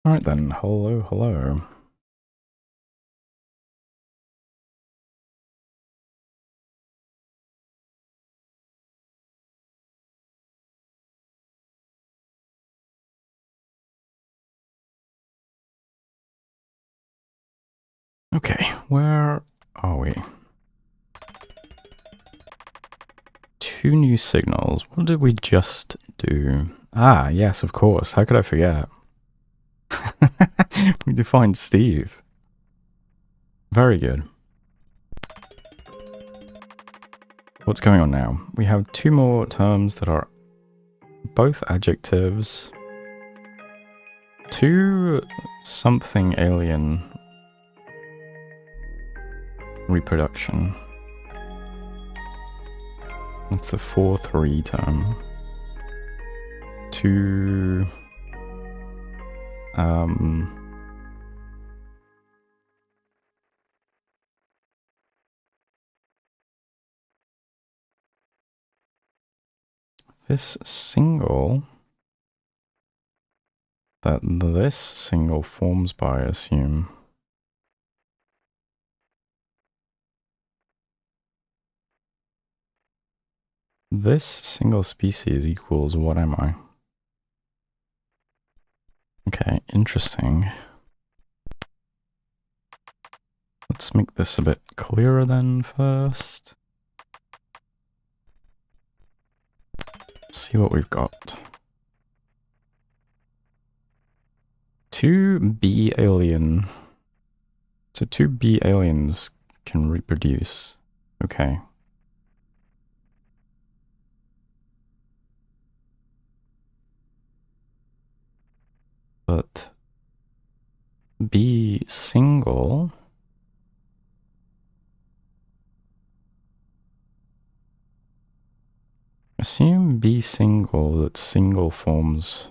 Alright then, hello, hello. Okay, where are we? 2 new signals. What did we just do? Ah, yes, of course. How could I forget? We defined Steve. Very good. What's going on now? We have 2 more terms that are both adjectives. 2 something alien reproduction. That's the 4-3 term. 2 this single that this single forms by, I assume. This single species equals what am I? Okay, interesting. Let's make this a bit clearer then first. See what we've got. 2 B alien. So 2 B aliens can reproduce. Okay. But B single. Assume B single that single forms.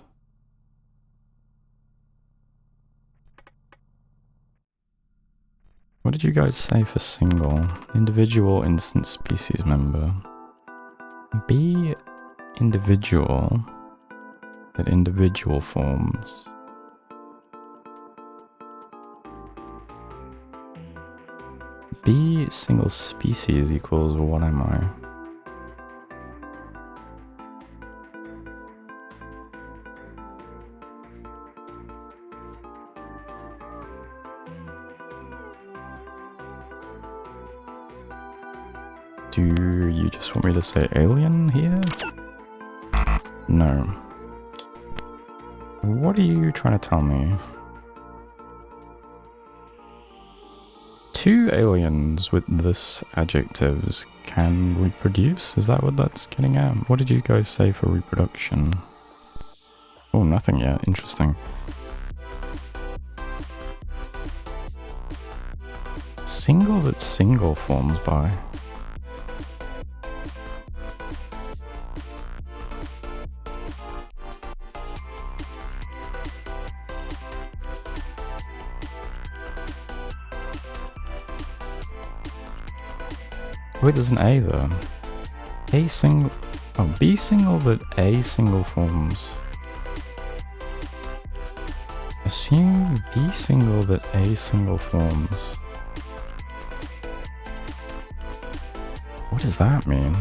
What did you guys say for single? Individual instant species member. B individual that individual forms. B single species equals what am I? Do you just want me to say alien here? No. What are you trying to tell me? 2 aliens with this adjectives can reproduce? Is that what that's getting at? What did you guys say for reproduction? Oh, nothing yet. Interesting. Single that single forms by. Wait, there's an A there. A single. Oh, B single that A single forms. Assume B single that A single forms. What does that mean?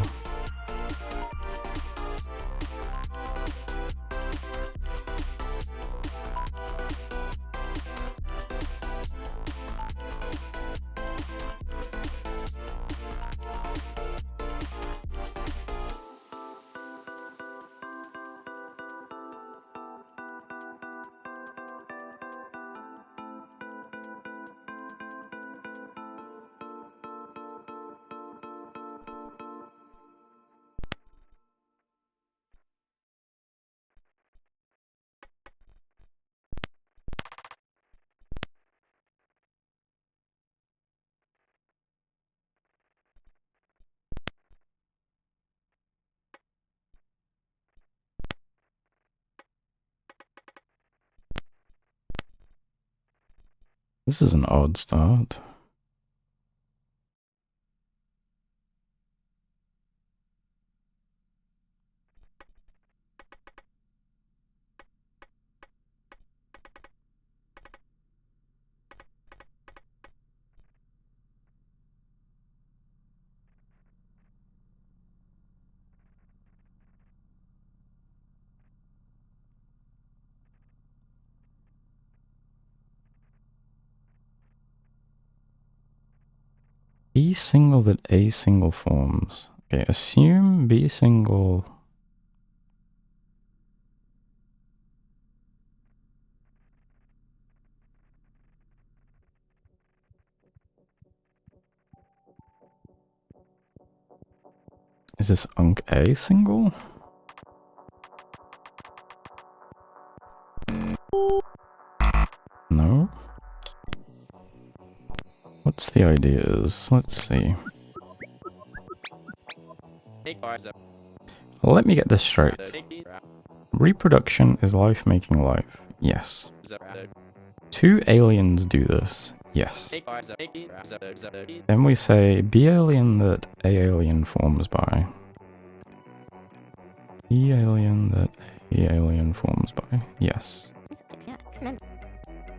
This is an odd start. B single that A single forms. Okay, assume B single. Is this Unc A single? No? What's the ideas? Let's see. Let me get this straight. Reproduction is life making life. Yes. 2 aliens do this. Yes. Then we say B alien that A alien forms by. E alien that A alien forms by. Yes.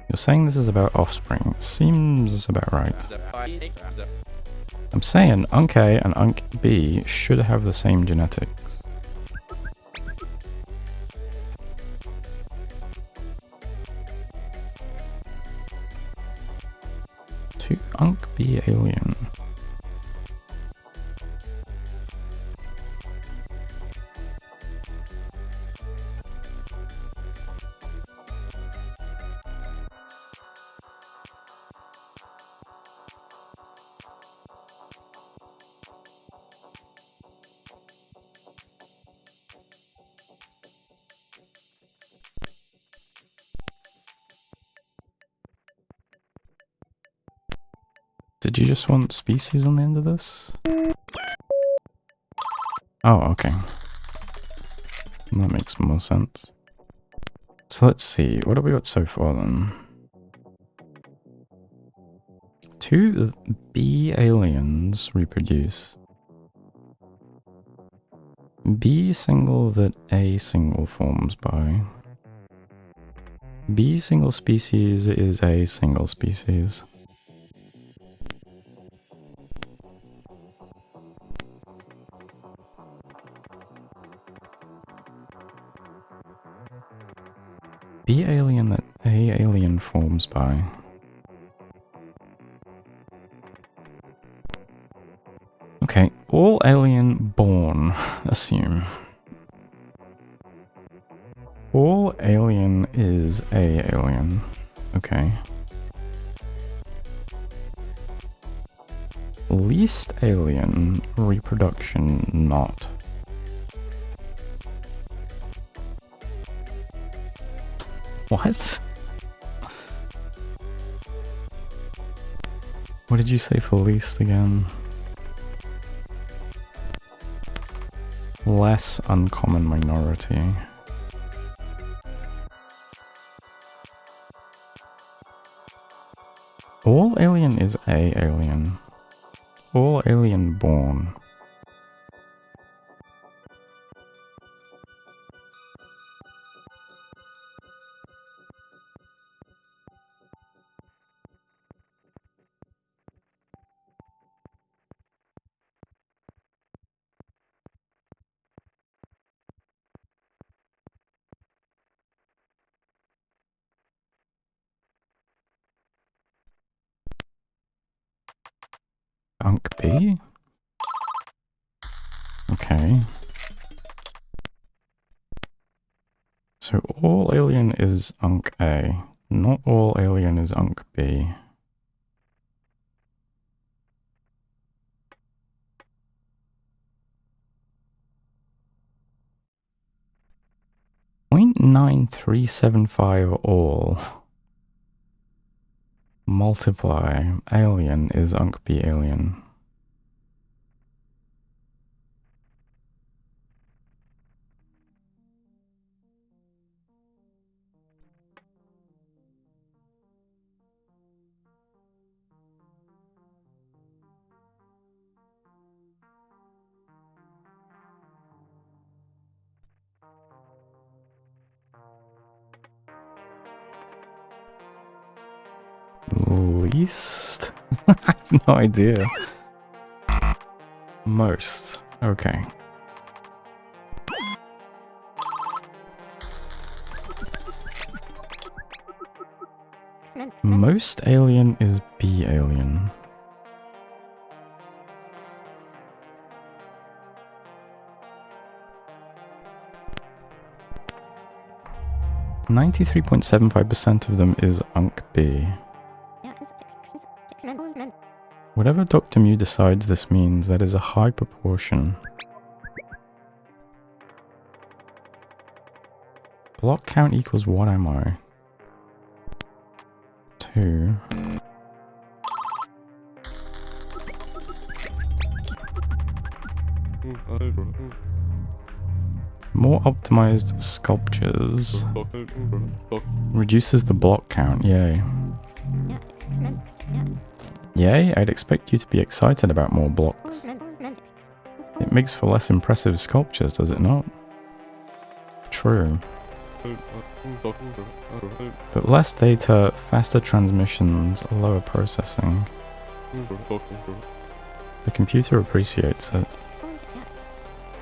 You're saying this is about offspring. Seems about right. I'm saying Unc A and Unc B should have the same genetics. To Unc B alien. Did you just want species on the end of this? Oh, okay. That makes more sense. So let's see, what have we got so far then? 2 B aliens reproduce. B single that A single forms by. B single species is A single species. B alien that A alien forms by. Okay, all alien born, assume. All alien is A alien. Okay. Least alien reproduction not. What? What did you say for least again? Less uncommon minority. All alien is A alien. All alien born. Unc B? Okay. So all alien is Unc A. Not all alien is Unc B. .9375 all. Multiply alien is Unc B alien. Least? I have no idea. Most. Okay. Most alien is B alien. 93.75% of them is Unk B. Whatever Dr. Mew decides this means, that is a high proportion. Block count equals what am I? 2. More optimized sculptures. Reduces the block count, yay. Yay, I'd expect you to be excited about more blocks. It makes for less impressive sculptures, does it not? True. But less data, faster transmissions, lower processing. The computer appreciates it.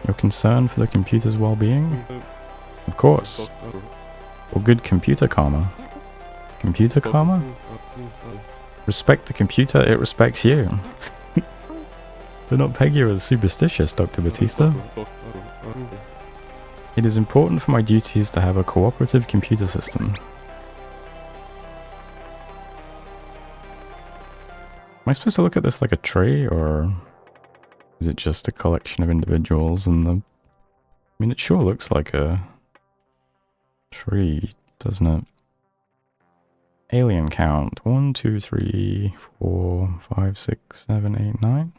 You're concerned for the computer's well-being? Of course. Or good computer karma. Computer karma? Respect the computer, it respects you. Do not peg you as superstitious, Dr. Batista. It is important for my duties to have a cooperative computer system. Am I supposed to look at this like a tree, or is it just a collection of individuals and the... I mean, it sure looks like a tree, doesn't it? Alien count. 1, 2, 3, 4, 5, 6, 7, 8, 9.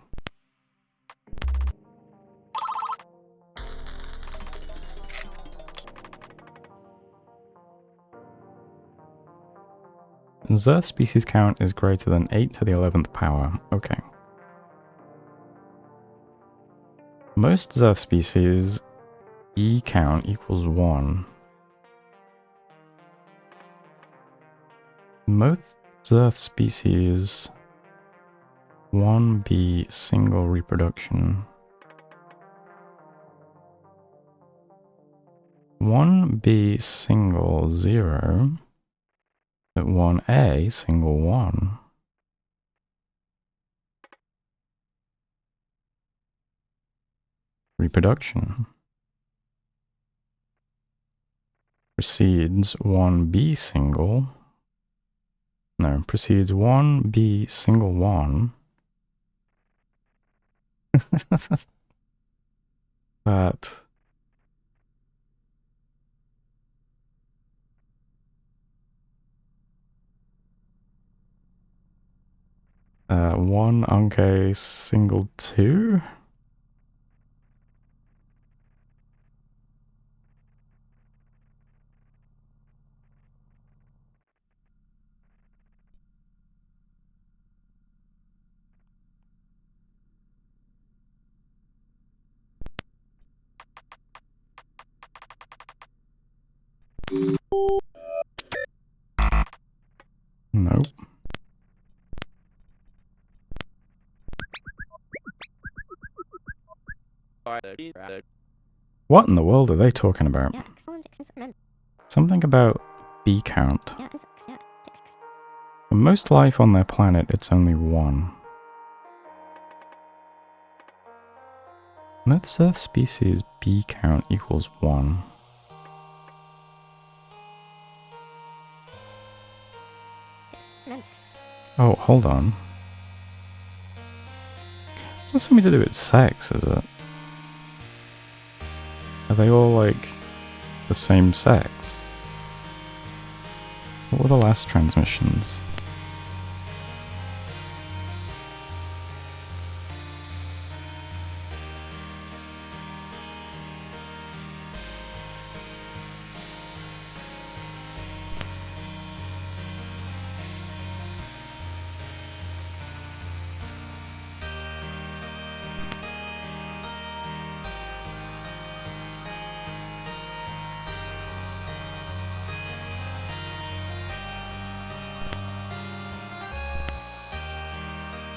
Xerth species count is greater than 8 to the 11th power. Okay. Most Xerth species E count equals 1. Most Xerth species 1B single reproduction. 1B single 0. At 1A single 1. Reproduction. Precedes 1B single. No, precedes 1B single 1. That... 1 Unke single 2? Nope. What in the world are they talking about? Something about B count. For most life on their planet, it's only 1. Most Earth species B count equals 1. Oh, hold on. It's not something to do with sex, is it? Are they all, like, the same sex? What were the last transmissions?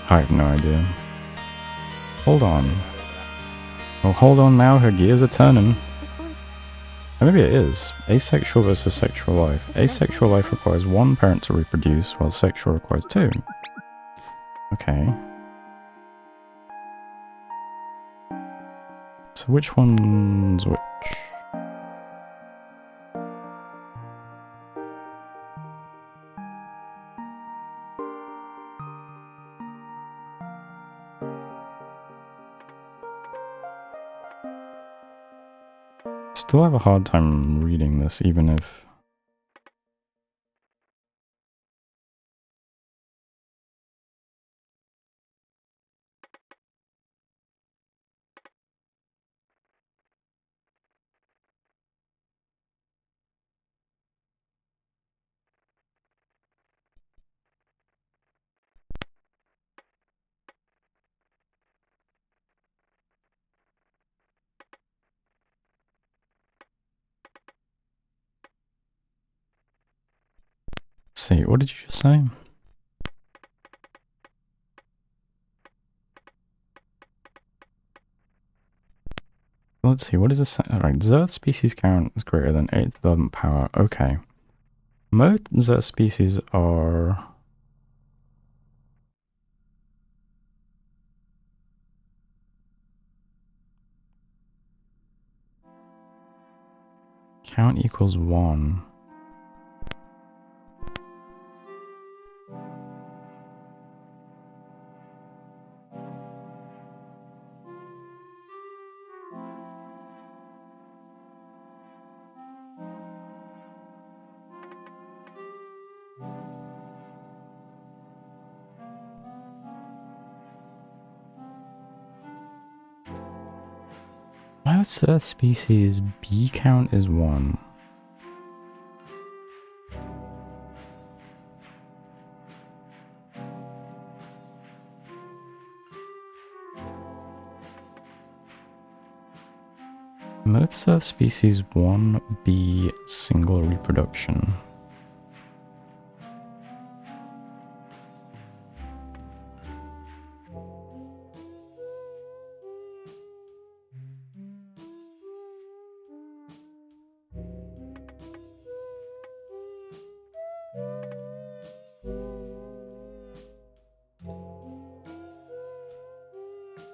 I have no idea. Hold on. Oh, hold on now, her gears are turning. Or maybe it is. Asexual versus sexual life. Asexual life requires 1 parent to reproduce, while sexual requires 2. Okay. So which one's which? still have a hard time reading this, even if... Let's see, what did you just say? Let's see, what is this? Alright, Xerth species count is greater than 8 to the 11th power. Okay. Most Xerth species are... Count equals 1. Most Xerth species B count is 1. Most Xerth species 1B single reproduction.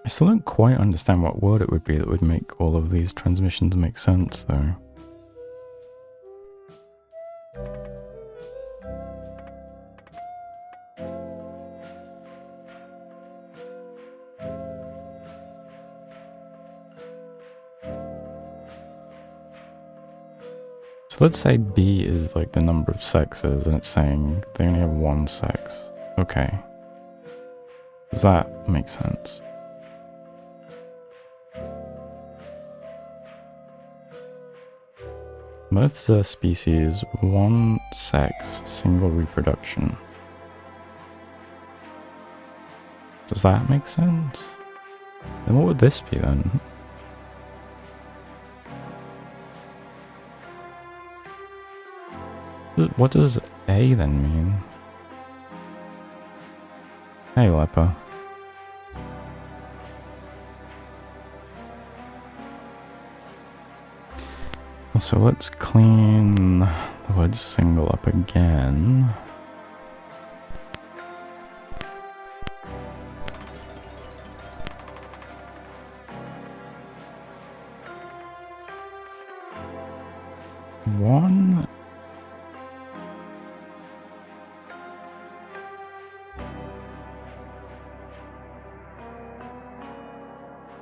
I still don't quite understand what word it would be that would make all of these transmissions make sense, though. So let's say B is like the number of sexes, and it's saying they only have one sex. Okay. Does that make sense? Most species, one sex, single reproduction. Does that make sense? Then what would this be then? What does A then mean? Hey, Leper. So let's clean the word single up again.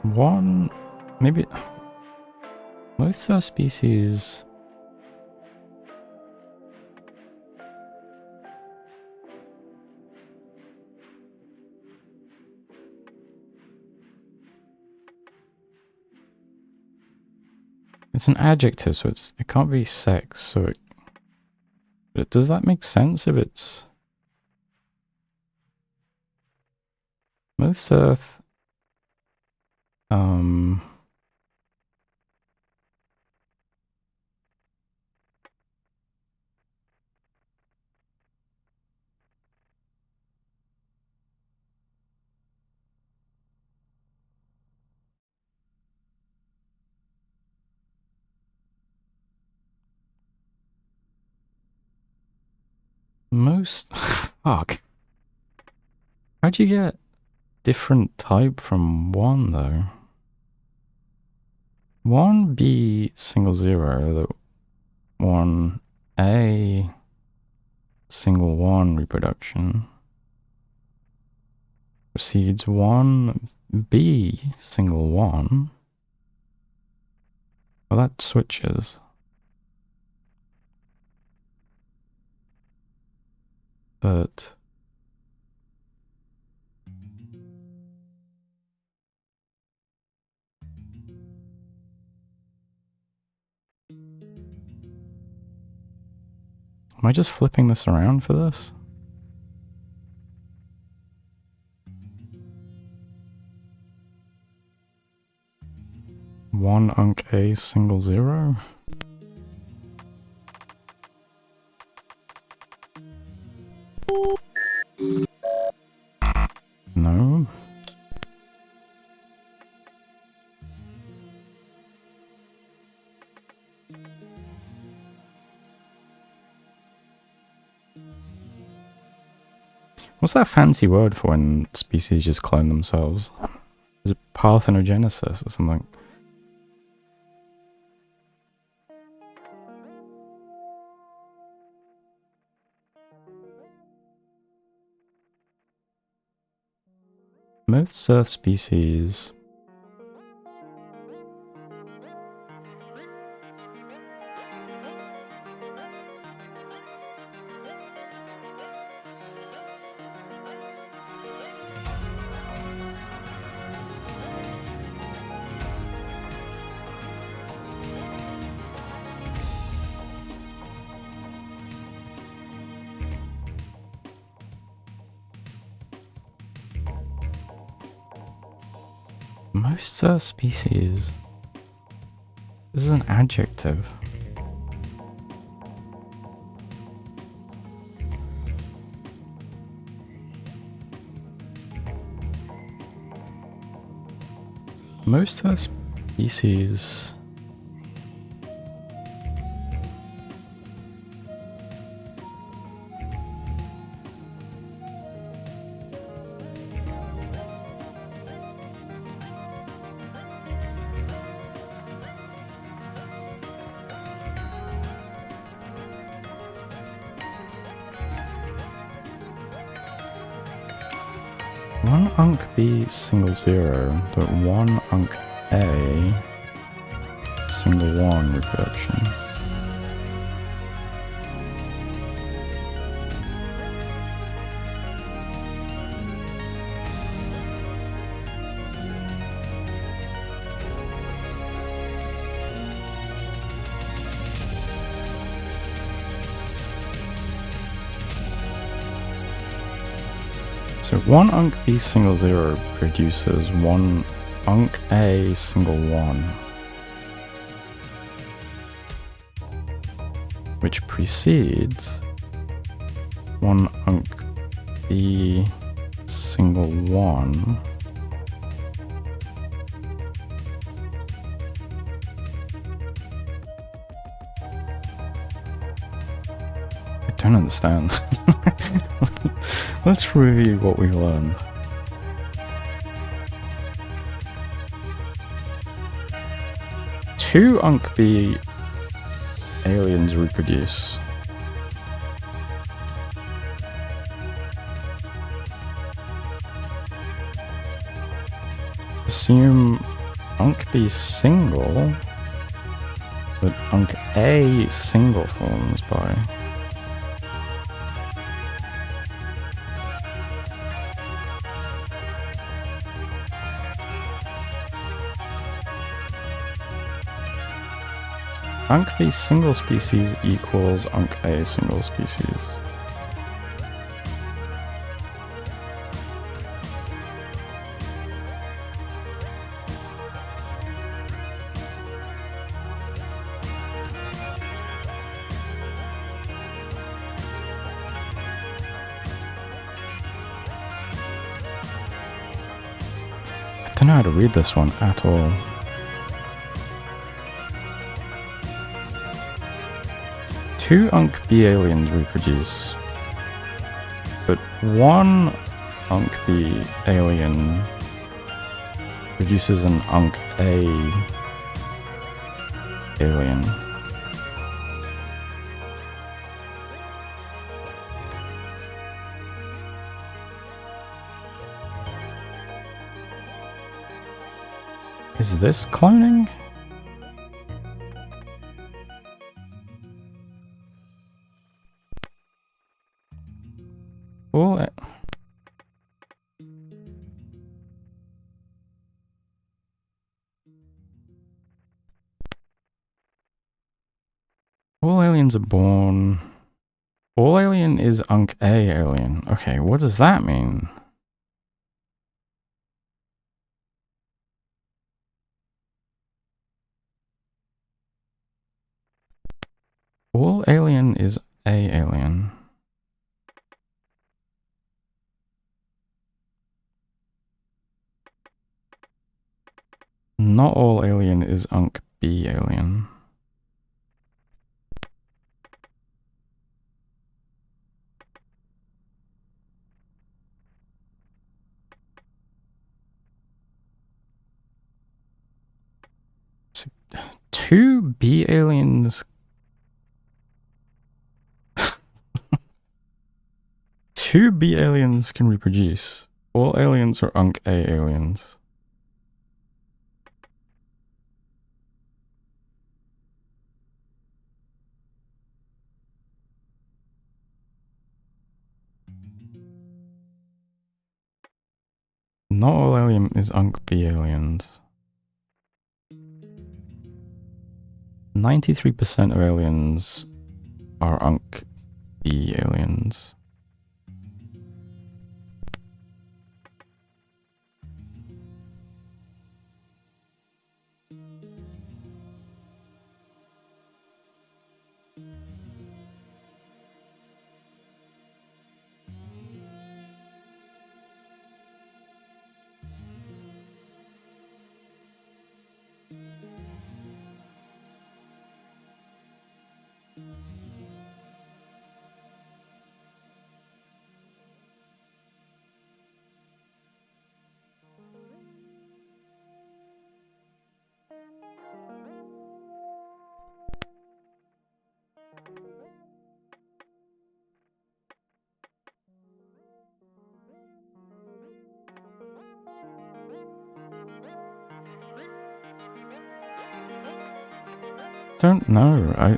One, maybe most species. It's an adjective, so it can't be sex. So does that make sense if it's most Earth? Most fuck. How'd you get different type from one though? 1B single zero, the 1A single one reproduction precedes 1B single one. Well, that switches. But am I just flipping this around for this? One unc A single 0? No. What's that fancy word for when species just clone themselves? Is it parthenogenesis or something? Most Earth species... Most Earth species... This is an adjective. Most Earth species... One unc B single 0, but one unc A single 1 reproduction. So one unc B single 0 produces one unc A single 1, which precedes one unc B single 1 I don't understand. Let's review what we learned. Two unc B aliens reproduce. Assume unc B single, but unc A single forms by. Unc B single species equals unc A single species. I don't know how to read this one at all. Two unc B aliens reproduce, but one unc B alien produces an unc A alien. Is this cloning? All aliens are born. All alien is Unc A alien. Okay, what does that mean? All alien is A alien. Not all alien is Unc B alien. So, 2 B aliens. 2 B aliens can reproduce. All aliens are Unc A aliens. Not all alien is Unc B aliens. 93% of aliens are Unc B aliens. Don't know.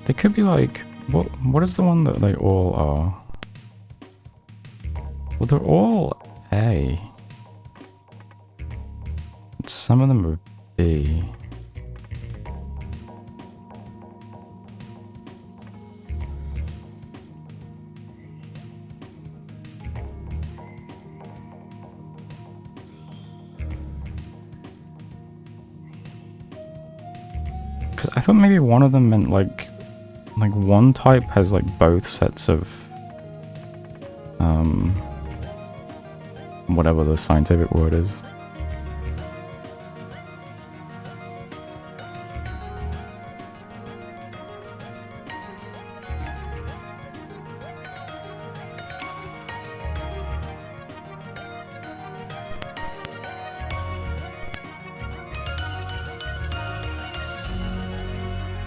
They could be like, what is the one that they all are? Well, they're all A. Some of them are B. Because I thought maybe one of them meant like one type has like both sets of whatever the scientific word is.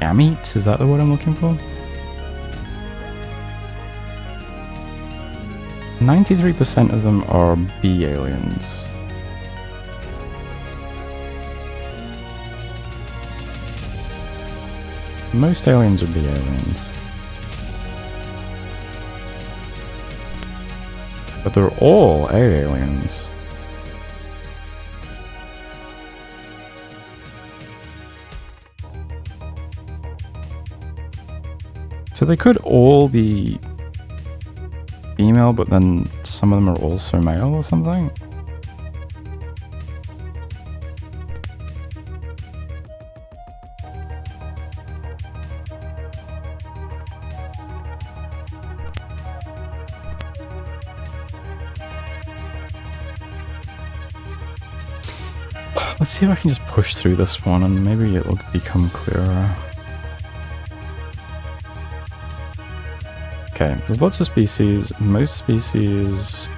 Gametes? Is that the word I'm looking for? 93% of them are B aliens. Most aliens are B aliens. But they're all A aliens. So they could all be female, but then some of them are also male or something? Let's see if I can just push through this one and maybe it'll become clearer. Okay, there's lots of species. Most species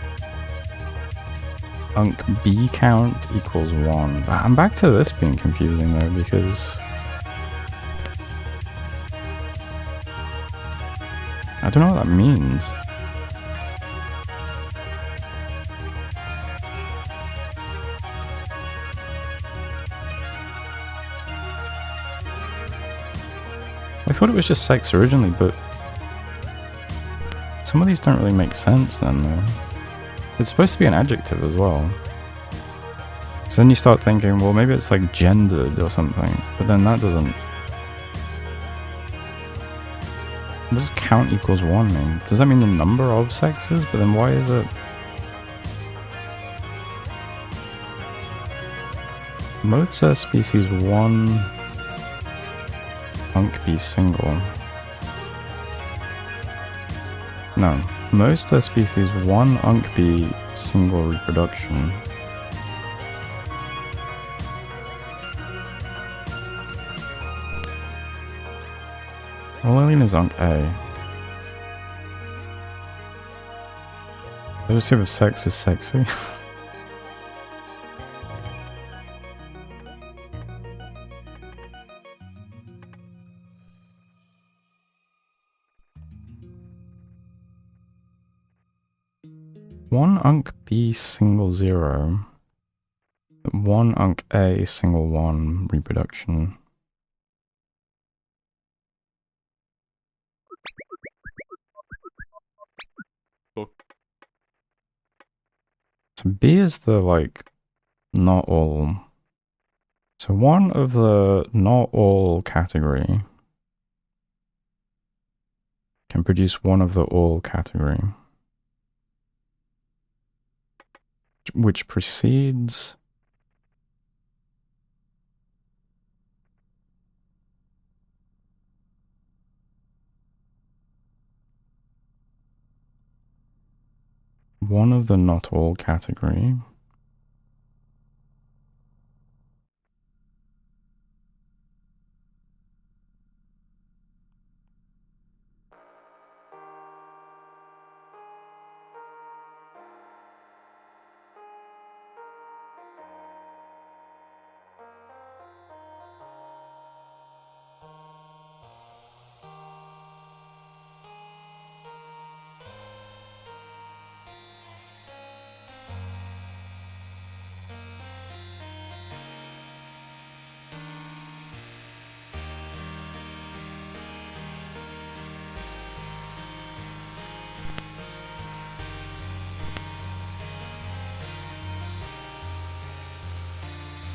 Unc B count equals 1. But I'm back to this being confusing though, because I don't know what that means. I thought it was just sex originally, but some of these don't really make sense then, though. It's supposed to be an adjective as well. So then you start thinking, well, maybe it's like gendered or something, but then that doesn't... What does count equals 1 mean? Does that mean the number of sexes? But then why is it... Most species 1 unk be single. No. Most species 1 unk be single reproduction. All alien is unk A. I just assume if sex is sexy. One unk B single 0. 1 unk A single 1 reproduction. So B is the, like, not all. So one of the not all category can produce one of the all category, which precedes one of the not all category.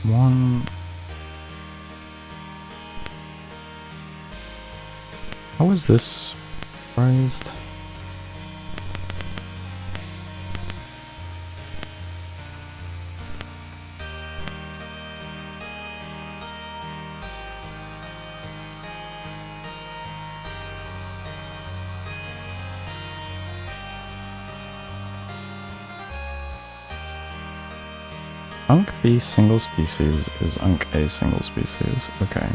One. How is this phrased? Unk B single species is unk A single species. Okay.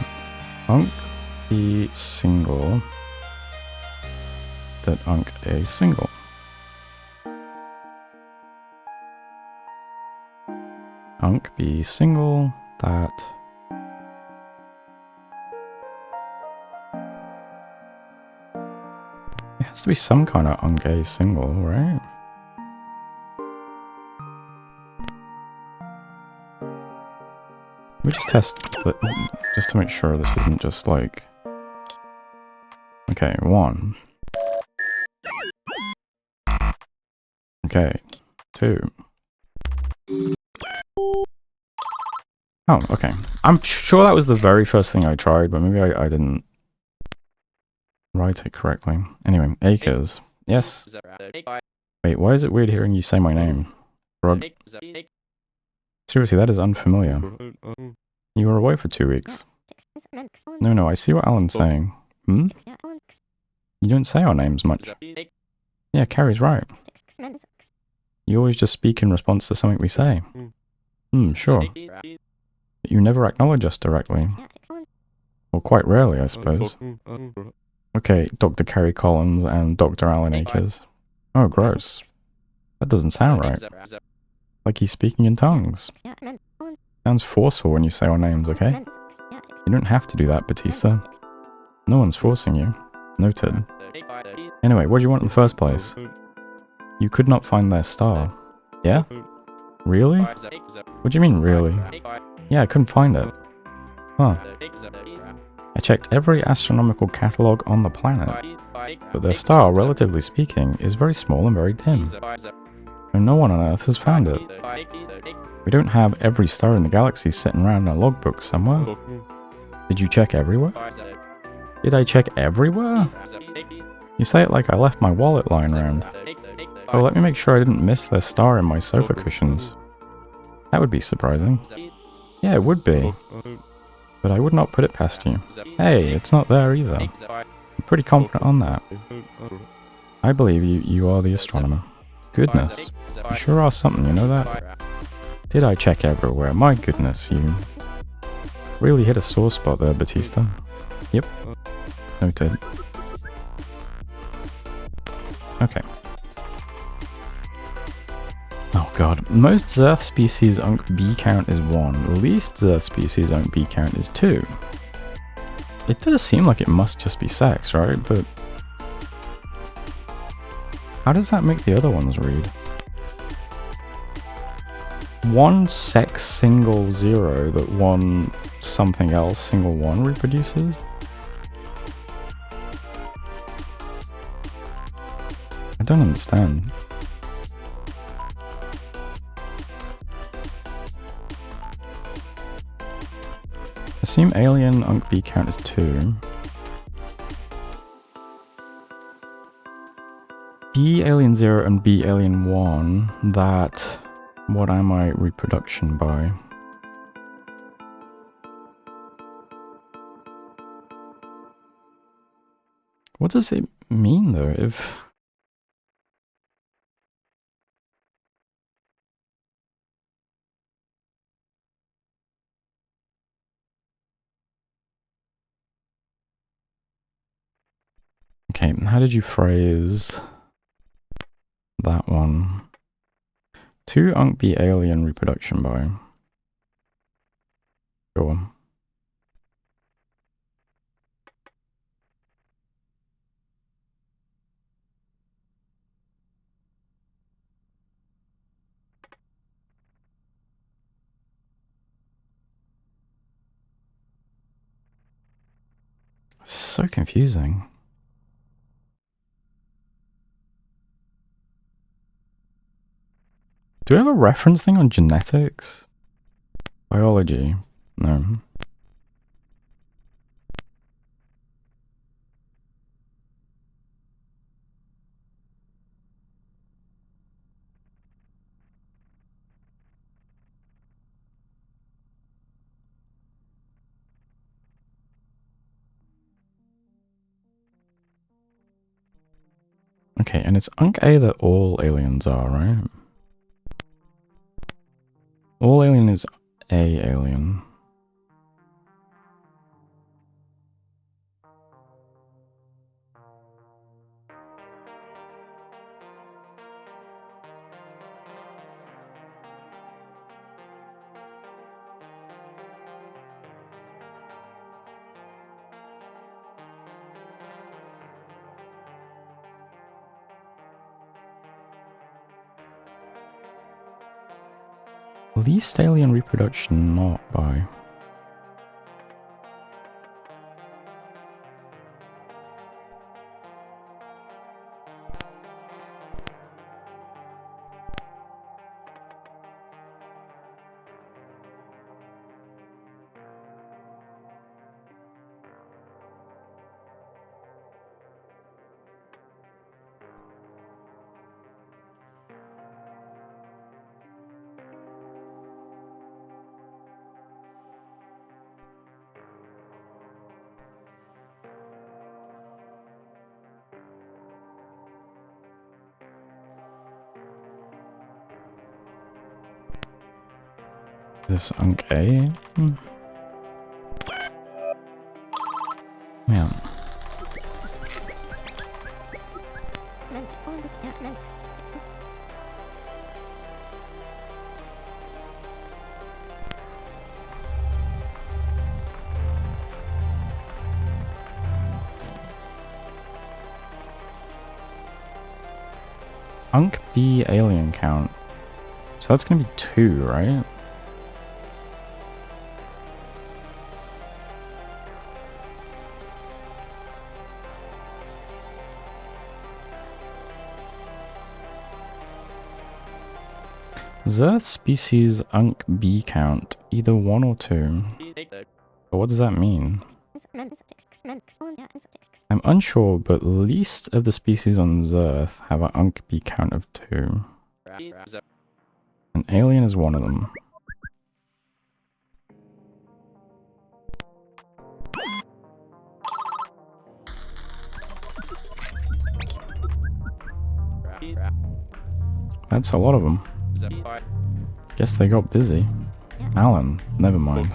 Unk B single that unk A single. Unk B single that it has to be some kind of unk A single, right? We just test just to make sure this isn't just like... Okay, 1. Okay, 2. Oh, okay. I'm sure that was the very first thing I tried, but maybe I didn't write it correctly. Anyway, acres. Yes? Wait, why is it weird hearing you say my name? Rod. Seriously, that is unfamiliar. You were away for 2 weeks. No, I see what Alan's saying. Hmm? You don't say our names much. Yeah, Carrie's right. You always just speak in response to something we say. Sure. But you never acknowledge us directly. Well, quite rarely, I suppose. Okay, Dr. Carrie Collins and Dr. Alan Akers. Oh, gross. That doesn't sound right. Like he's speaking in tongues. Sounds forceful when you say our names, okay? You don't have to do that, Batista. No one's forcing you. Noted. Anyway, what do you want in the first place? You could not find their star. Yeah? Really? What do you mean, really? Yeah, I couldn't find it. Huh. I checked every astronomical catalogue on the planet, but their star, relatively speaking, is very small and very dim, and no one on Earth has found it. We don't have every star in the galaxy sitting around in a logbook somewhere. Did you check everywhere? Did I check everywhere? You say it like I left my wallet lying around. Oh, let me make sure I didn't miss their star in my sofa cushions. That would be surprising. Yeah, it would be. But I would not put it past you. Hey, it's not there either. I'm pretty confident on that. I believe you are the astronomer. Goodness. You sure are something, you know that? Did I check everywhere? My goodness, you really hit a sore spot there, Batista. Yep. Noted. Okay. Oh god. Most Zerth species Unk B count is 1. Least Zerth species Unk B count is 2. It does seem like it must just be sex, right? But how does that make the other ones read? 1 sex single 0 that 1 something else single 1 reproduces? I don't understand. Assume alien Unk B count is 2. B alien 0 and B alien 1, that... what am I reproduction by? What does it mean though if... Okay, how did you phrase that one? 2 Unk B alien reproduction by. Sure. So confusing. Do we have a reference thing on genetics? Biology? No. Okay, and it's Unk A that all aliens are, right? All alien is A alien. Least alien reproduction not by. Is this Unk A? Yeah. Unk B alien count. So that's gonna be 2, right? Zerth species Unk B count, either 1 or 2. But what does that mean? I'm unsure, but least of the species on Zerth have an Unk B count of 2. An alien is one of them. That's a lot of them. Guess they got busy. Alan, never mind.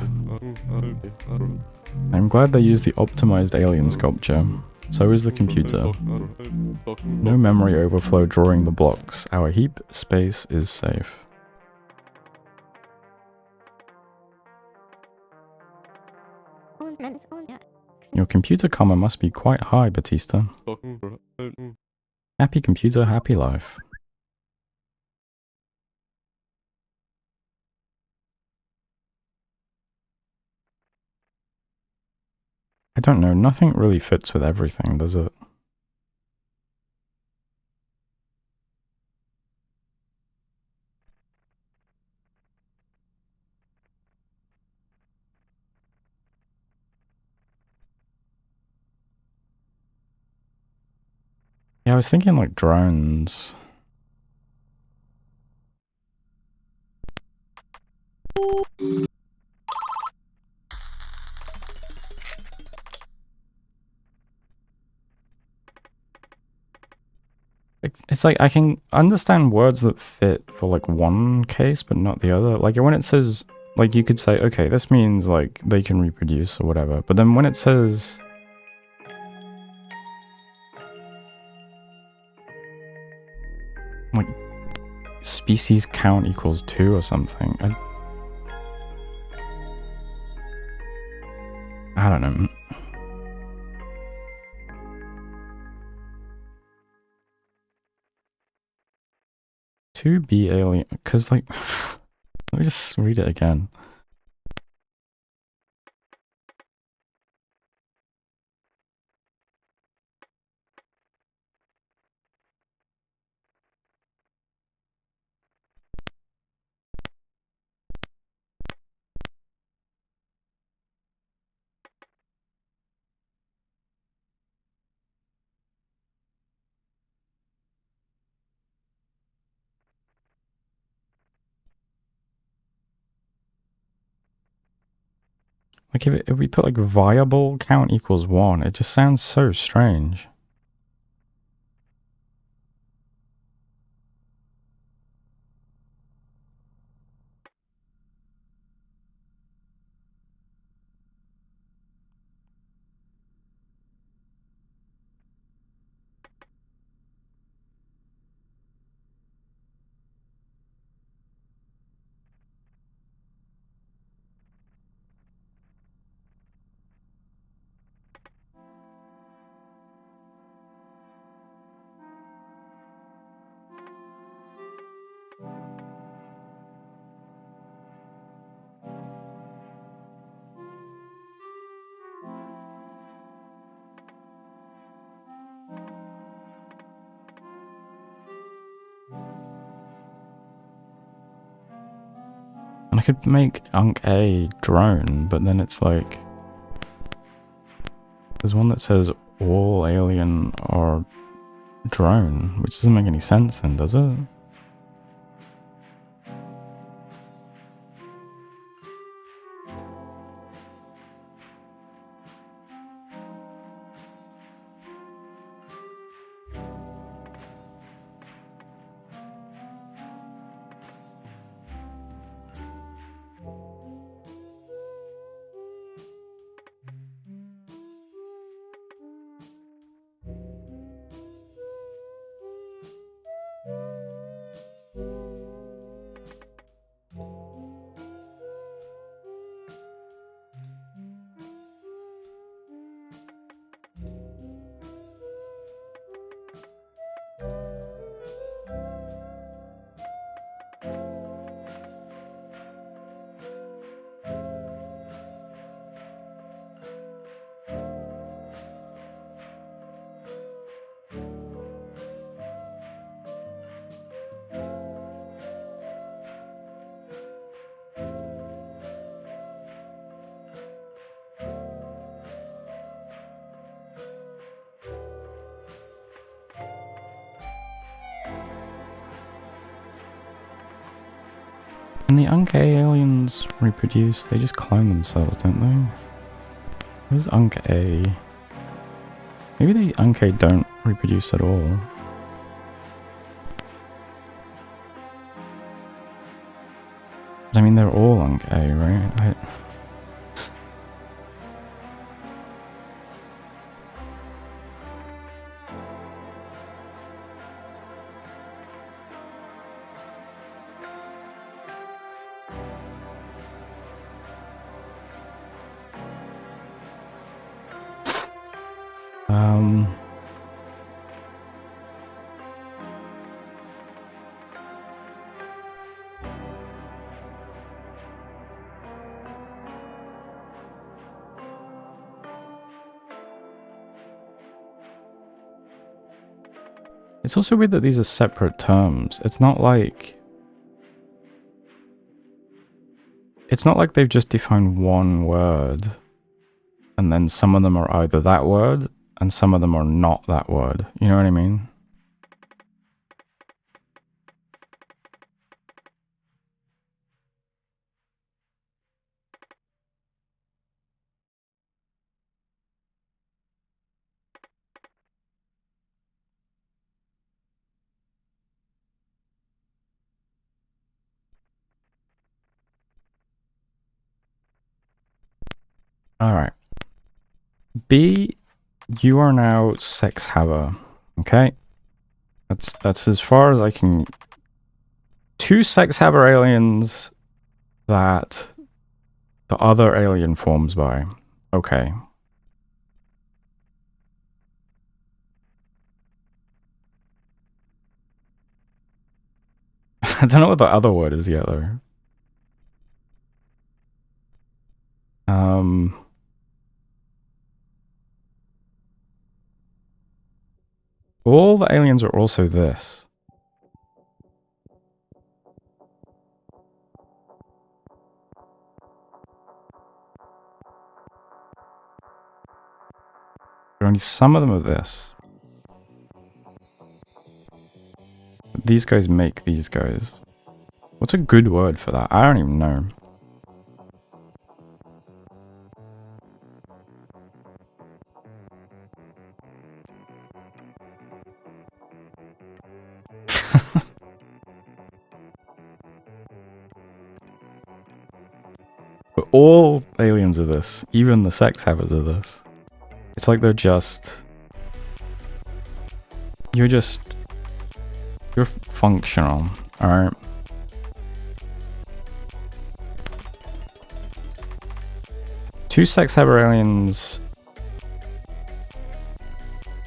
I'm glad they used the optimized alien sculpture. So is the computer. No memory overflow drawing the blocks. Our heap space is safe. Your computer comma must be quite high, Batista. Happy computer, happy life. I don't know, nothing really fits with everything, does it? Yeah, I was thinking like drones. It's like I can understand words that fit for like one case but not the other. Like when it says, like you could say, okay, this means like they can reproduce or whatever. But then when it says like species count equals 2 or something, I don't know. To be alien, because like, let me just read it again. Like if we put like viable count equals 1, it just sounds so strange. And I could make Unk A drone, but then it's like, there's one that says all alien or drone, which doesn't make any sense then, does it? And the Unkay aliens reproduce, they just clone themselves, don't they? Where's Unkay? Maybe the Unkay don't reproduce at all. But I mean, they're all Unkay, right? It's also weird that these are separate terms. It's not like they've just defined one word and then some of them are either that word and some of them are not that word. You know what I mean? Alright. B, you are now sex haver. Okay? That's as far as I can... 2 sex haver aliens that the other alien forms by. Okay. I don't know what the other word is yet, though. All the aliens are also this. But only some of them are this. These guys make these guys. What's a good word for that? I don't even know. But all aliens are this. Even the sex havers are this. It's like they're just... You're functional, alright? Two sex haver aliens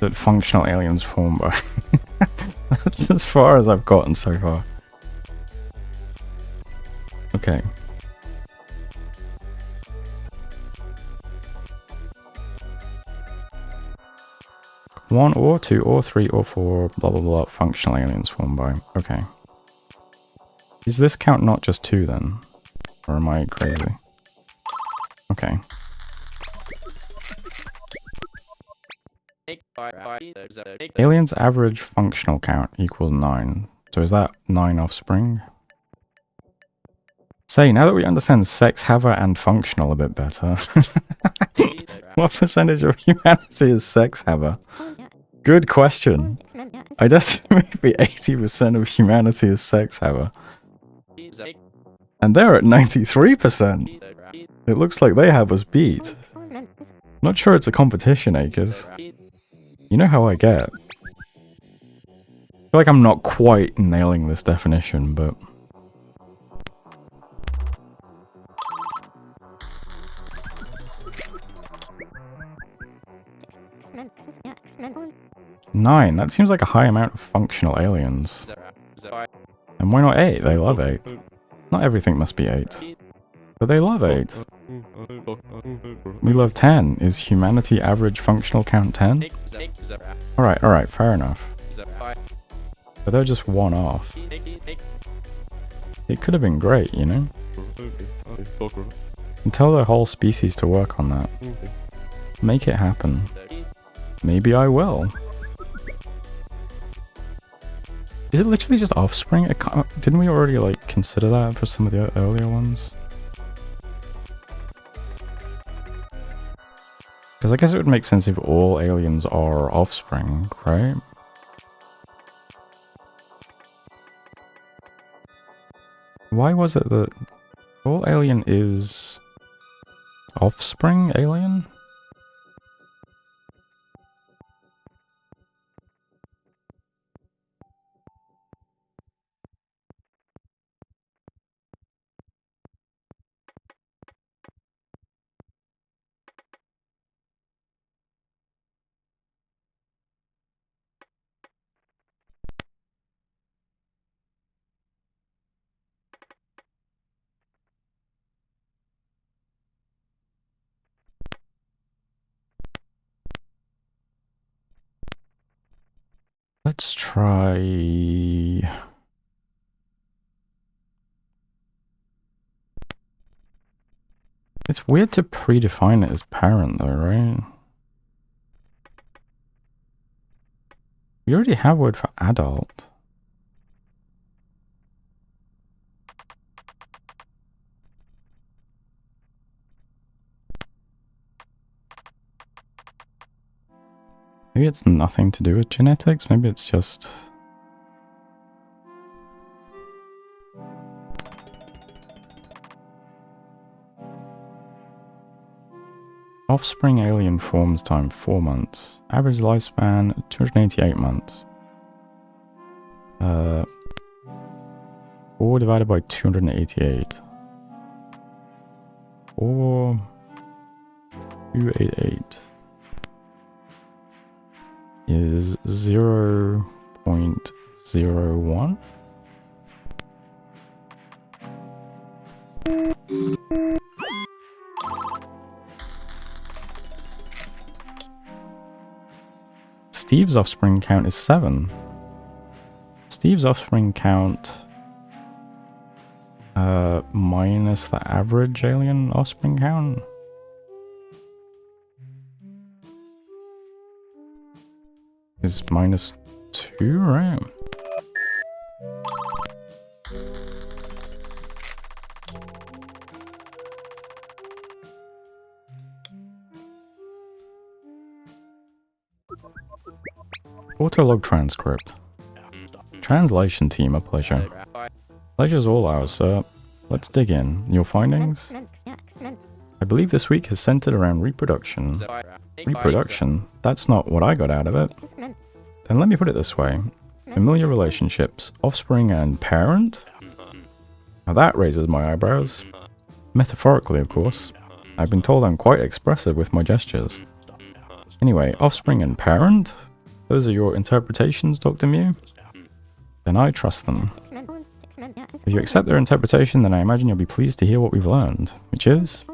that functional aliens form by. That's as far as I've gotten so far. Okay. One or two or three or four blah blah blah functional aliens formed by. Okay. Is this count not just 2 then? Or am I crazy? Okay. Aliens average functional count equals 9. So is that 9 offspring? Say, now that we understand sex haver and functional a bit better, what percentage of humanity is sex haver? Good question. I'd estimate maybe 80% of humanity is sex haver. And they're at 93%. It looks like they have us beat. Not sure it's a competition, Acres. You know how I get. I feel like I'm not quite nailing this definition, but... Nine. That seems like a high amount of functional aliens. And why not 8? They love 8. Not everything must be 8. But they love 8. We love 10. Is humanity average functional count 10? Alright, fair enough. But they're just 1 off. It could have been great, you know? And tell the whole species to work on that. Make it happen. Maybe I will. Is it literally just offspring? Didn't we already like consider that for some of the earlier ones? Because I guess it would make sense if all aliens are offspring, right? Why was it that all alien is offspring alien? Let's try... It's weird to predefine it as parent though, right? We already have a word for adult. Maybe it's nothing to do with genetics, maybe it's just... Offspring alien forms time 4 months. Average lifespan 288 months. 4 divided by 288. 288 is 0.01. Steve's offspring count is 7. Steve's offspring count minus the average alien offspring count. Is minus 2, right? Autolog transcript. Translation team, a pleasure. Pleasure's all ours, sir. Let's dig in. Your findings? I believe this week has centered around reproduction. Reproduction? That's not what I got out of it. Then let me put it this way. Familiar relationships, offspring and parent? Now that raises my eyebrows. Metaphorically, of course. I've been told I'm quite expressive with my gestures. Anyway, offspring and parent? Those are your interpretations, Dr. Mew? Then I trust them. If you accept their interpretation, then I imagine you'll be pleased to hear what we've learned, which is...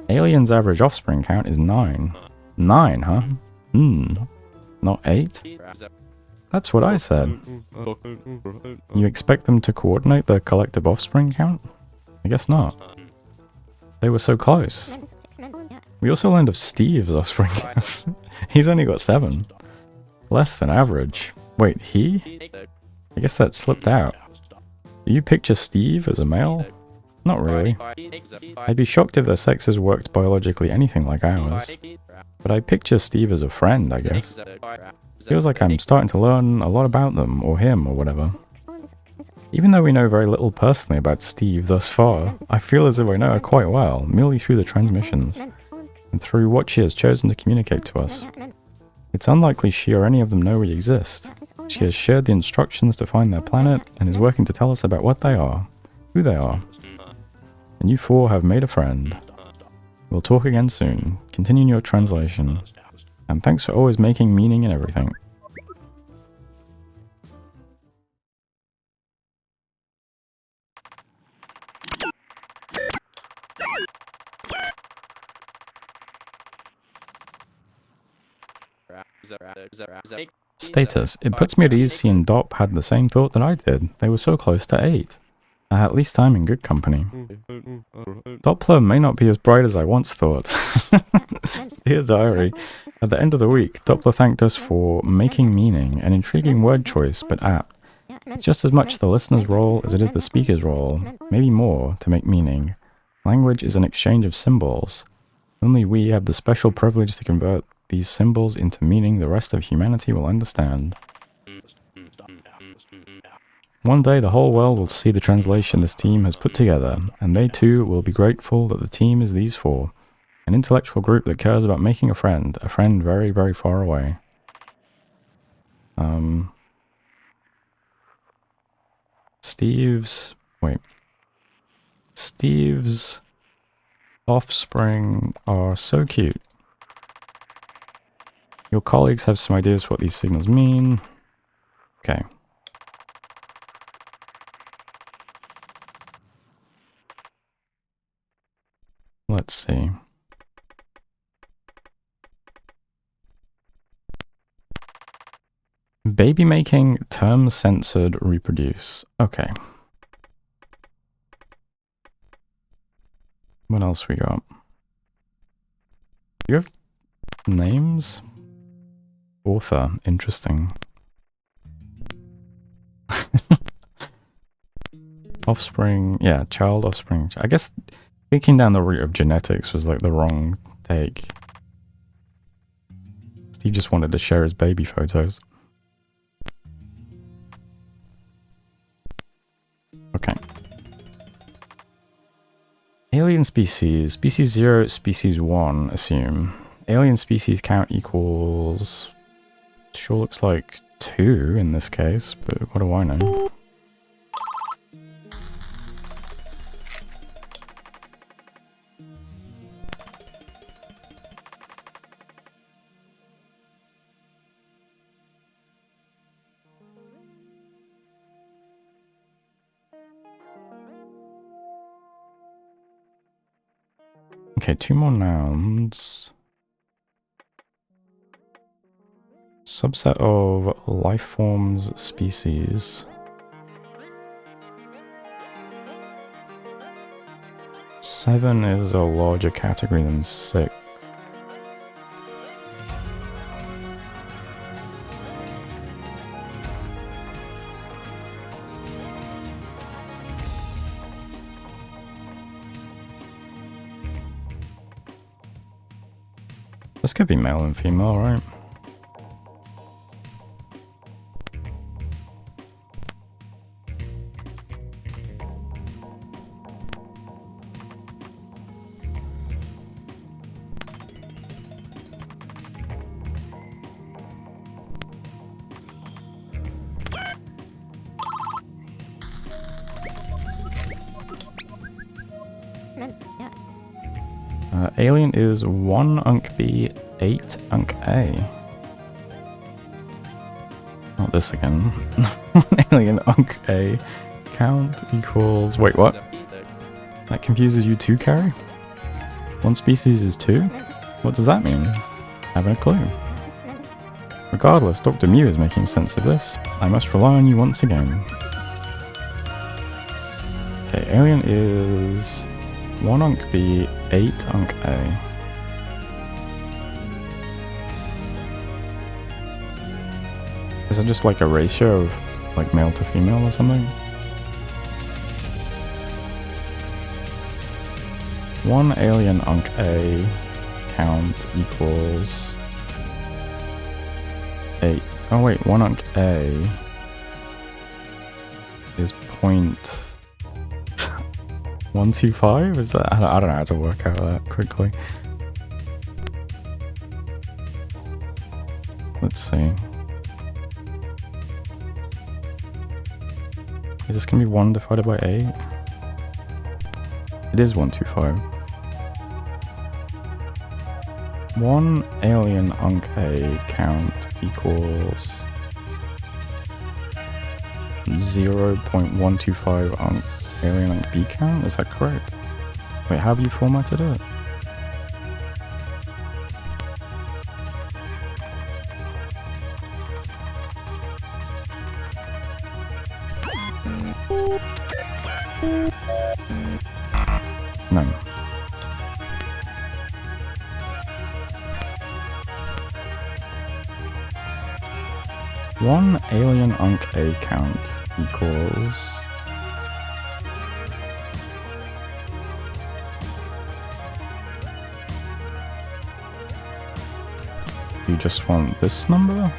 Aliens' average offspring count is 9. 9, huh? Not 8? That's what I said. You expect them to coordinate the collective offspring count? I guess not. They were so close. We also learned of Steve's offspring count. He's only got 7. Less than average. Wait, he? I guess that slipped out. Do you picture Steve as a male? Not really. I'd be shocked if their sexes worked biologically anything like ours. But I picture Steve as a friend, I guess. Feels like I'm starting to learn a lot about them, or him, or whatever. Even though we know very little personally about Steve thus far, I feel as if I know her quite well, merely through the transmissions, and through what she has chosen to communicate to us. It's unlikely she or any of them know we exist. She has shared the instructions to find their planet, and is working to tell us about what they are, who they are. And you 4 have made a friend. We'll talk again soon. Continue your translation. And thanks for always making meaning in everything. Status. It puts me at ease seeing Dop had the same thought that I did. They were so close to 8. At least I'm in good company. Doppler may not be as bright as I once thought. Dear diary. At the end of the week, Doppler thanked us for making meaning, an intriguing word choice, but apt. It's just as much the listener's role as it is the speaker's role, maybe more, to make meaning. Language is an exchange of symbols. Only we have the special privilege to convert these symbols into meaning the rest of humanity will understand. One day the whole world will see the translation this team has put together, and they too will be grateful that the team is these four. An intellectual group that cares about making a friend very, very far away. Steve's offspring are so cute. Your colleagues have some ideas for what these signals mean. Okay. Let's see. Baby making, term censored, reproduce. Okay. What else we got? You have names? Author, interesting. Offspring, yeah, child, offspring. I guess thinking down the route of genetics was like the wrong take. Steve just wanted to share his baby photos. Okay. Alien species. Species 0, species 1, assume. Alien species count equals... Sure looks like 2 in this case, but what do I know? Okay, 2 more nouns. Subset of life forms species. 7 is a larger category than 6. This could be male and female, right? Alien is 1 Unk B, 8 Unk A. Not this again. Alien Unk A count equals... Wait, what? That confuses you too, Carrie? 1 species is 2? What does that mean? Haven't a clue. Regardless, Dr. Mew is making sense of this. I must rely on you once again. Okay, Alien is... 1 Unk B, 8 Unk A. Is it just like a ratio of like male to female or something? 1 Alien Unk A count equals 8. Oh wait, 1 Unk A is 0.125? Is that? I don't know how to work out that quickly. Let's see. Is this gonna be 1 divided by 8? It is 125. 1 Alien Unk A count equals 0.125 Unk Alien Unk B count? Is that correct? Wait, how have you formatted it? No. One alien Unk A count equals... You just want this number?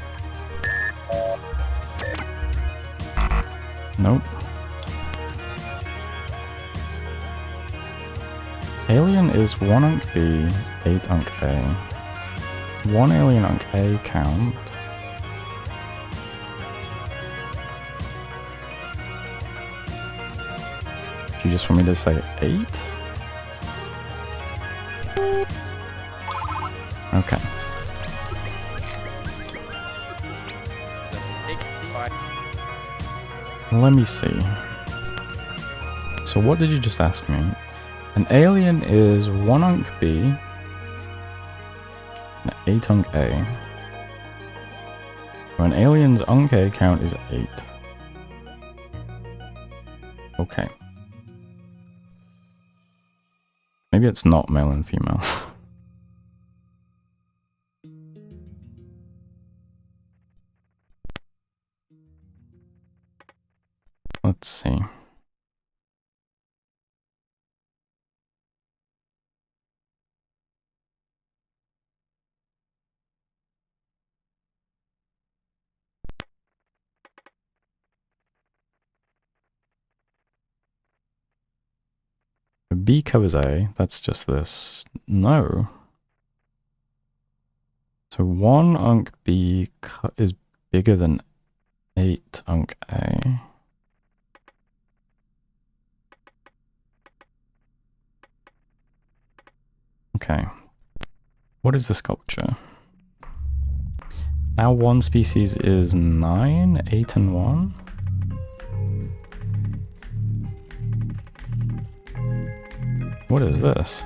Nope. Alien is 1 Unk B, 8 Unk A. 1 alien Unk A count. Do you just want me to say 8? Okay. Let me see. So what did you just ask me? An alien is 1 Unk B, and 8 Unk A. So an alien's Unk A count is 8. Okay. Maybe it's not male and female. Let's see. B covers A, that's just this. No. So 1 Unk B is bigger than 8 Unk A. Okay. What is the sculpture? Now one species is 9, 8, and 1. What is this?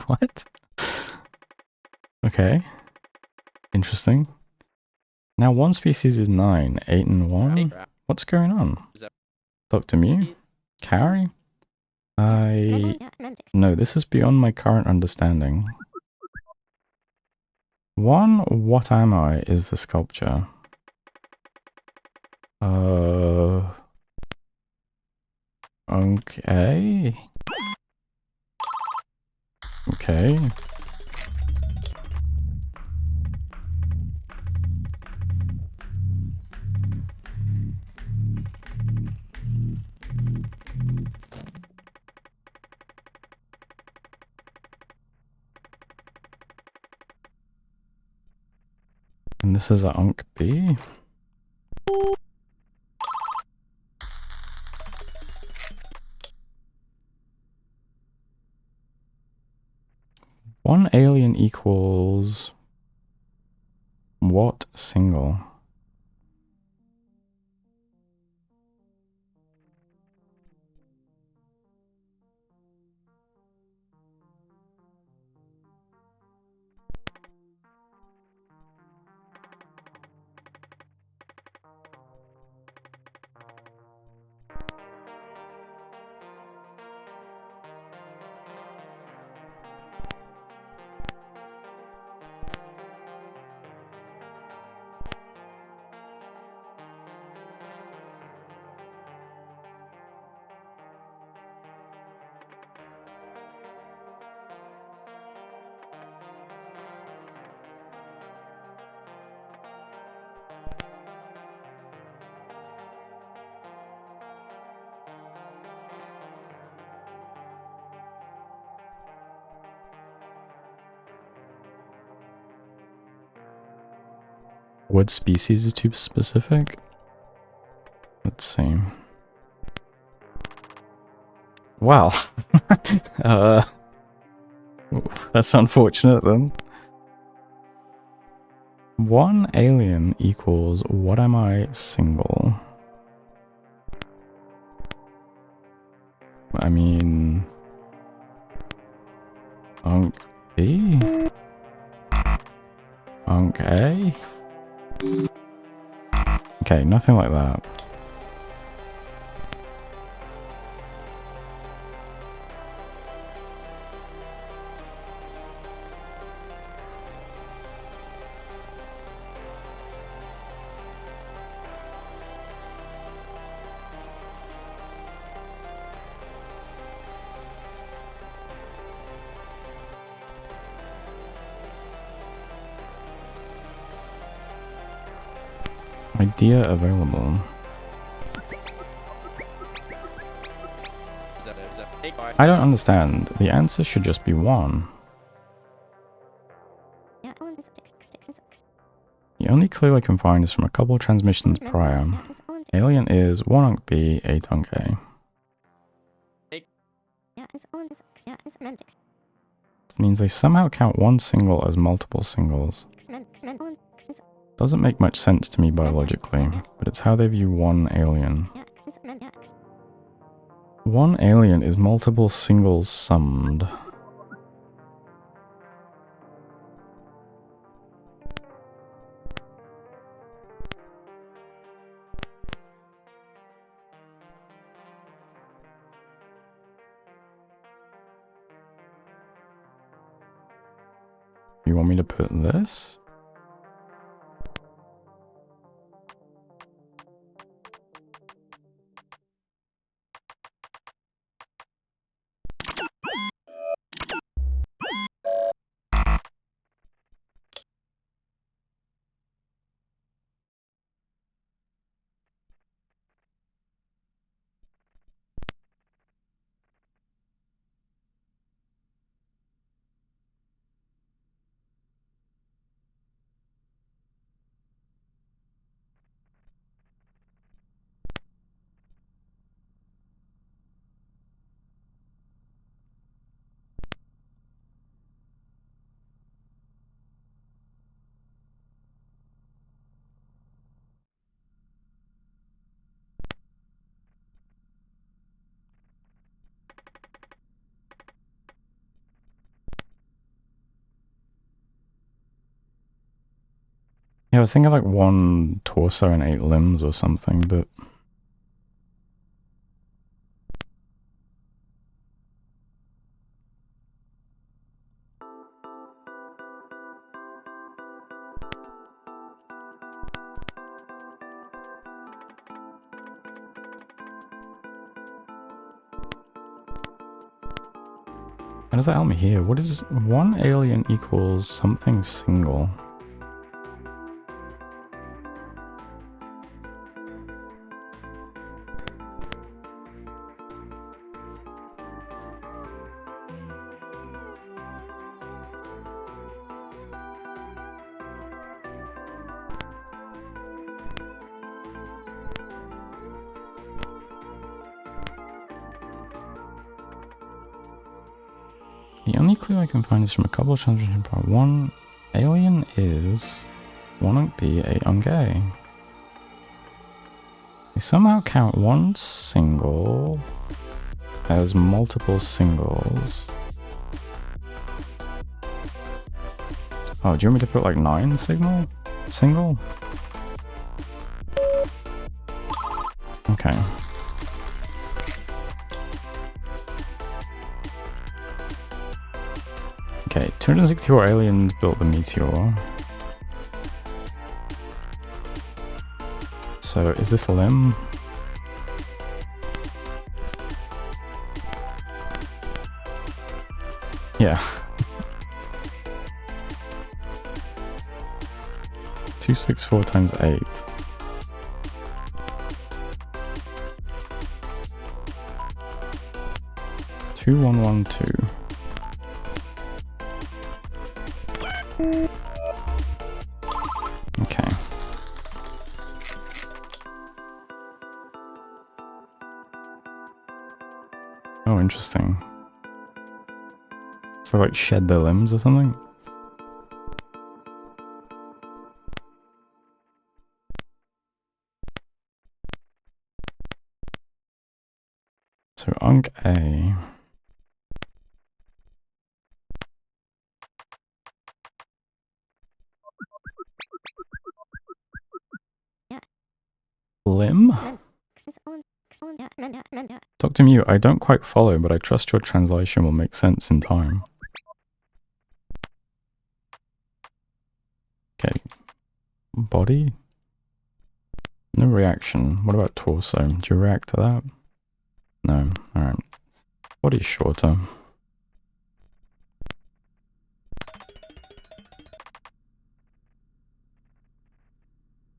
What? Okay. Interesting. Now one species is 9, 8, and 1. What's going on? Dr. Mew? Carrie? No, this is beyond my current understanding. 1, what am I, is the sculpture. Okay. Okay. And this is a Unk B. One alien equals what single? What species is too specific? Let's see. Wow. That's unfortunate then. One alien equals what am I single? I mean... Unk B? Unk A? Okay, nothing like that. Idea available. I don't understand. The answer should just be 1. The only clue I can find is from a couple transmissions prior. Alien is 1 Unk B, 8 Unk A. It means they somehow count one single as multiple singles. Doesn't make much sense to me biologically, but it's how they view one alien. One alien is multiple singles summed. You want me to put this? Yeah, I was thinking like 1 torso and 8 limbs or something, but... How does that help me here? What is 1 alien equals something single? The only clue I can find is from a couple of transmission part. 1 alien is 1 Unk B, 8 Unk A. They somehow count one single as multiple singles. Oh, do you want me to put like 9 single? Okay. Okay, 264 aliens built the meteor. So, is this a limb? Yeah. 264 times 8. Two, 1, 1, 2. Okay. Oh, interesting. So like shed their limbs or something? So Unk A. Limb? Dr. Mew, I don't quite follow, but I trust your translation will make sense in time. Okay. Body? No reaction. What about torso? Do you react to that? No. Alright. Body's shorter.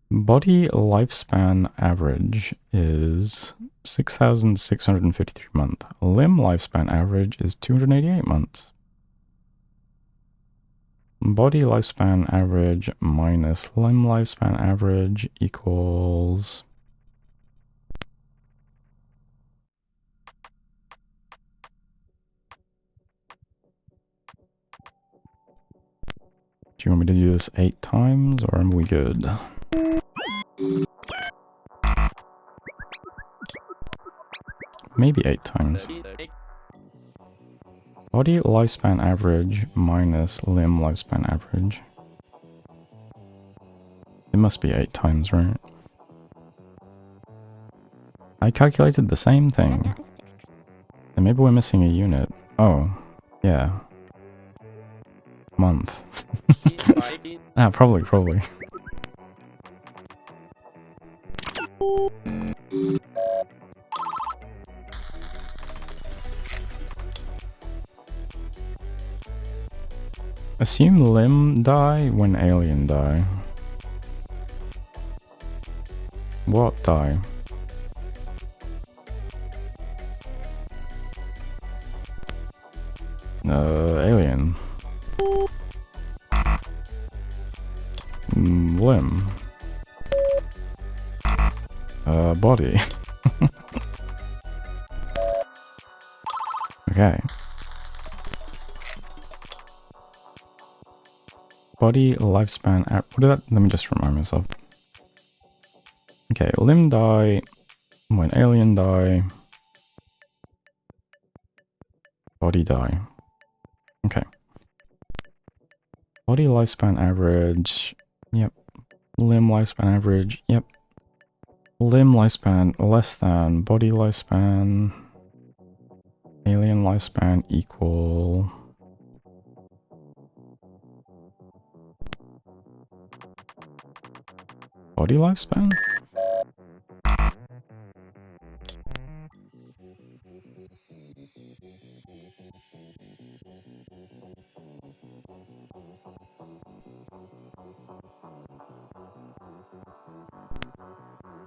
Body lifespan average is 6,653 months. Limb lifespan average is 288 months. Body lifespan average minus limb lifespan average equals... Do you want me to do this 8 times, or are we good? Maybe 8 times. Body lifespan average minus limb lifespan average. It must be 8 times, right? I calculated the same thing. And maybe we're missing a unit. Oh, yeah. Month. Ah, probably. Assume limb die when alien die. What die? Alien. Limb. Body. Okay. Body lifespan. What did that? Let me just remind myself. Okay, limb die when alien die. Body die. Okay. Body lifespan average. Yep. Limb lifespan average. Yep. Limb lifespan less than body lifespan. Alien lifespan equal. Body lifespan?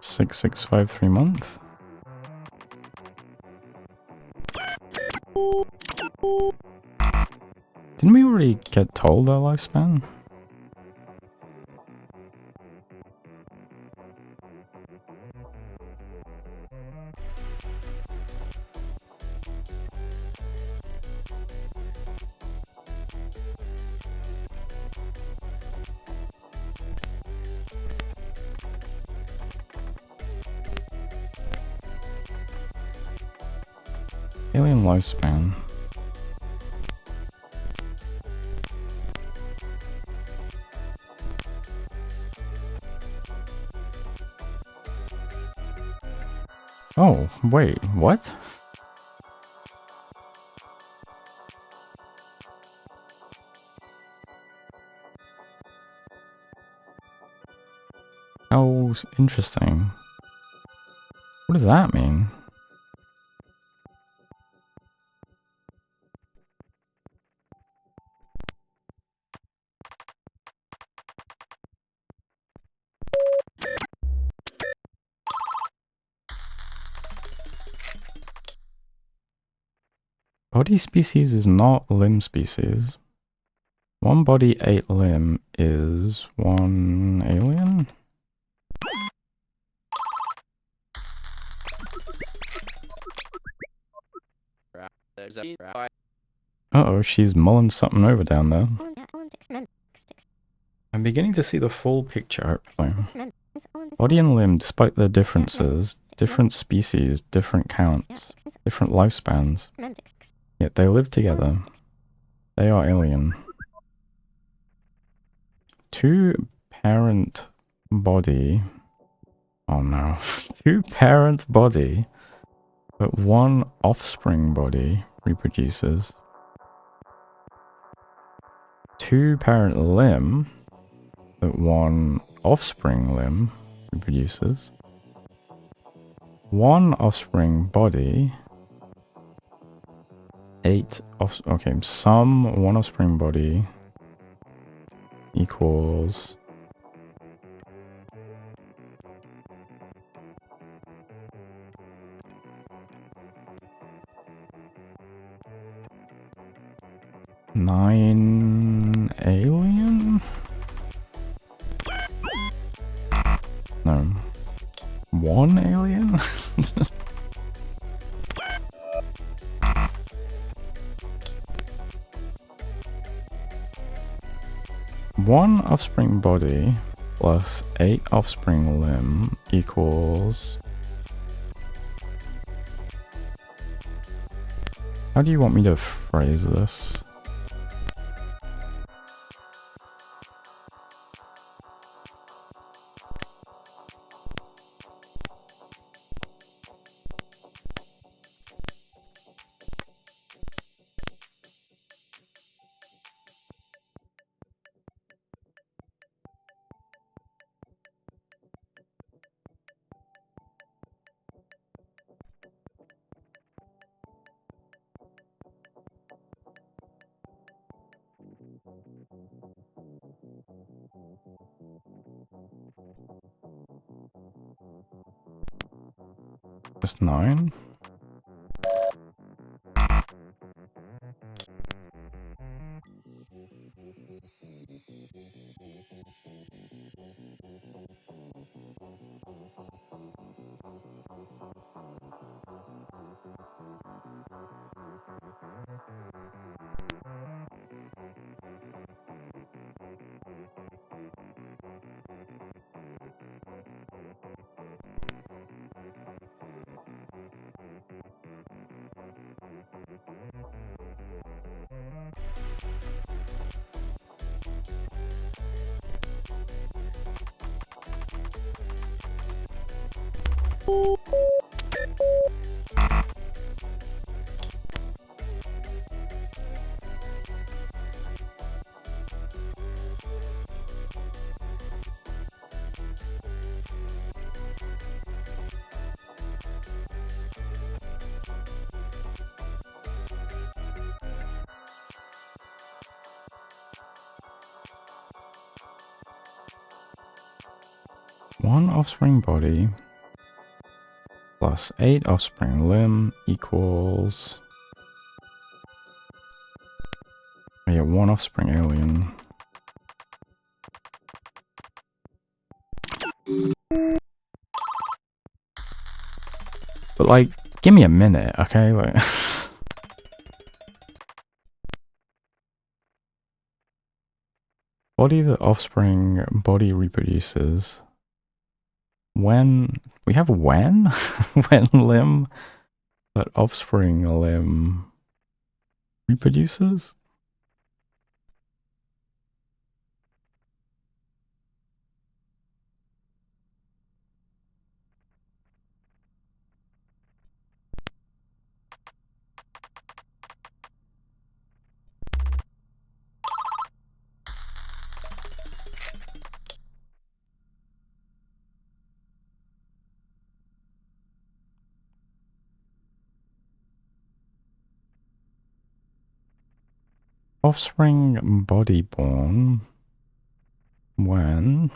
$6,653 month. Didn't we already get told our lifespan? Alien lifespan. Oh, wait, what? How interesting. What does that mean? Body species is not limb species. One body, 8 limb is one alien? Uh-oh, she's mulling something over down there. I'm beginning to see the full picture, hopefully. Body and limb, despite their differences, different species, different counts, different lifespans, yet they live together. They are alien. 2 parent body Oh no. 2 parent body, but 1 offspring body reproduces. 2 parent limb, but 1 offspring limb reproduces. 1 offspring body, 8 okay, sum 1 offspring body equals 9 alien? No. 1 alien? One offspring body plus 8 offspring limb equals... How do you want me to phrase this? Just 9? One offspring body plus 8 offspring limb equals... Oh yeah, 1 offspring alien. But like, give me a minute, okay? Like... Body that offspring body reproduces. When... We have when? When limb that offspring limb reproduces? Offspring body born when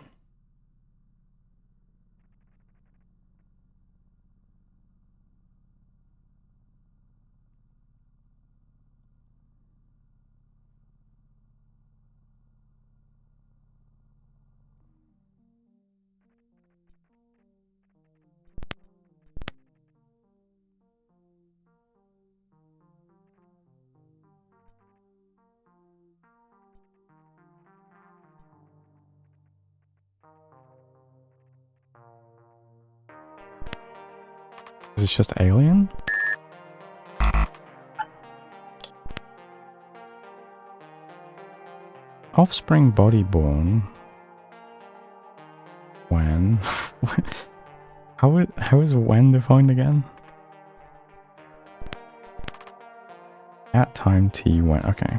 is this just alien? Offspring body born when How is when defined again? At time t when. Okay.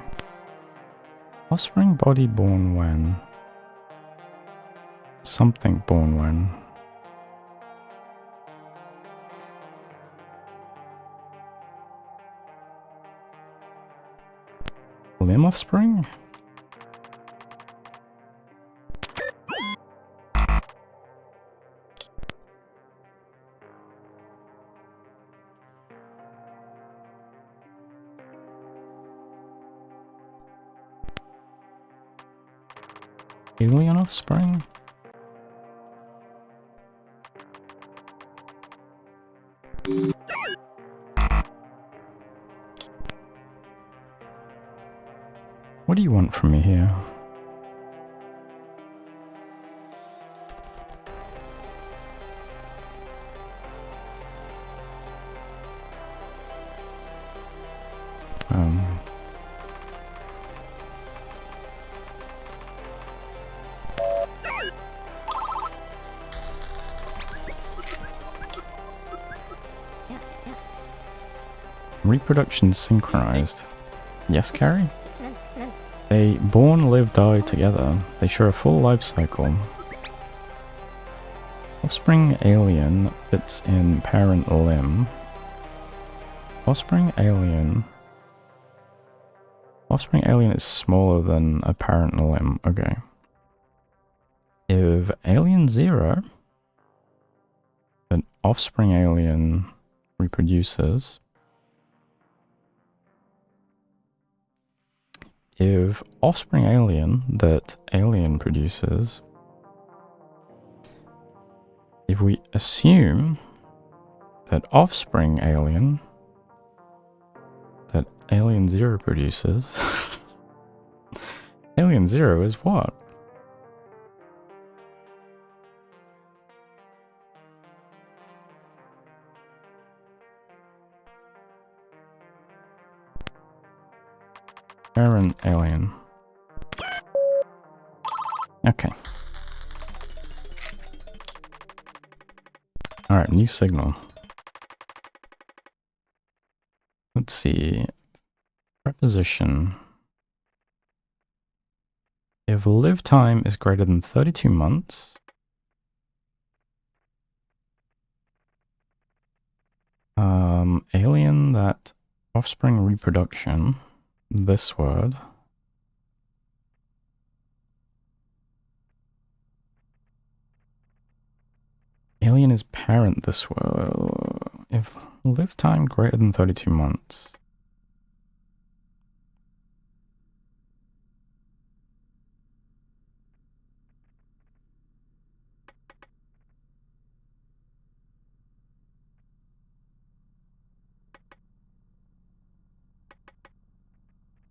Offspring body born when. Something born when. Limb offspring? Alien offspring? What do you want from me here? Reproduction synchronized. Yes, Carrie? They born, live, die together. They share a full life cycle. Offspring alien fits in parent limb. Offspring alien is smaller than a parent limb. Okay. If alien 0, an offspring alien reproduces. If offspring alien that alien produces, if we assume that offspring alien that alien 0 produces, alien 0 is what? Parent alien. Okay. Alright, new signal. Let's see. Preposition. If live time is greater than 32 months, alien that offspring reproduction, this word, alien is parent this word. If live time greater than 32 months.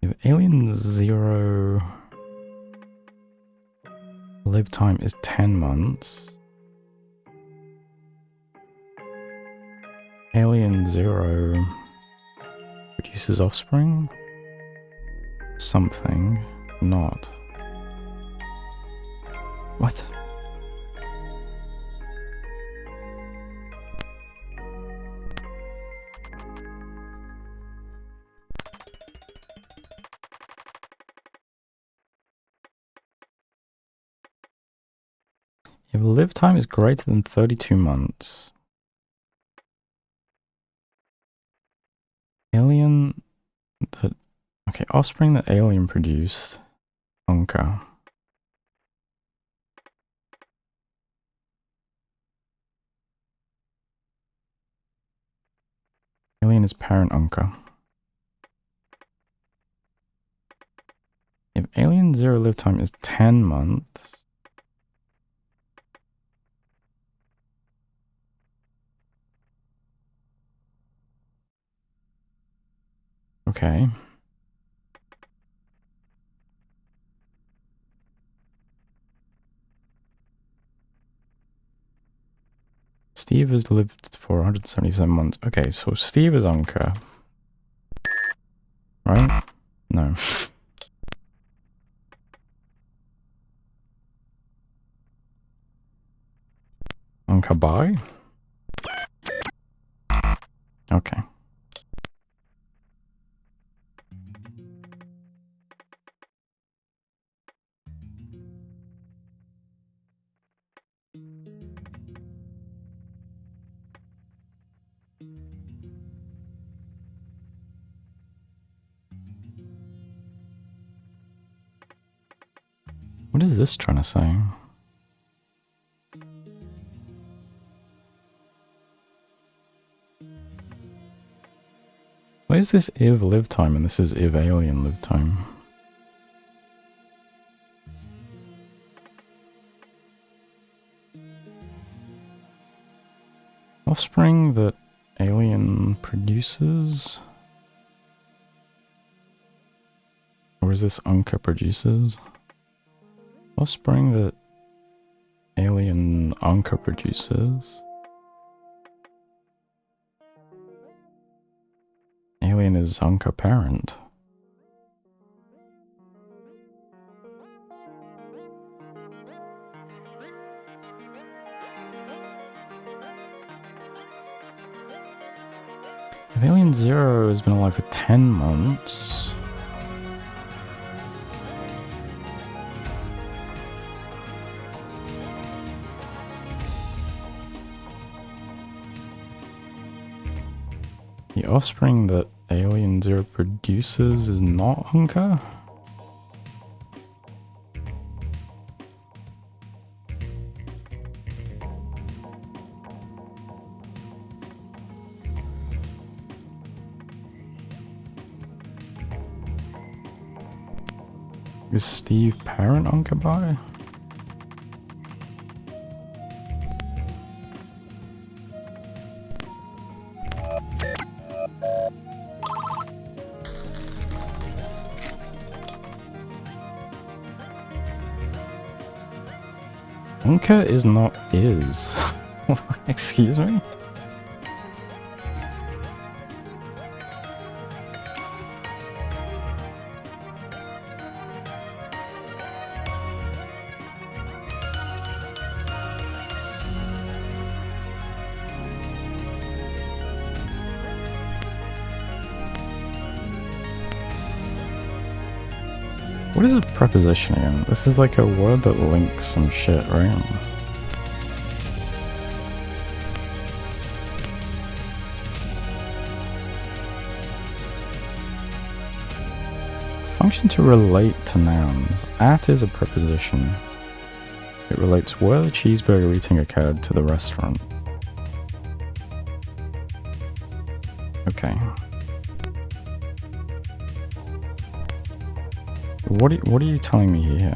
If alien 0 live time is 10 months, alien 0 produces offspring? Something, not. What? If live time is greater than 32 months, alien that, okay, offspring that alien produced, Unca. Alien is parent Unca. If alien 0 live time is 10 months, okay. Steve has lived for 177 months. Okay, so Steve is Unca. Right? No. Unca by? Okay. What is this trying to say? Where's this if live time and this is if alien live time? Offspring that alien produces? Or is this Unca produces? Offspring that alien Unca produces? Alien is Unca parent. If Alien Zero has been alive for 10 months... The offspring that Alien Zero produces is not Hunka? Is Steve parent Hunka by? Hunka is not is. Excuse me? What is a preposition again? This is like a word that links some shit, right? Function to relate to nouns. At is a preposition. It relates where the cheeseburger eating occurred to the restaurant. Okay. What are you telling me here?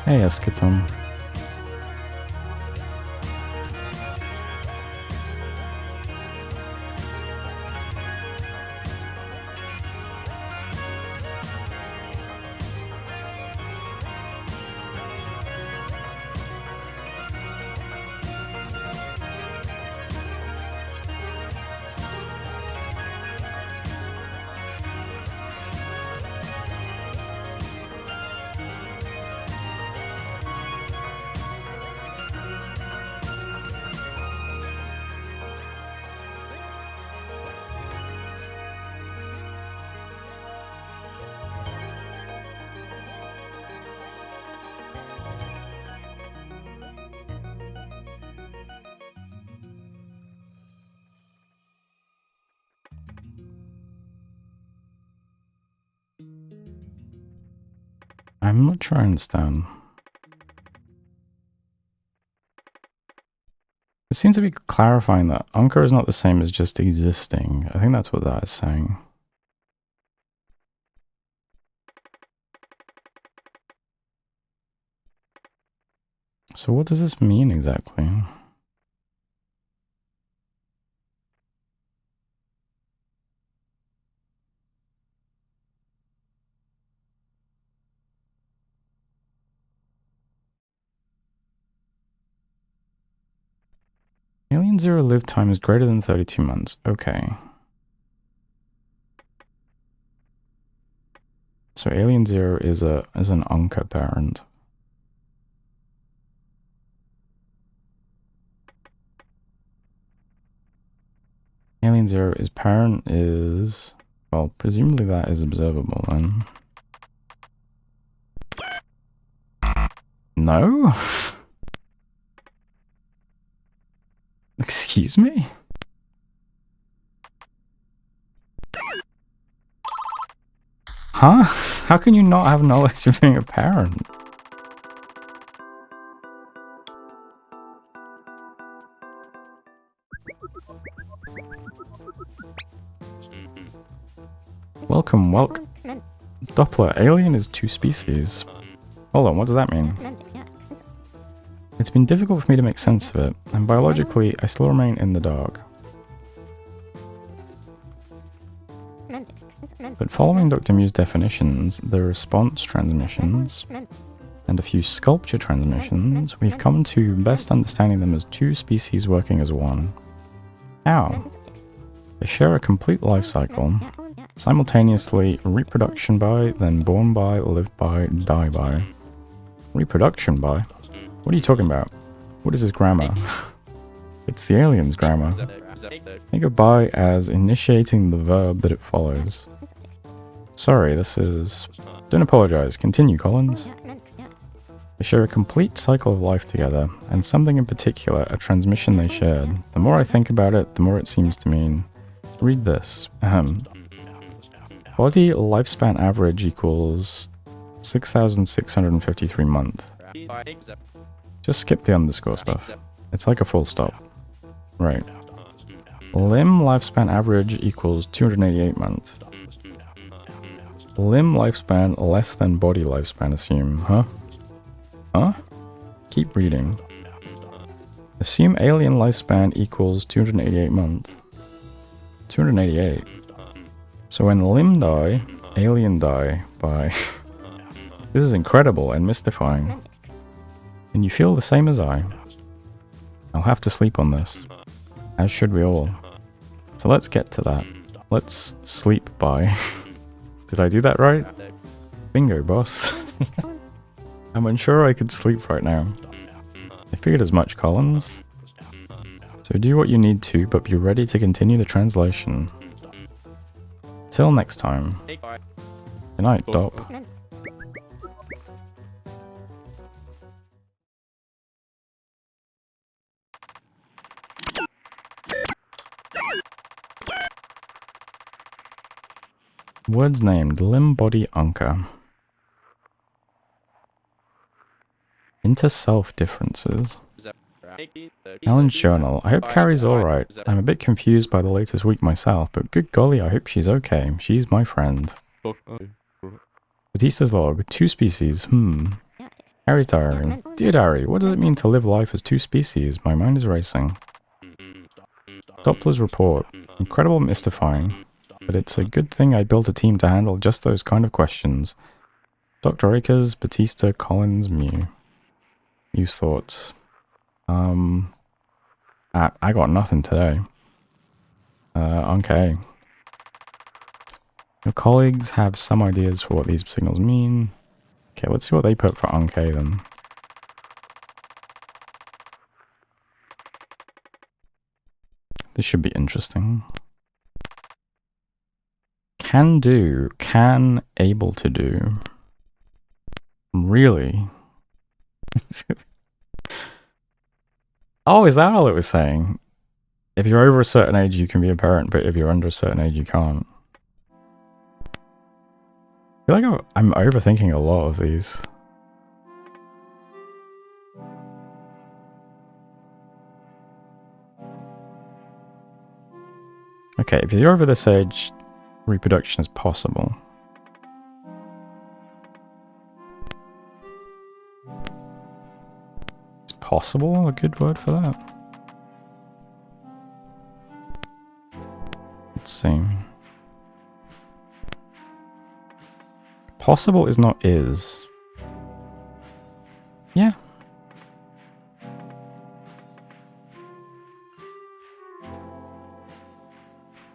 Hey, Eschaton. I'm not sure I understand. It seems to be clarifying that Anka is not the same as just existing. I think that's what that is saying. So what does this mean exactly? Alien Zero live time is greater than 32 months. Okay. So Alien Zero is an Anka parent. Alien Zero is parent is, well, presumably that is observable then. No? Excuse me? Huh? How can you not have knowledge of being a parent? Welcome. Doppler, alien is two species. Hold on, what does that mean? It's been difficult for me to make sense of it, and biologically, I still remain in the dark. But following Dr. Mew's definitions, the response transmissions, and a few sculpture transmissions, we've come to best understanding them as two species working as one. How? They share a complete life cycle, simultaneously reproduction by, then born by, live by, die by. Reproduction by? What are you talking about? What is this grammar? It's the alien's grammar. Think of by as initiating the verb that it follows. Sorry, this is... Don't apologize. Continue, Collins. They share a complete cycle of life together, and something in particular, a transmission they shared. The more I think about it, the more it seems to mean. Read this. Body lifespan average equals 6,653 month. Just skip the underscore stuff. It's like a full stop. Right. Limb lifespan average equals 288 month. Limb lifespan less than body lifespan assume, huh? Huh? Keep reading. Assume alien lifespan equals 288 month. 288. So when limb die, alien die by... This is incredible and mystifying. And you feel the same as I. I'll have to sleep on this. As should we all. So let's get to that. Let's sleep by. Did I do that right? Bingo, boss. I'm unsure I could sleep right now. I figured as much, Collins. So do what you need to, but be ready to continue the translation. Till next time. Good night, Dop. Words named Limb Body Anka. Inter-self differences. Alan's journal. I hope Carrie's alright. I'm a bit confused by the latest week myself, but good golly, I hope she's okay. She's my friend. Batista's log. Two species. Harry's diary. Dear Diary, what does it mean to live life as two species? My mind is racing. Doppler's report. Incredible, mystifying. But it's a good thing I built a team to handle just those kind of questions. Dr. Akers, Batista, Collins, Mew. Mew's thoughts. I got nothing today. Okay. Your colleagues have some ideas for what these signals mean. Okay, let's see what they put for Anke then. This should be interesting. Can do, can able to do. Really? Oh, is that all it was saying? If you're over a certain age, you can be a parent, but if you're under a certain age, you can't. feel like I'm overthinking a lot of these. Okay, if you're over this age, reproduction is possible. Is possible a good word for that? Let's see. Possible is not is. Yeah.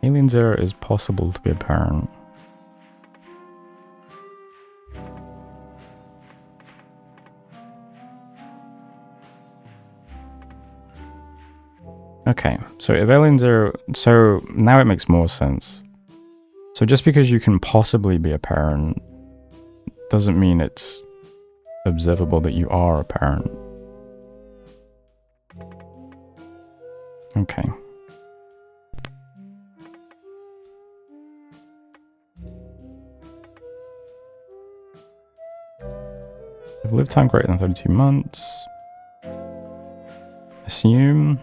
Alien Zero is possible to be a parent. Okay, so if Alien Zero... So now it makes more sense. So just because you can possibly be a parent doesn't mean it's observable that you are a parent. Okay. If live time greater than 32 months. Assume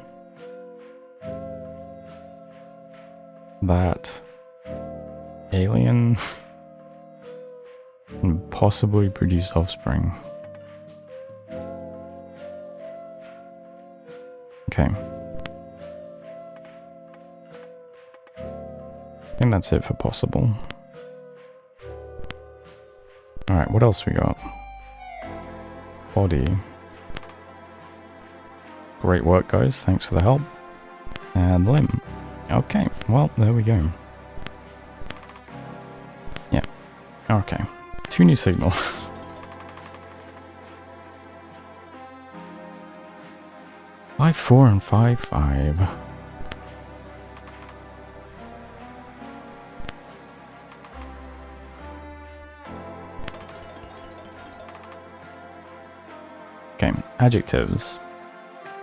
that alien can possibly produce offspring. Okay. I think that's it for possible. Alright, what else we got? Body. Great work, guys. Thanks for the help. And limb. Okay, well, there we go. Yeah. Okay. 2 new signals. Five, 4, and 5, 5. Okay, adjectives.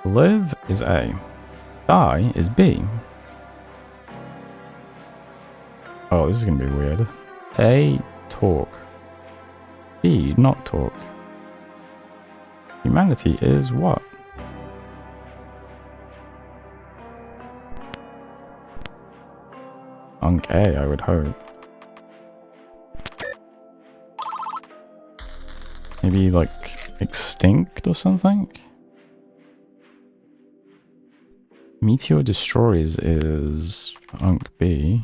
Live is A. Die is B. Oh, this is gonna be weird. A, talk. B, not talk. Humanity is what? Unk A, I would hope. Maybe like extinct or something? Meteor destroys is Unk B.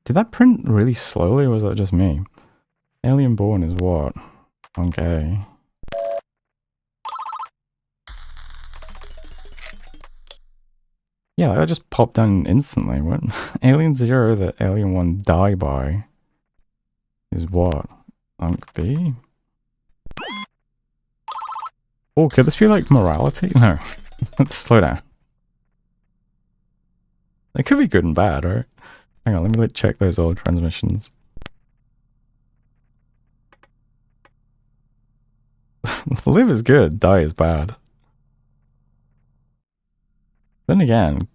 Did that print really slowly or was that just me? Alien born is what? Unk A. Yeah, that just popped down instantly. What? Alien 0 that Alien 1 die by is what? Unk B? Oh, could this be like morality? No. Let's slow down. It could be good and bad, right? Hang on, let me check those old transmissions. Live is good, die is bad. Then again,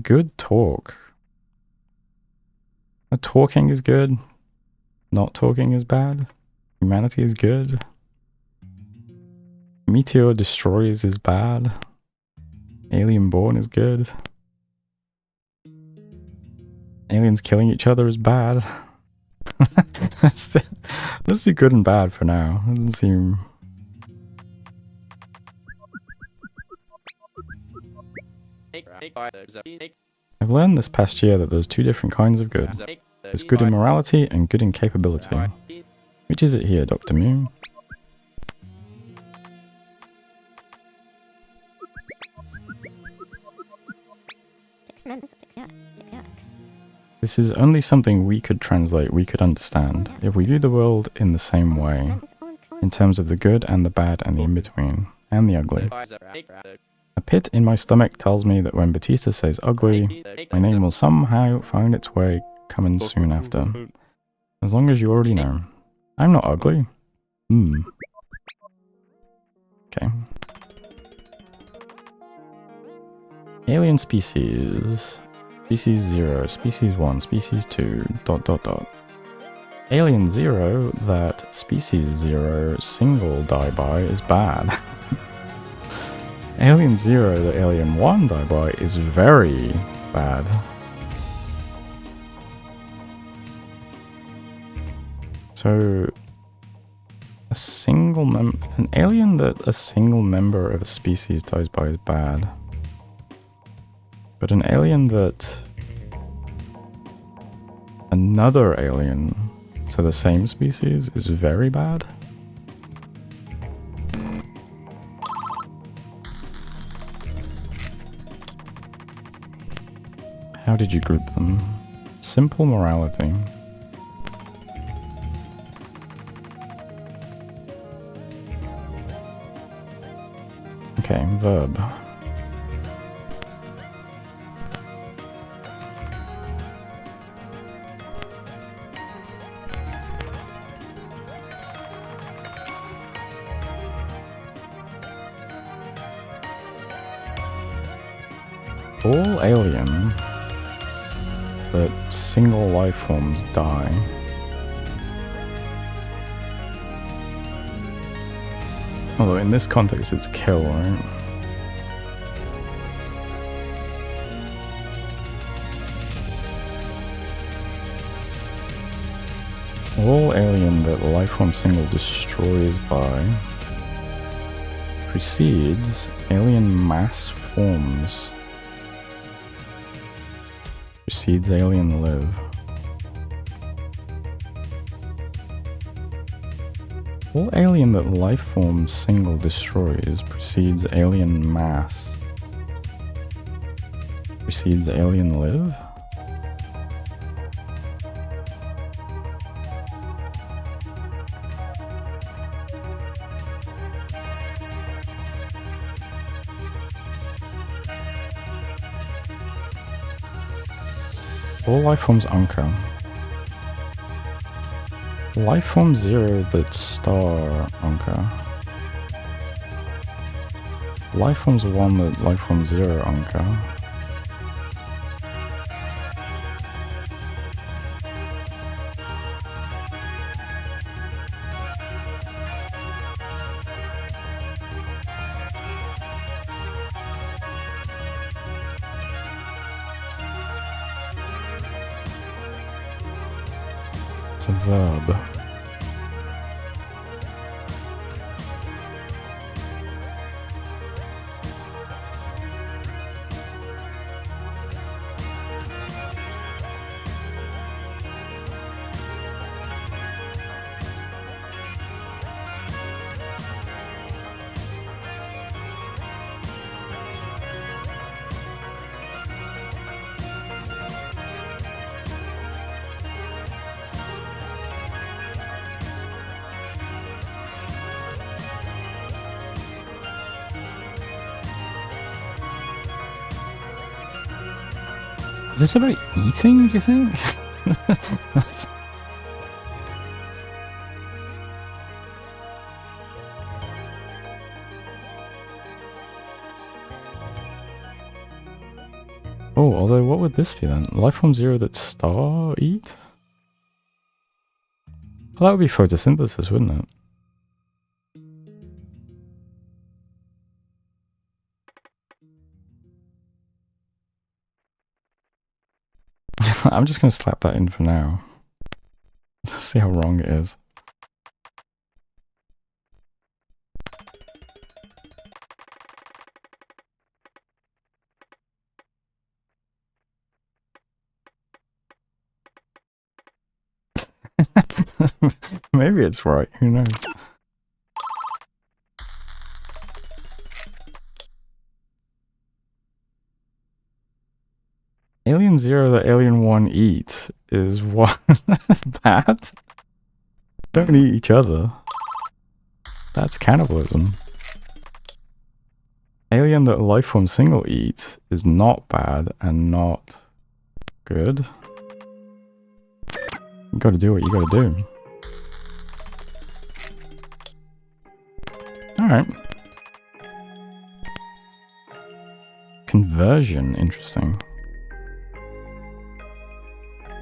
good talk. Talking is good. Not talking is bad. Humanity is good. Meteor destroys is bad. Alien born is good. Aliens killing each other is bad. Let's do good and bad for now. Doesn't seem... I've learned this past year that there's 2 different kinds of good. There's good in morality and good in capability. Which is it here, Dr. Mew? This is only something we could translate, we could understand, if we view the world in the same way, in terms of the good and the bad and the in-between, and the ugly. A pit in my stomach tells me that when Batista says ugly, my name will somehow find its way coming soon after. As long as you already know. I'm not ugly. Okay. Alien species. Species 0, species 1, species 2, ... Alien 0 that species 0 single die by is bad. Alien 0 that Alien 1 die by is very bad. So, an alien that a single member of a species dies by is bad. But an alien that another alien, so the same species, is very bad. How did you group them? Simple morality. Okay, verb. All alien that single life forms die. Although in this context it's kill, right? All alien that life form single destroys by precedes alien mass forms. Precedes alien live. All alien that life form single destroys precedes alien mass. Precedes alien live? All life forms anchor. Life form 0 that star anchor. Life forms 1 that life form 0 anchor. It's a verb. Is this about eating, do you think? Oh, although what would this be then? Life form 0 that star eat? Well, that would be photosynthesis, wouldn't it? I'm just gonna slap that in for now. Let's see how wrong it is. Maybe it's right, who knows? Alien 0 that Alien 1 eat is what? Bad? Don't eat each other. That's cannibalism. Alien that Lifeform single eat is not bad and not good. You gotta do what you gotta do. Alright. Conversion, interesting.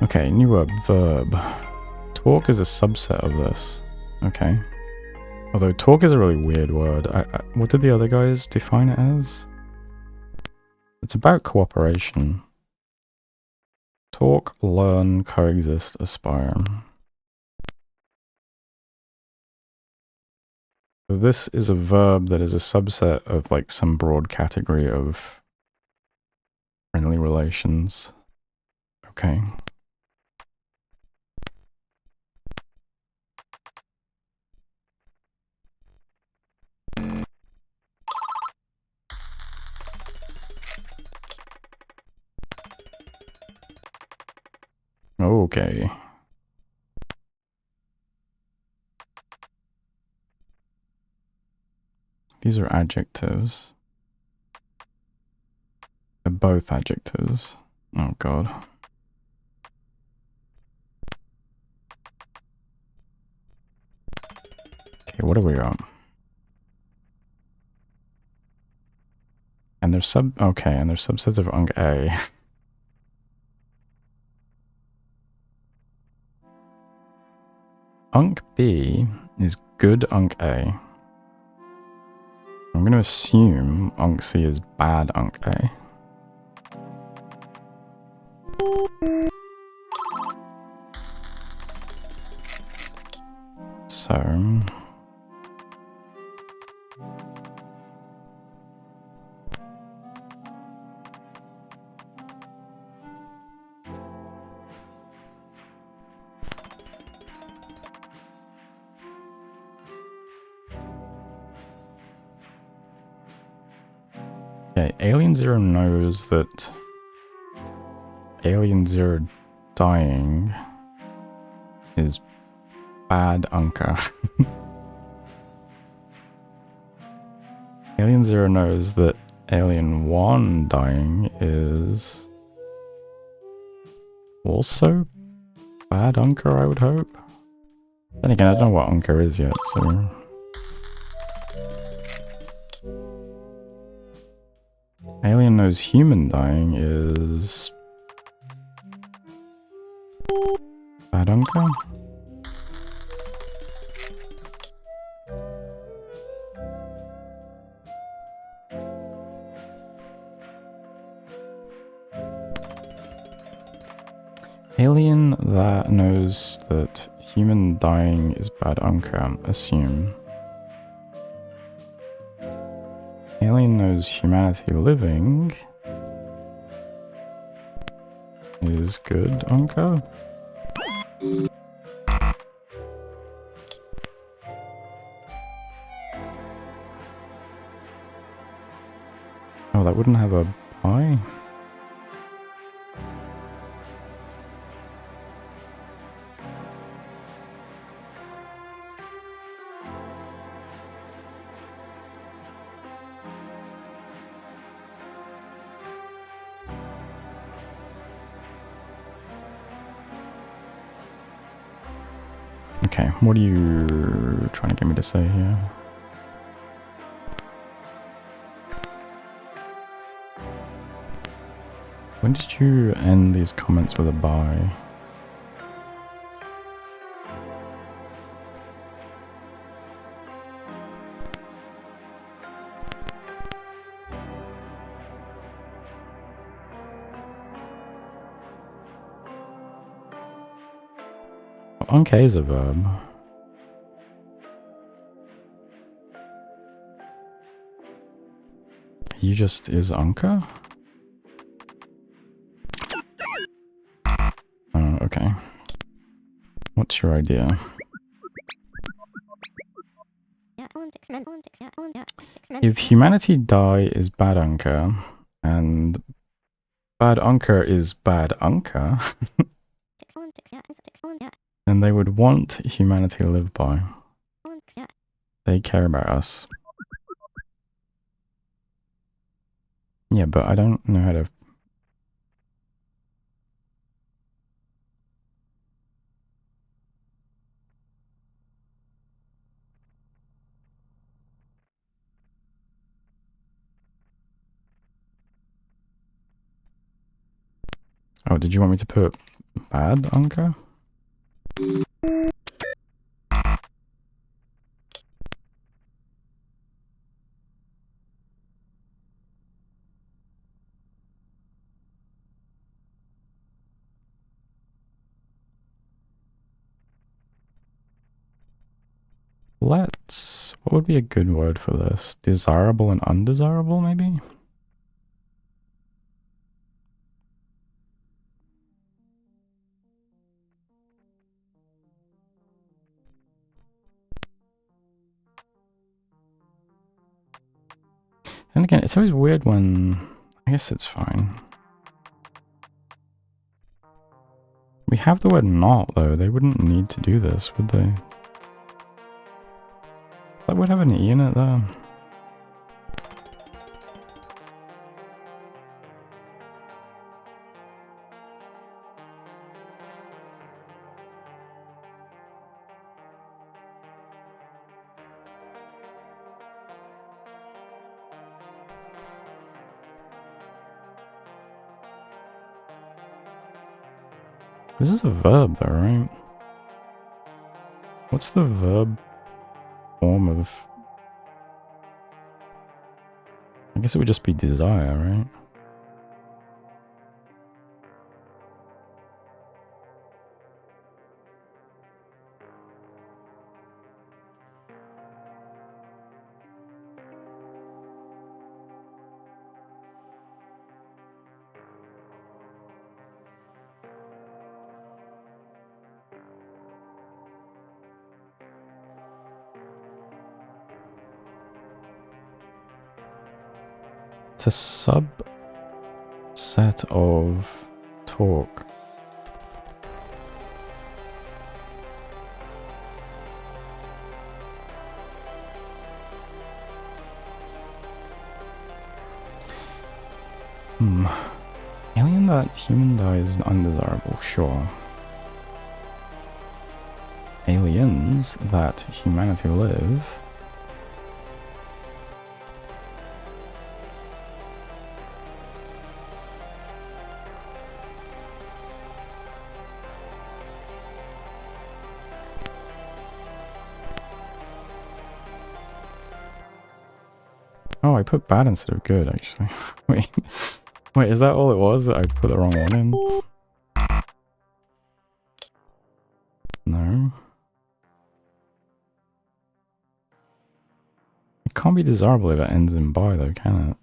Okay, new word, verb. Talk is a subset of this. Okay. Although talk is a really weird word. What did the other guys define it as? It's about cooperation. Talk, learn, coexist, aspire. So this is a verb that is a subset of like some broad category of friendly relations. Okay. Okay. These are adjectives. They're both adjectives. Oh god. Okay, what are we on? And there's okay, and there's subsets of Unk A. Unk B is good Unk A. I'm going to assume Unk C is bad Unk A. So... Okay, Alien Zero knows that Alien Zero dying is bad Unka. Alien Zero knows that Alien 1 dying is also bad Unka, I would hope. Then again, I don't know what Unka is yet, so... Alien knows human dying is... bad Unka? Alien that knows that human dying is bad Unka, assume. Alien knows humanity living is good Unka. Oh, that wouldn't have a pie? Okay, what are you trying to get me to say here? When did you end these comments with a bye? Unka is a verb. You just is Unka? Oh, okay. What's your idea? If humanity die is bad Unka, and bad Unka is bad Unka, then they would want humanity to live by. They care about us. Yeah, but I don't know how to... Oh, did you want me to put bad, Anka? Let's... What would be a good word for this? Desirable and undesirable, maybe? And again, it's always weird when... I guess it's fine. We have the word not, though. They wouldn't need to do this, would they? That would have an E in it, though. This is a verb, though, right? What's the verb form of... I guess it would just be desire, right? It's a subset of talk. Alien that human dies undesirable, sure. Aliens that humanity live. Oh, I put bad instead of good, actually. Wait, is that all it was? That I put the wrong one in? No. It can't be desirable if it ends in by, though, can it?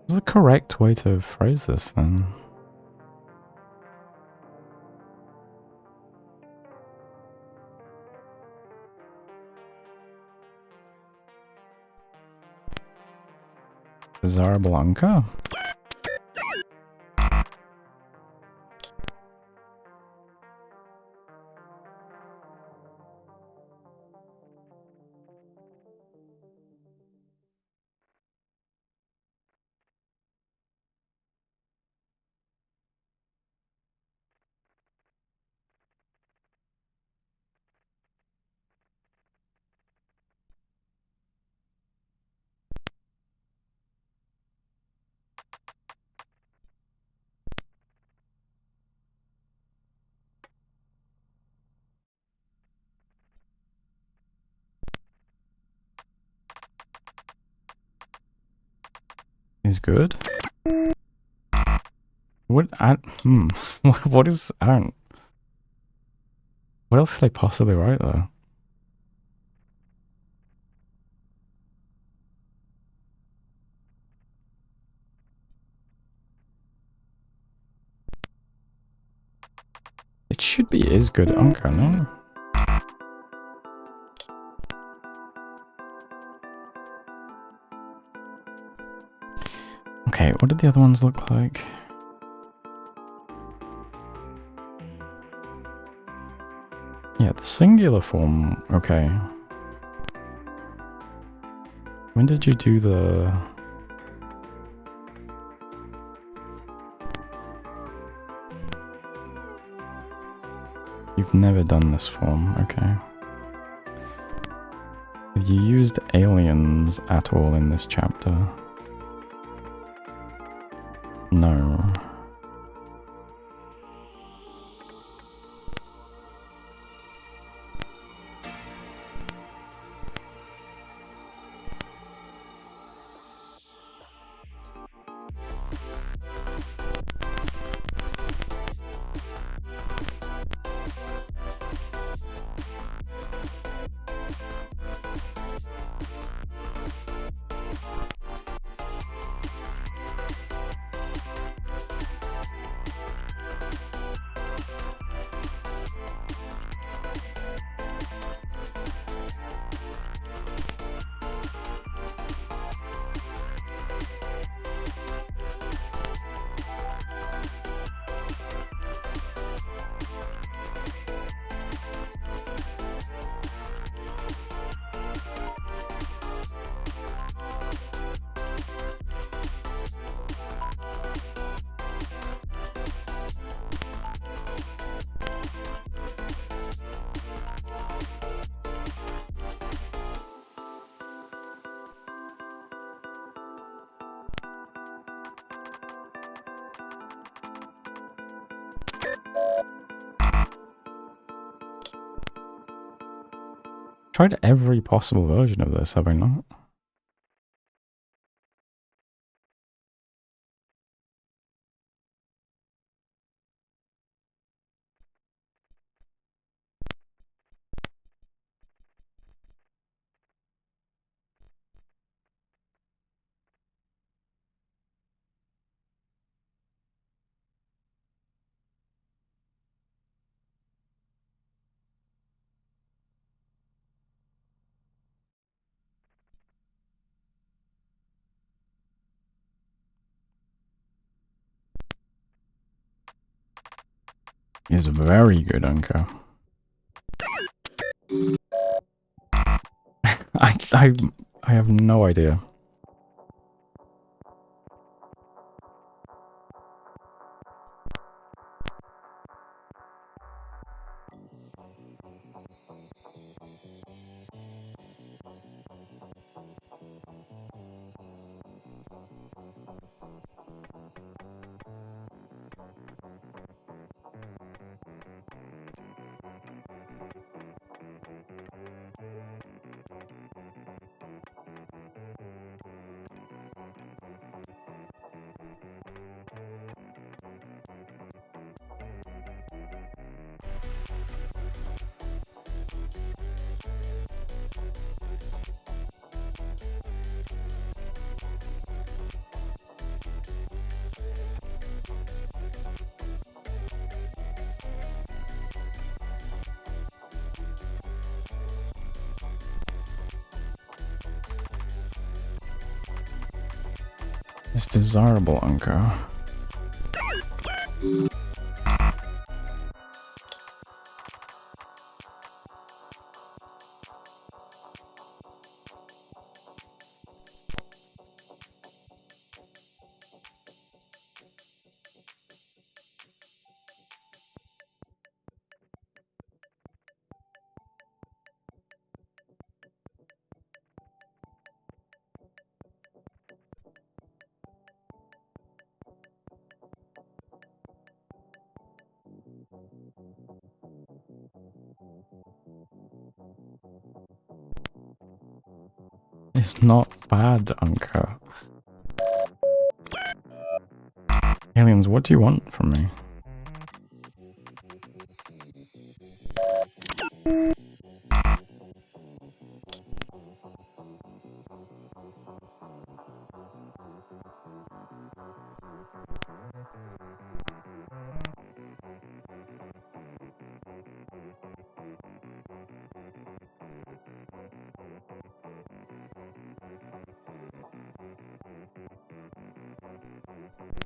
What's the correct way to phrase this, then? Desirable Anka? Is good? What? What is... I don't... What else could I possibly write, though? It should be is good Anka, no? Okay, what did the other ones look like? Yeah, the singular form, okay. When did you do the... You've never done this form, okay. Have you used aliens at all in this chapter? No. Tried every possible version of this, have I not? Is very good, Anka. I have no idea. It's desirable, Anka. It's not bad, Anka. Aliens, what do you want from me?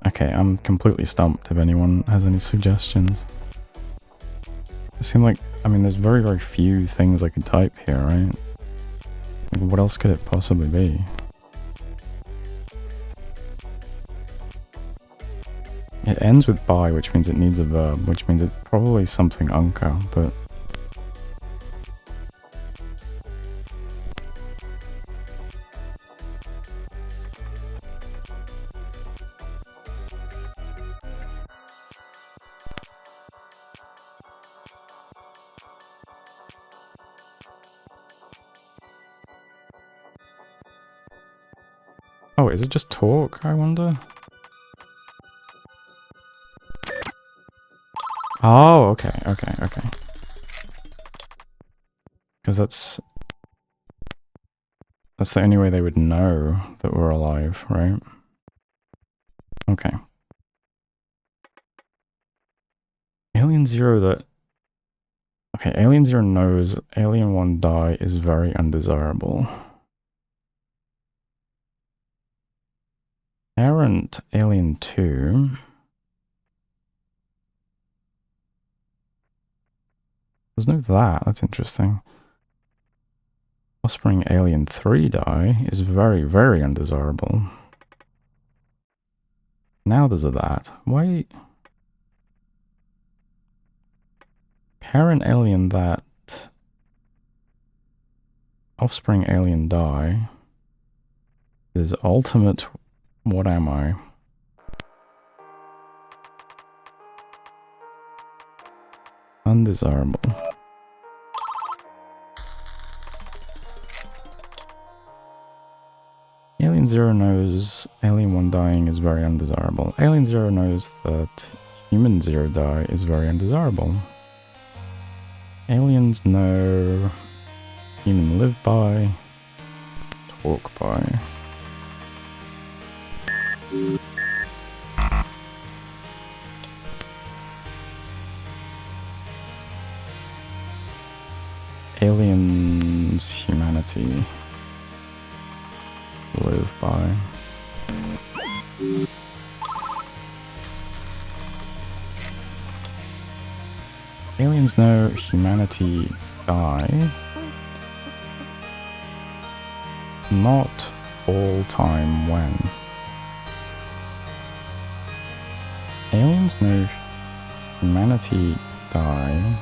Okay, I'm completely stumped if anyone has any suggestions. It seemed like, I mean, there's very, very few things I could type here, right? Like, what else could it possibly be? It ends with by, which means it needs a verb, which means it's probably something Anka, but... Oh, is it just talk, I wonder? Oh, okay. Because that's the only way they would know that we're alive, right? Okay. Alien Zero that... Okay, Alien Zero knows Alien 1 die is very undesirable. Errant Alien 2... There's no that, that's interesting. Offspring Alien 3 die is very, very undesirable. Now there's a that. Wait. Parent Alien that... Offspring Alien die is ultimate... What am I? Undesirable. Alien Zero knows Alien 1 dying is very undesirable. Alien Zero knows that Human Zero die is very undesirable. Aliens know Human live by, talk by. Aliens humanity live by. Aliens know humanity die. Not all time when. Aliens know humanity die.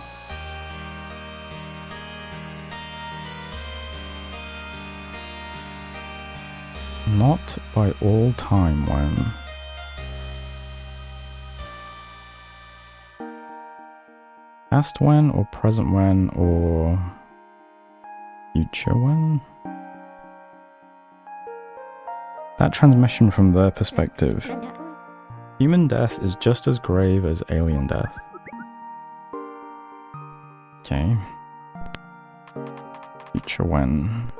Not by all time when. Past when, or present when, or future when? That transmission from their perspective. Human death is just as grave as alien death. Okay. Future when.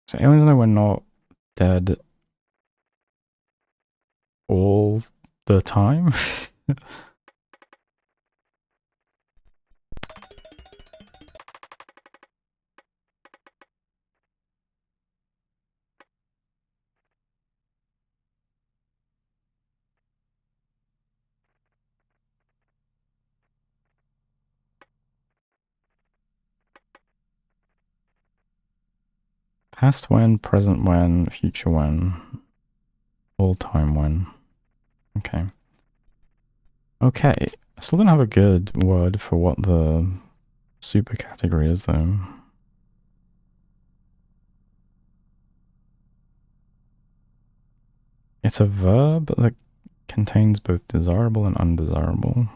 So aliens know we're not dead all the time? Past when, present when, future when, all time when. Okay. Okay, I still don't have a good word for what the super category is though. It's a verb that contains both desirable and undesirable.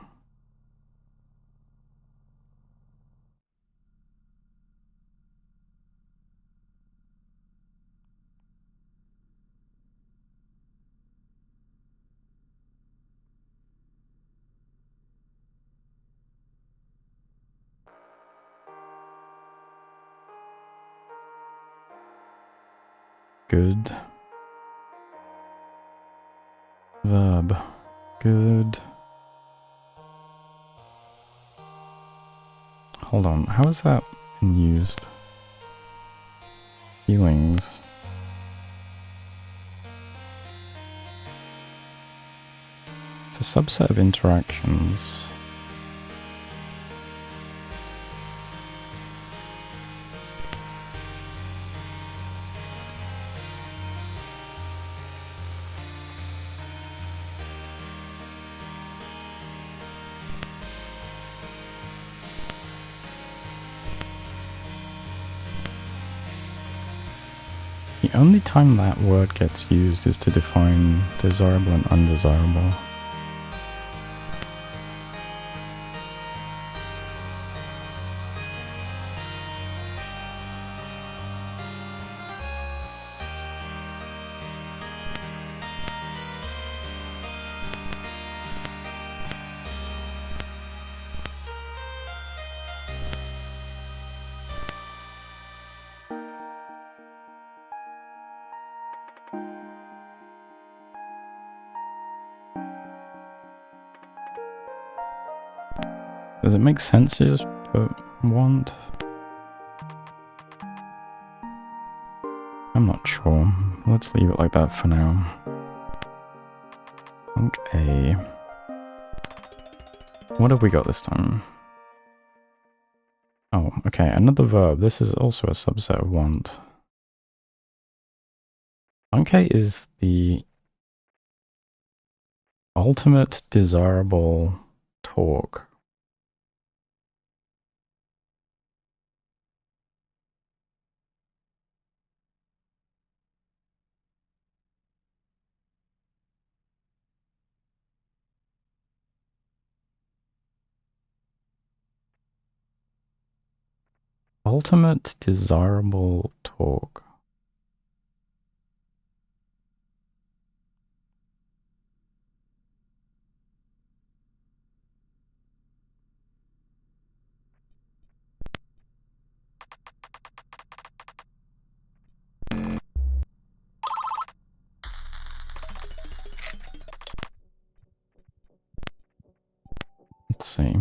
Good. Verb. Good. Hold on, how is that used? Feelings. It's a subset of interactions. The only time that word gets used is to define desirable and undesirable. Does it make sense to just put want? I'm not sure. Let's leave it like that for now. Okay. What have we got this time? Oh, okay, another verb. This is also a subset of want. Okay is the ultimate desirable talk. Ultimate desirable talk. Let's see.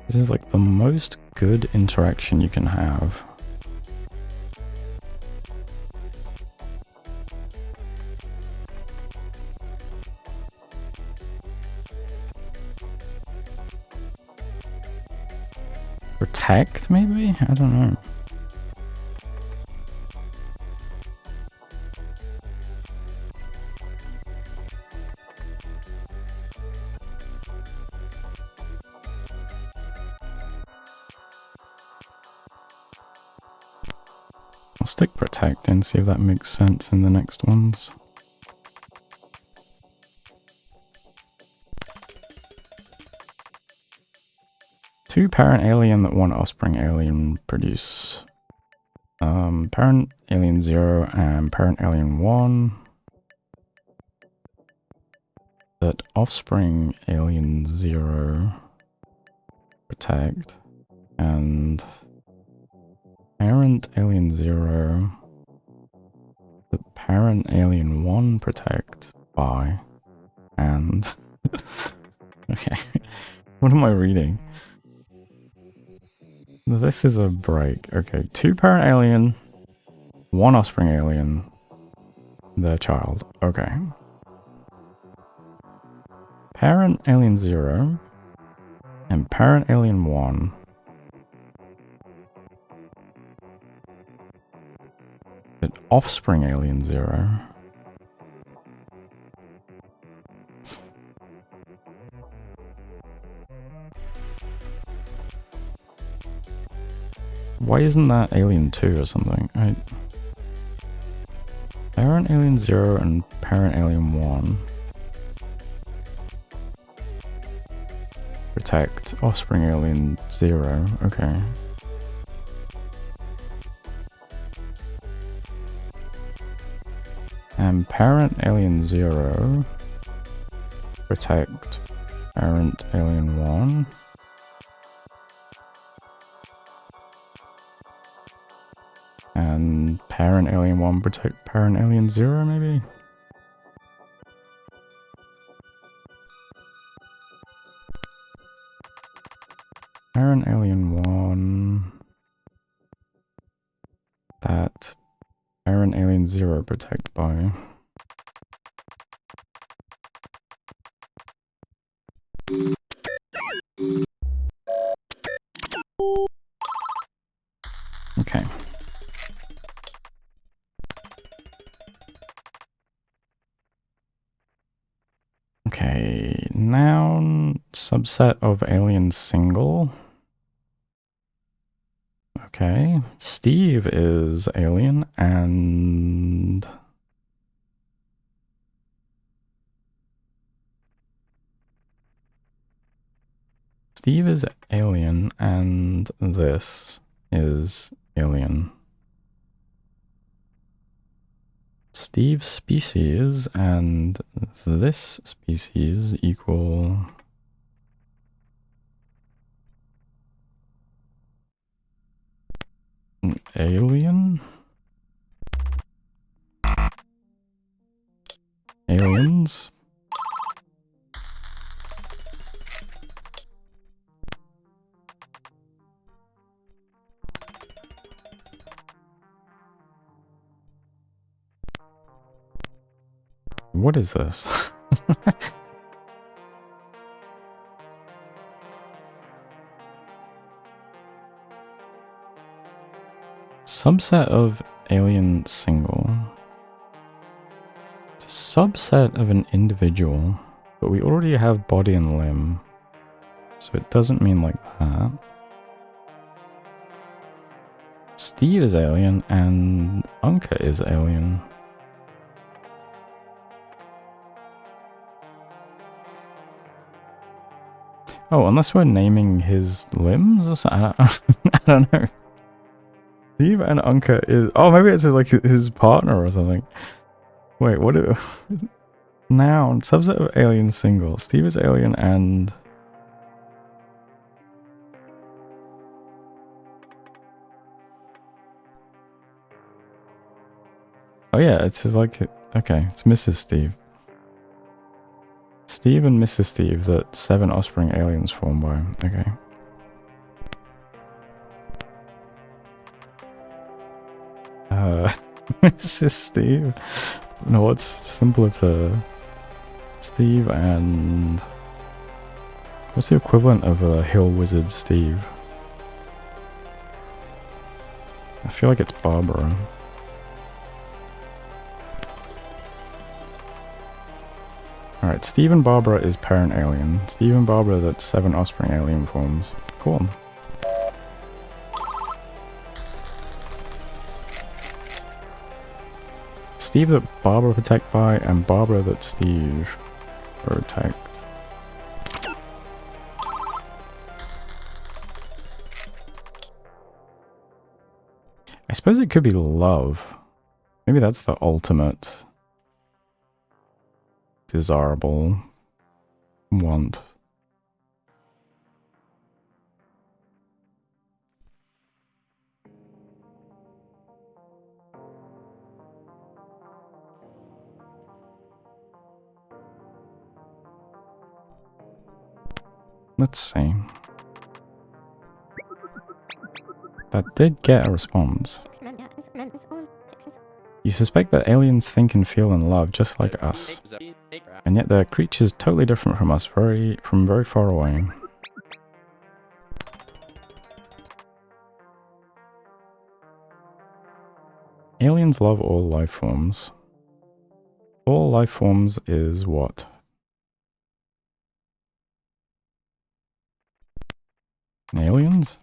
This is like the most good interaction you can have. Protect, maybe? I don't know. I'll stick protect and see if that makes sense in the next ones. Two parent alien that one offspring alien produce. Parent alien 0 and parent alien 1. That offspring alien 0 protect and parent alien 0 the parent alien 1 protect by and okay, what am I reading? This is a break. Okay, two parent alien, one offspring alien, their child. Okay. Parent alien 0 and parent alien 1 and offspring alien 0 why isn't that alien 2 or something? Parent alien 0 and parent alien 1 protect offspring alien 0. Okay. And parent alien 0 protect parent alien 1. And parent alien 1 protect parent alien 0, maybe? Parent alien 1 that parent alien 0 protect by. Okay. Okay, noun subset of alien single. Okay, Steve is alien and Steve is alien and this is alien. Steve's species and this species equal an alien? Aliens? What is this? Subset of alien single. It's a subset of an individual, but we already have body and limb, so it doesn't mean like that. Steve is alien and Unka is alien. Oh, unless we're naming his limbs or something. I don't know. Steve and Unka is... Oh, maybe it's like his partner or something. Wait, what is... Noun. Subset of alien single. Steve is alien and... Oh yeah, it's his like... Okay, it's Mrs. Steve. Steve and Mrs. Steve, that 7 offspring aliens formed by. Okay. Mrs. Steve? No, what's simpler to... Steve and... What's the equivalent of a hill wizard Steve? I feel like it's Barbara. Alright, Steve and Barbara is parent alien. Steve and Barbara, that's 7 offspring alien forms. Cool. Steve that Barbara protect by, and Barbara that Steve protect. I suppose it could be love. Maybe that's the ultimate desirable want. Let's see. That did get a response. You suspect that aliens think and feel and love just like us. And yet they're creatures totally different from us, from very far away. Aliens love all life forms. All life forms is what? Aliens?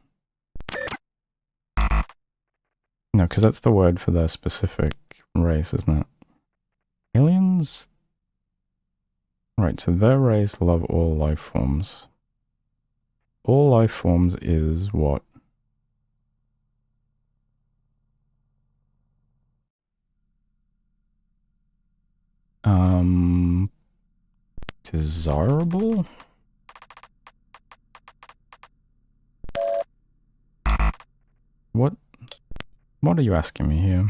No, because that's the word for their specific race, isn't it? Aliens? Right, so their race love all life forms. All life forms is what? Desirable? What are you asking me here?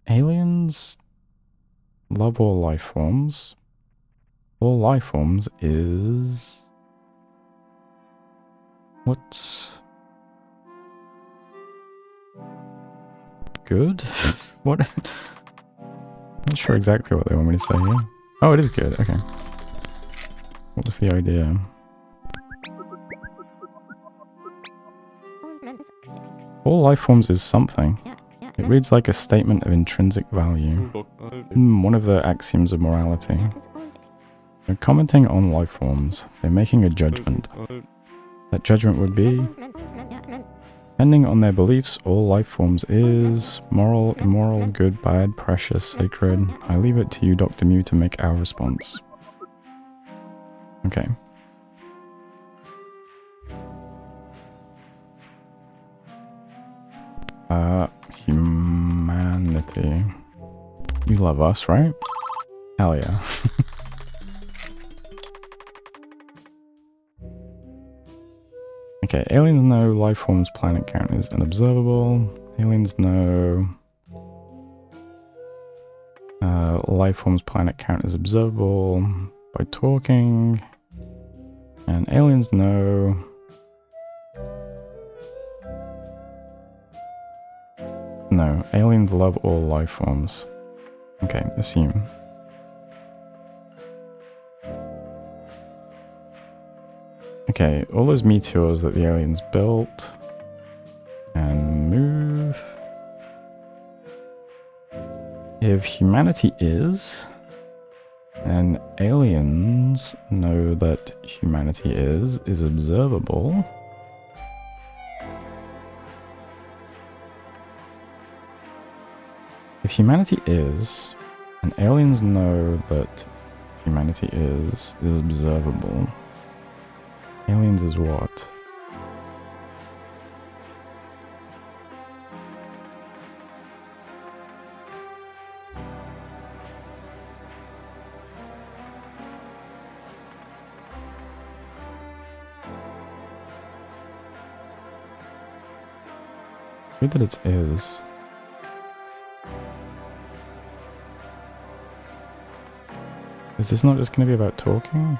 Aliens love all life forms. All life forms is... What's... Good? What? I'm not sure exactly what they want me to say here. Oh, it is good, okay. What was the idea? All life forms is something. It reads like a statement of intrinsic value. One of the axioms of morality. They're commenting on life forms. They're making a judgment. That judgment would be... Depending on their beliefs, all life forms is... moral, immoral, good, bad, precious, sacred. I leave it to you, Dr. Mew, to make our response. Okay. Humanity. You love us, right? Hell yeah. Okay, aliens know life forms planet count is unobservable. Aliens know life forms planet count is observable by talking. And aliens know no, aliens love all life forms. Okay, assume. Okay, all those meteors that the aliens built and move. If humanity is, and aliens know that humanity is observable. If humanity is, and aliens know that humanity is observable. Aliens is what? Weird that it is. Is this not just going to be about talking?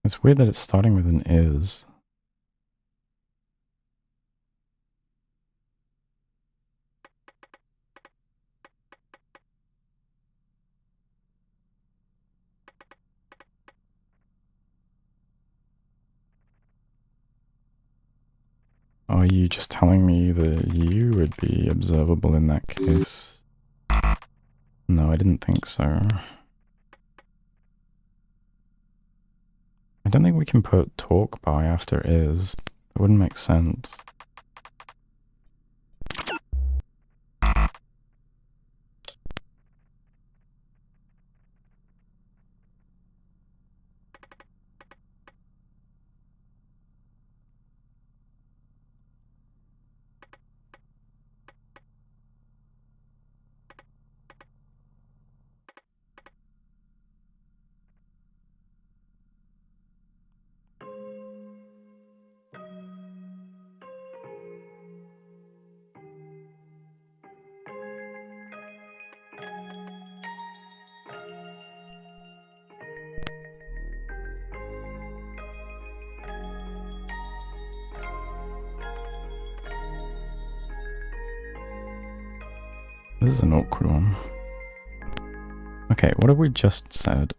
It's weird that it's starting with an is. Are you just telling me that you would be observable in that case? No, I didn't think so. I don't think we can put talk by after is. That wouldn't make sense. This is an awkward one. Okay, what have we just said?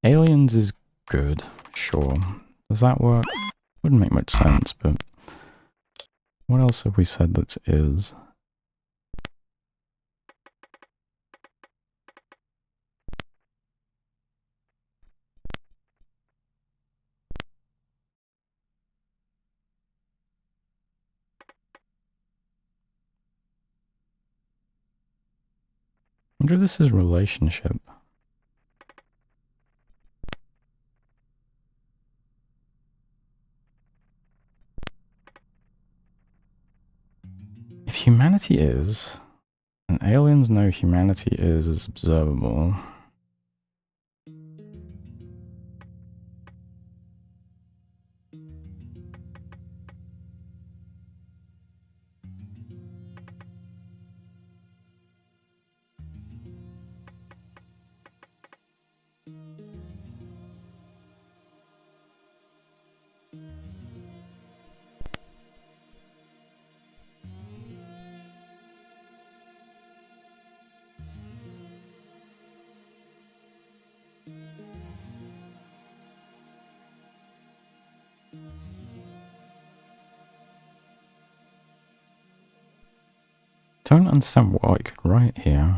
Aliens is good, sure. Does that work? Wouldn't make much sense, but what else have we said that is? I wonder if this is relationship. If humanity is, and aliens know humanity is observable. Don't understand what I could write here.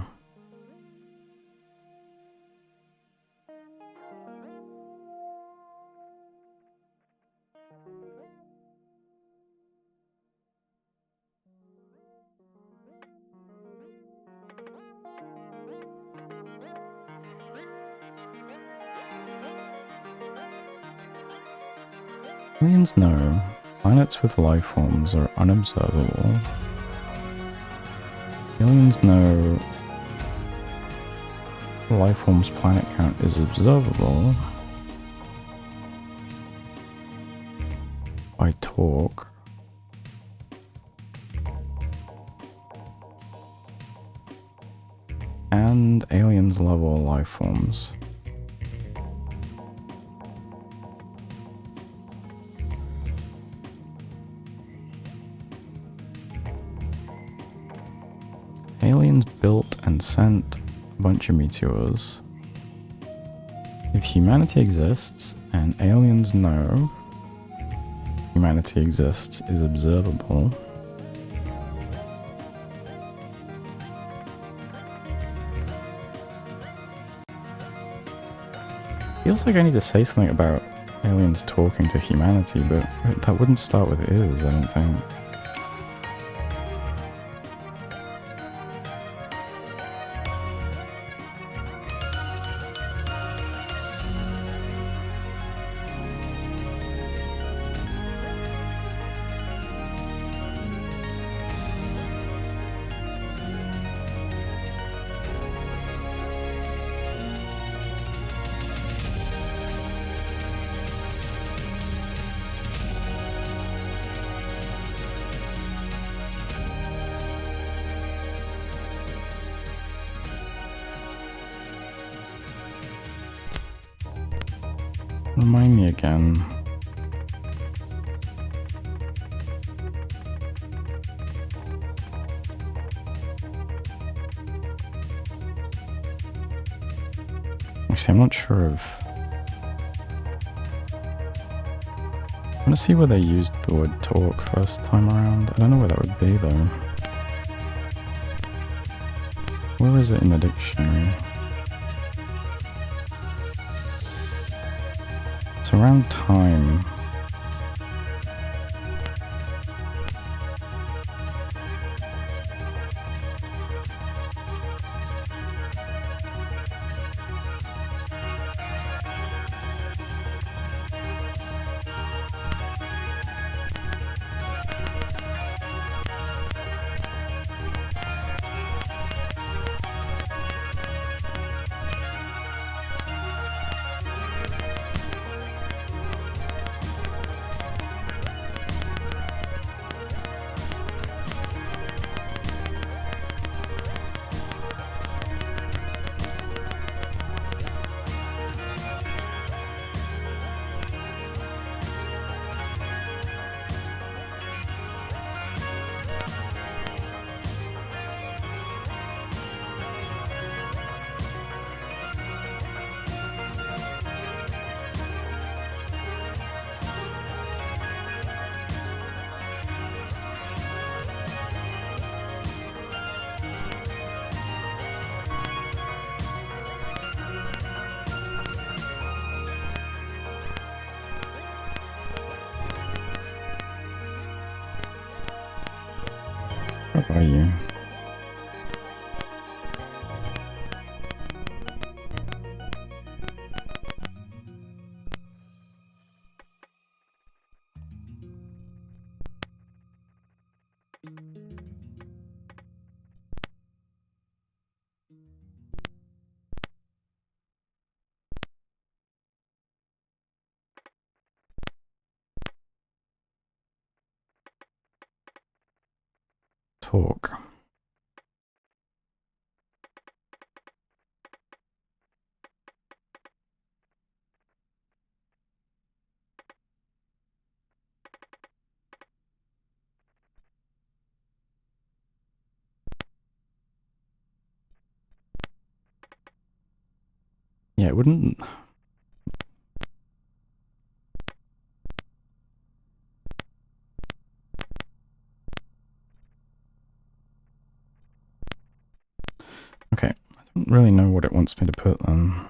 Aliens know planets with life forms are unobservable. Aliens know life forms planet count is observable by talk. And aliens love all life forms. Aliens built and sent a bunch of meteors. If humanity exists and aliens know humanity exists is observable, feels like I need to say something about aliens talking to humanity, but that wouldn't start with is, I don't think. Remind me again. Actually, I'm not sure of... I want to see where they used the word talk first time around. I don't know where that would be though. Where is it in the dictionary? It's around time. Where are you? Talk. Yeah, it wouldn't... Okay, I don't really know what it wants me to put then.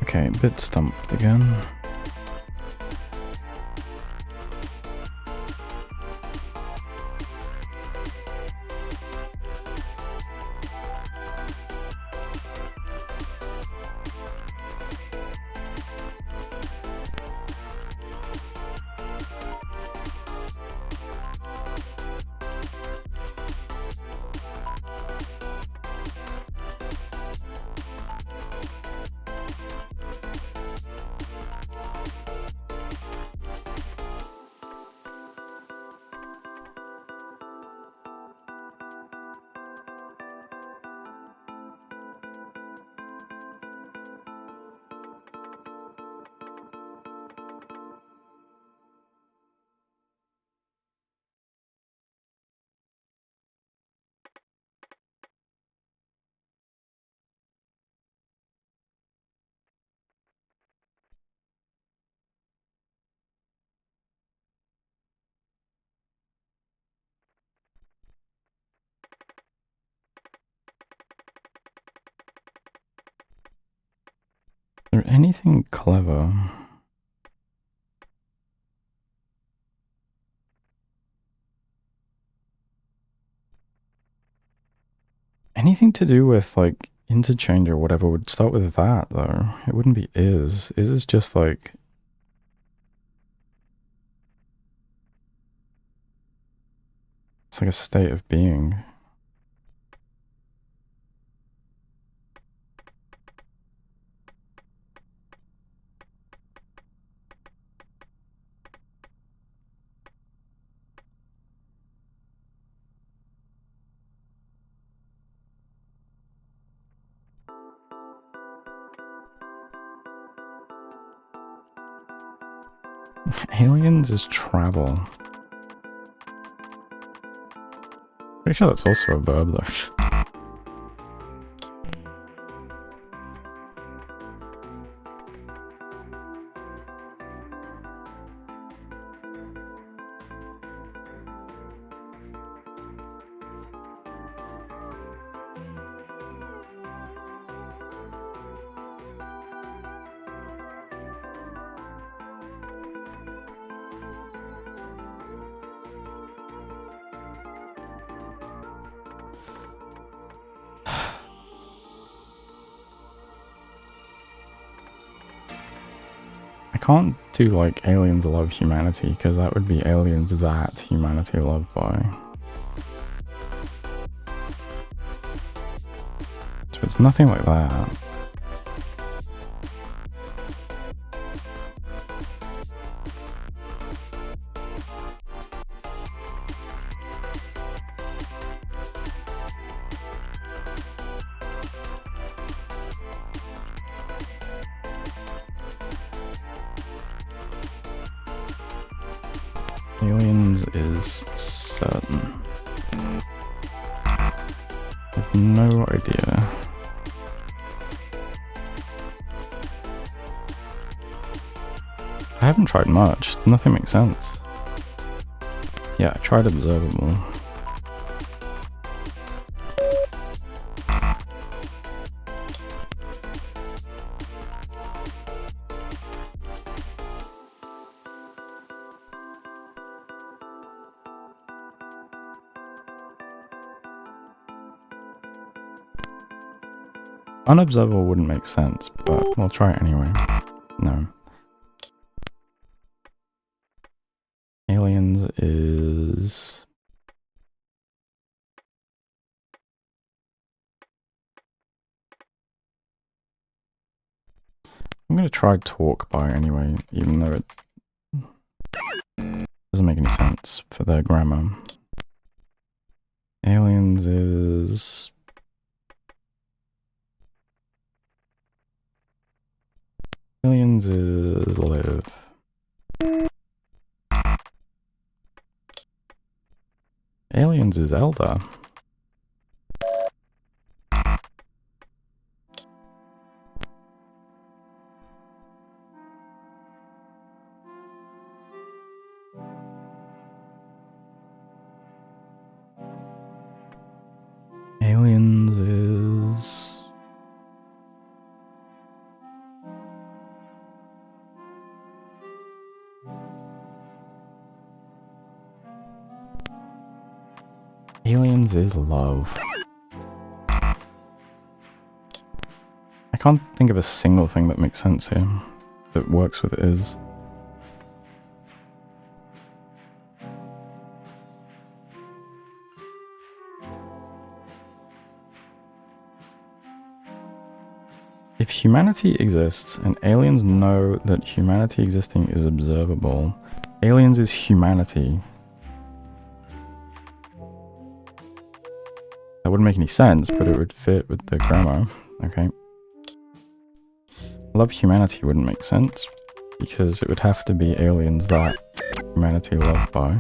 Okay, bit stumped again. Is there anything clever? Anything to do with, like, interchange or whatever would start with that, though. It wouldn't be is. Is is just, like... It's like a state of being. Aliens is travel. Pretty sure that's also a verb, though. I can't do, like, aliens love humanity, because that would be aliens that humanity loved by. So it's nothing like that. Aliens is certain. I have no idea. I haven't tried much. Nothing makes sense. Yeah, I tried observable. Unobservable wouldn't make sense, but we'll try it anyway. No. Aliens is... I'm gonna try talk by anyway, even though it doesn't make any sense for their grammar. Aliens is... Aliens is live. Aliens is elder. Aliens is... Aliens is love. I can't think of a single thing that makes sense here, that works with is. If humanity exists, and aliens know that humanity existing is observable, aliens is humanity. That wouldn't make any sense, but it would fit with the grammar. Okay. Love humanity wouldn't make sense, because it would have to be aliens that humanity loved by.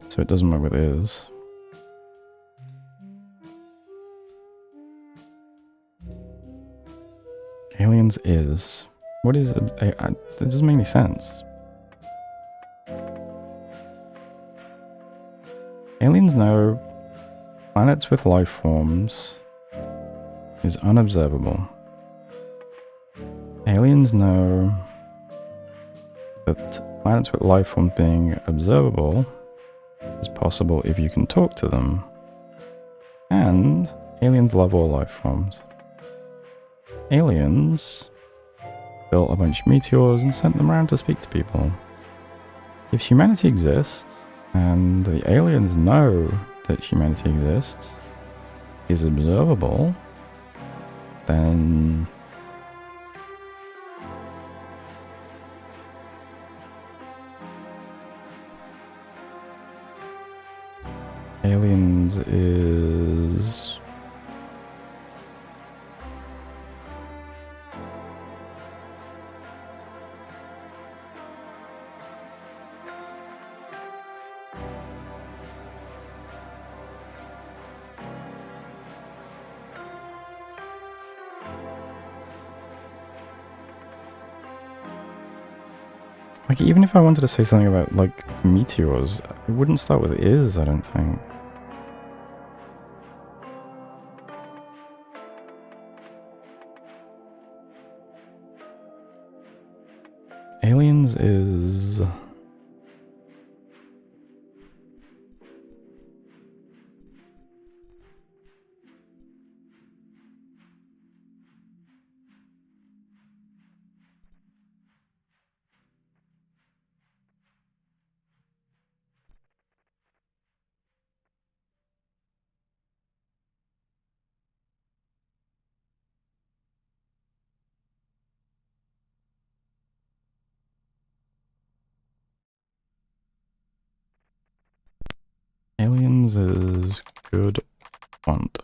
So it doesn't work with is. Aliens is... What is it? That doesn't make any sense. Aliens know planets with life forms is unobservable. Aliens know that planets with life forms being observable is possible if you can talk to them. And aliens love all life forms. Aliens built a bunch of meteors and sent them around to speak to people. If humanity exists, and the aliens know that humanity exists, is observable, then aliens is... Like, even if I wanted to say something about, like, meteors, it wouldn't start with is, I don't think. Aliens is... Aliens is good font.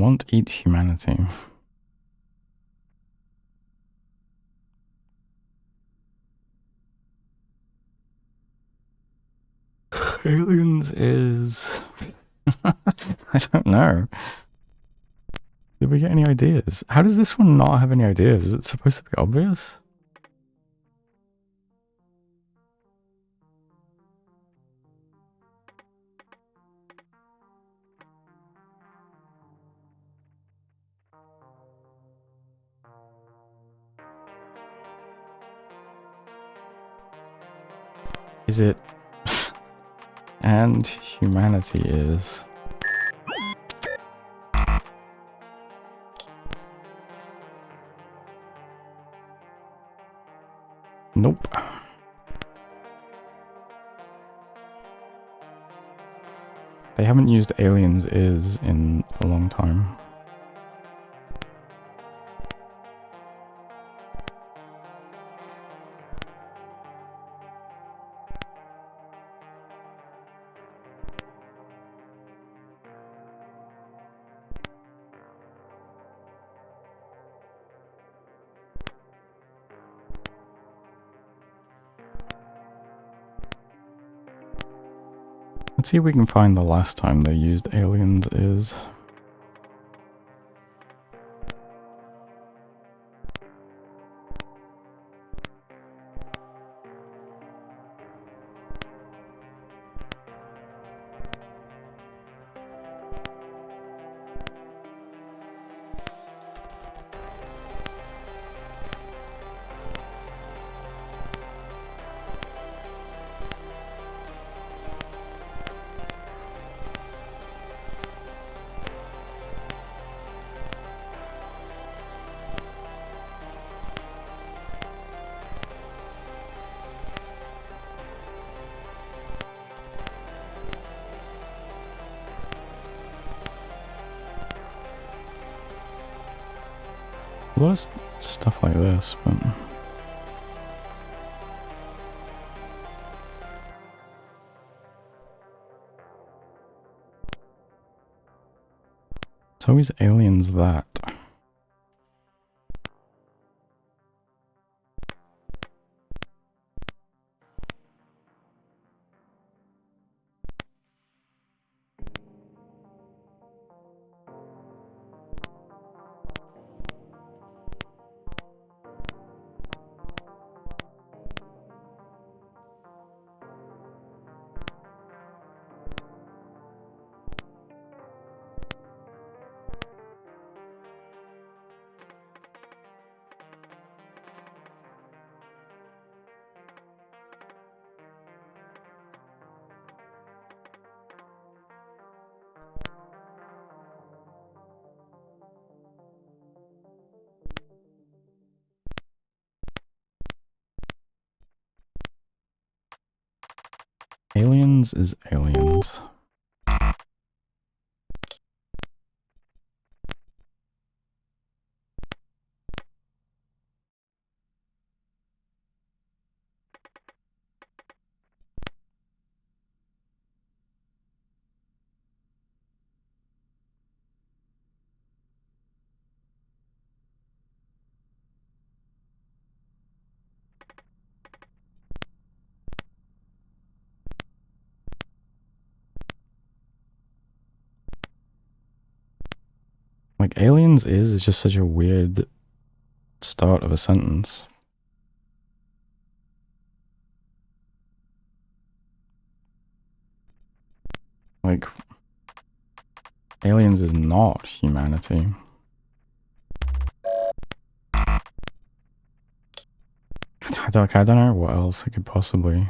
won't eat humanity. Aliens is... I don't know. Did we get any ideas? How does this one not have any ideas? Is it supposed to be obvious? Is it... and humanity is... Nope. They haven't used aliens is in a long time. Let's see if we can find the last time they used aliens is. A lot of stuff like this, but... it's always aliens that. Aliens is aliens. Like, aliens is just such a weird start of a sentence. Like, aliens is not humanity. I don't know what else I could possibly...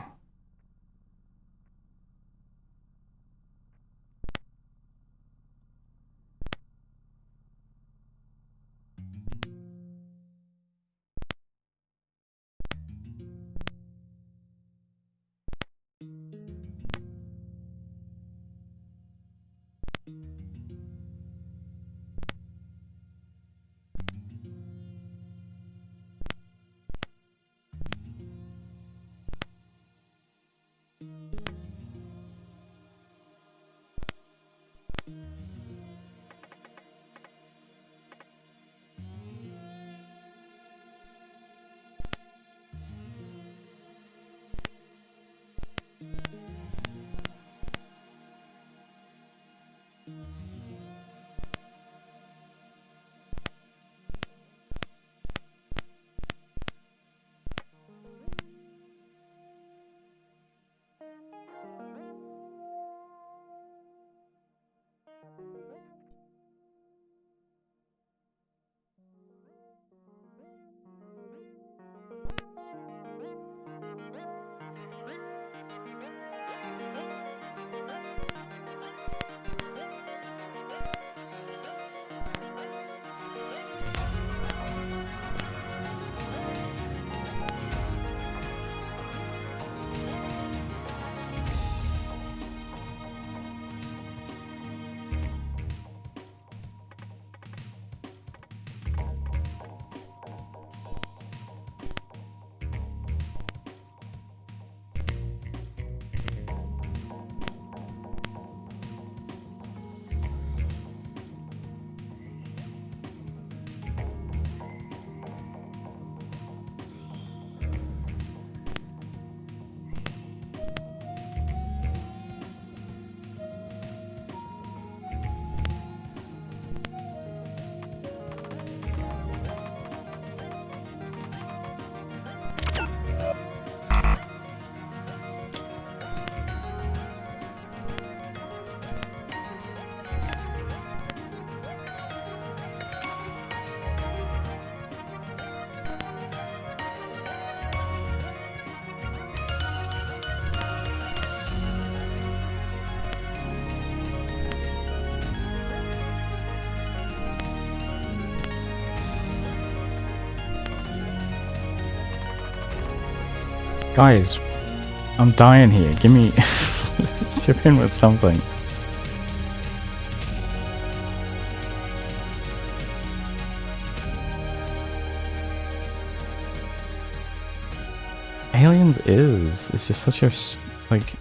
Guys, I'm dying here. Give me... chip in with something. Aliens is. It's just such a... like...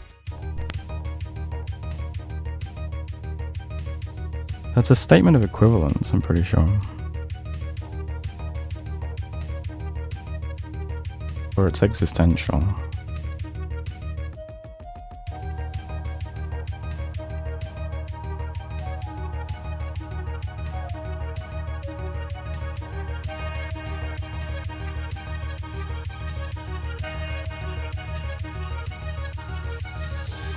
That's a statement of equivalence, I'm pretty sure. Or it's existential.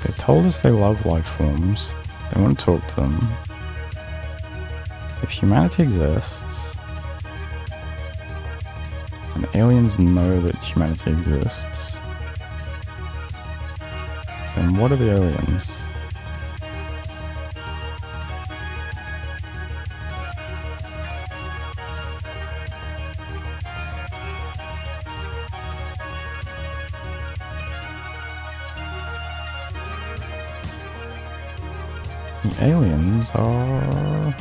They told us they love life forms. They want to talk to them. If humanity exists, and aliens know that humanity exists, then what are the aliens? The aliens are...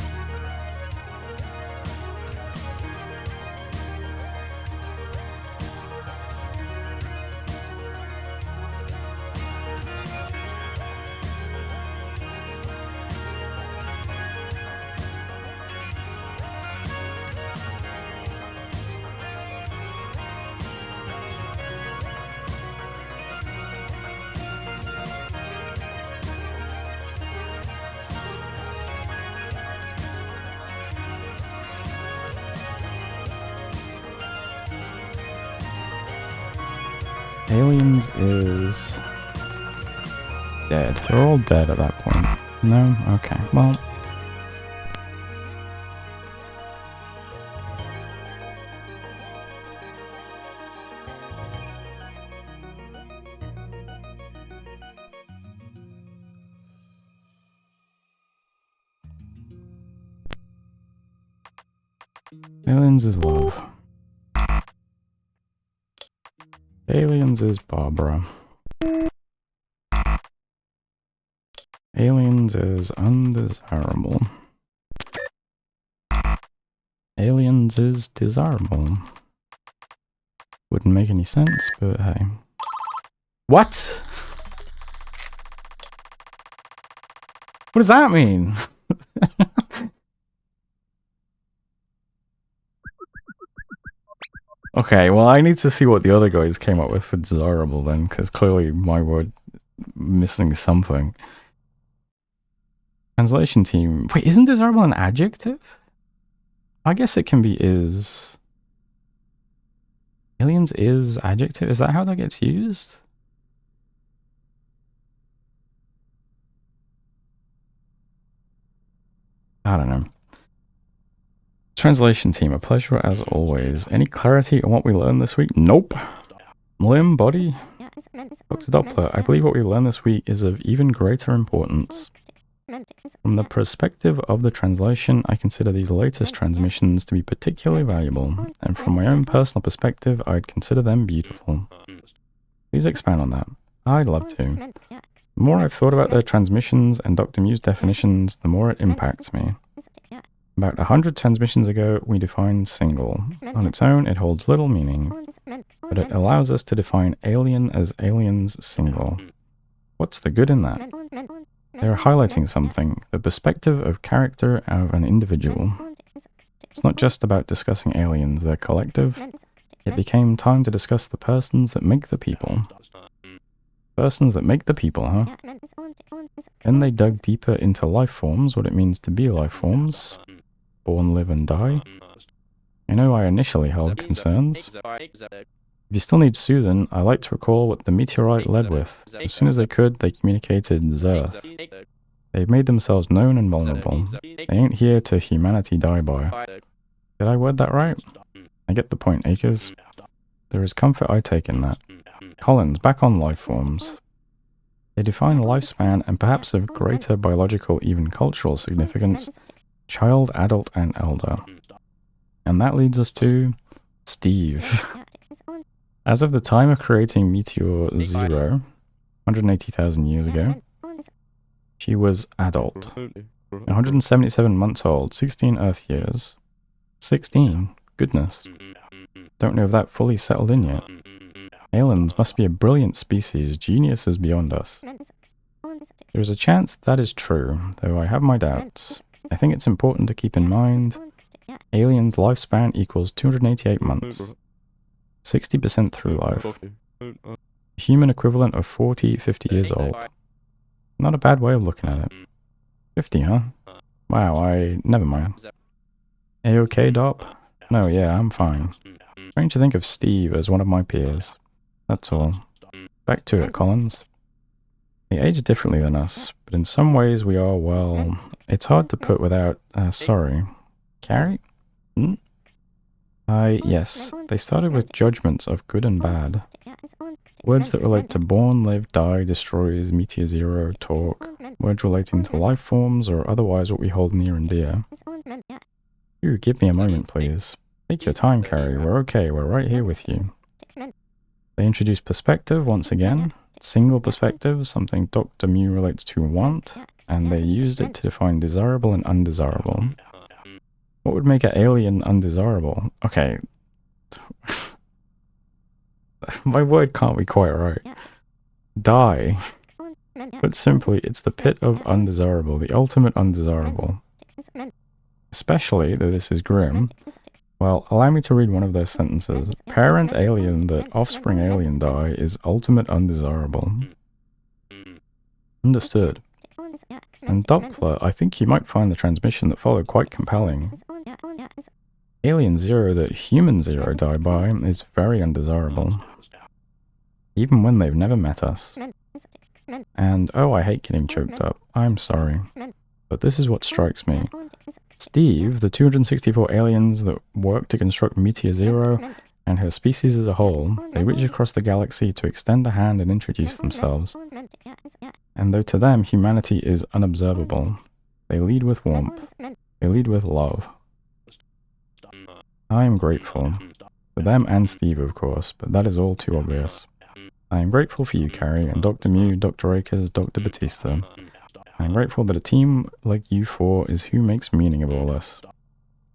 Aliens is... dead. They're all dead at that point. No? Okay, well... Aliens is love. Aliens is Barbara. Aliens is undesirable. Aliens is desirable. Wouldn't make any sense, but hey. What? What does that mean? Okay, well I need to see what the other guys came up with for desirable then, because clearly my word is missing something. Translation team. Wait, isn't desirable an adjective? I guess it can be is. Aliens is adjective? Is that how that gets used? I don't know. Translation team, a pleasure as always. Any clarity on what we learned this week? Nope. Limb, body? Dr. Doppler, I believe what we learned this week is of even greater importance. From the perspective of the translation, I consider these latest transmissions to be particularly valuable, and from my own personal perspective, I'd consider them beautiful. Please expand on that. I'd love to. The more I've thought about their transmissions and Dr. Mew's definitions, the more it impacts me. About 100 transmissions ago, we defined single. On its own, it holds little meaning, but it allows us to define alien as aliens single. What's the good in that? They're highlighting something, the perspective of character of an individual. It's not just about discussing aliens, they're collective. It became time to discuss the persons that make the people. Persons that make the people, huh? Then they dug deeper into life forms, what it means to be life forms. Born, live, and die. I know I initially held concerns. If you still need Susan, I like to recall what the meteorite led with. As soon as they could, they communicated Zerth. They've made themselves known and vulnerable. They ain't here to humanity die by. Did I word that right? I get the point, Akers. There is comfort I take in that. Collins, back on life forms. They define lifespan and perhaps of greater biological, even cultural significance. Child, adult, and elder. And that leads us to Steve. As of the time of creating Meteor 0, 180,000 years ago, she was adult. 177 months old, 16 Earth years. 16? Goodness. Don't know if that fully settled in yet. Aliens must be a brilliant species, geniuses beyond us. There is a chance that is true, though I have my doubts. I think it's important to keep in mind aliens' lifespan equals 288 months. 60% through life. Human equivalent of 40, 50 years old. Not a bad way of looking at it. 50, huh? Wow, never mind. A-okay, Dop? No, yeah, I'm fine. Strange to think of Steve as one of my peers. That's all. Back to it, Collins. They age differently than us, but in some ways we are, well, it's hard to put without, sorry. Carrie? Yes, they started with judgments of good and bad. Words that relate to born, live, die, destroys, meteor 0, talk. Words relating to life forms or otherwise what we hold near and dear. You, give me a moment, please. Take your time, Carrie. We're okay. We're right here with you. They introduced perspective once again. Single perspective, something Dr. Mew relates to want, and they used it to define desirable and undesirable. What would make an alien undesirable? Okay. My word can't be quite right. Die. Put simply, it's the pit of undesirable, the ultimate undesirable. Especially, though this is grim, well, allow me to read one of their sentences. Parent alien that offspring alien die is ultimate undesirable. Understood. And Doppler, I think you might find the transmission that followed quite compelling. Alien 0 that human 0 die by is very undesirable. Even when they've never met us. And, oh, I hate getting choked up. I'm sorry. But this is what strikes me. Steve, the 264 aliens that work to construct Meteor 0, and her species as a whole, they reach across the galaxy to extend a hand and introduce themselves. And though to them humanity is unobservable, they lead with warmth. They lead with love. I am grateful. For them and Steve, of course, but that is all too obvious. I am grateful for you, Carrie, and Dr. Mew, Dr. Akers, Dr. Batista. I am grateful that a team like you four is who makes meaning of all this.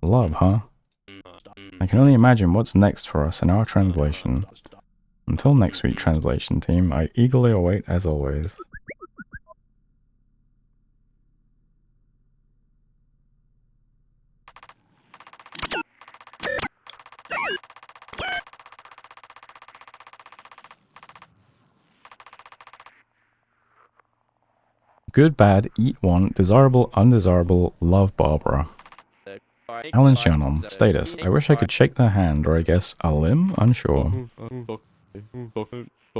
Love, huh? I can only imagine what's next for us in our translation. Until next week, translation team, I eagerly await as always. Good, bad, eat one, desirable, undesirable, love Barbara. Alan's journal. Status. I wish I could shake their hand, or I guess a limb? Unsure.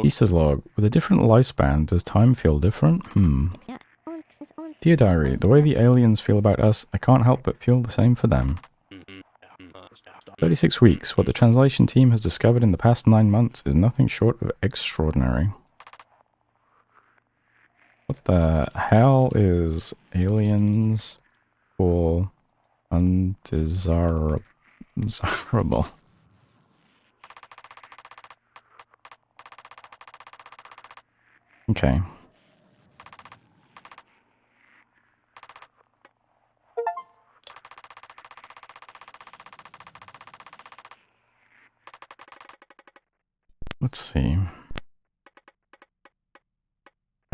Easter's log. With a different lifespan, does time feel different? Dear Diary, the way the aliens feel about us, I can't help but feel the same for them. 36 weeks. What the translation team has discovered in the past 9 months is nothing short of extraordinary. What the hell is aliens for undesirable? Okay. Let's see.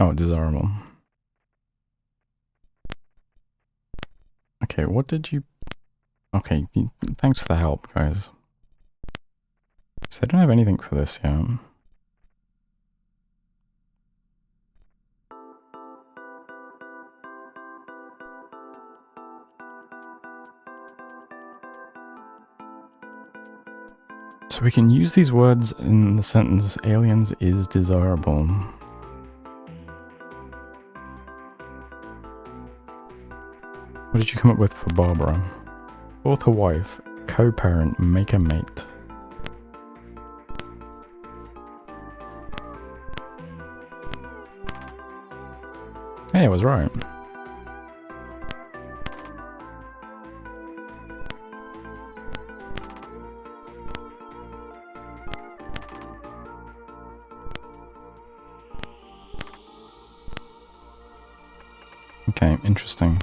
Oh, desirable. Okay, what did you... Okay, thanks for the help, guys. So I don't have anything for this yet. So we can use these words in the sentence, aliens is desirable. What did you come up with for Barbara? Author wife, co-parent, maker mate. Hey, I was right. Okay, interesting.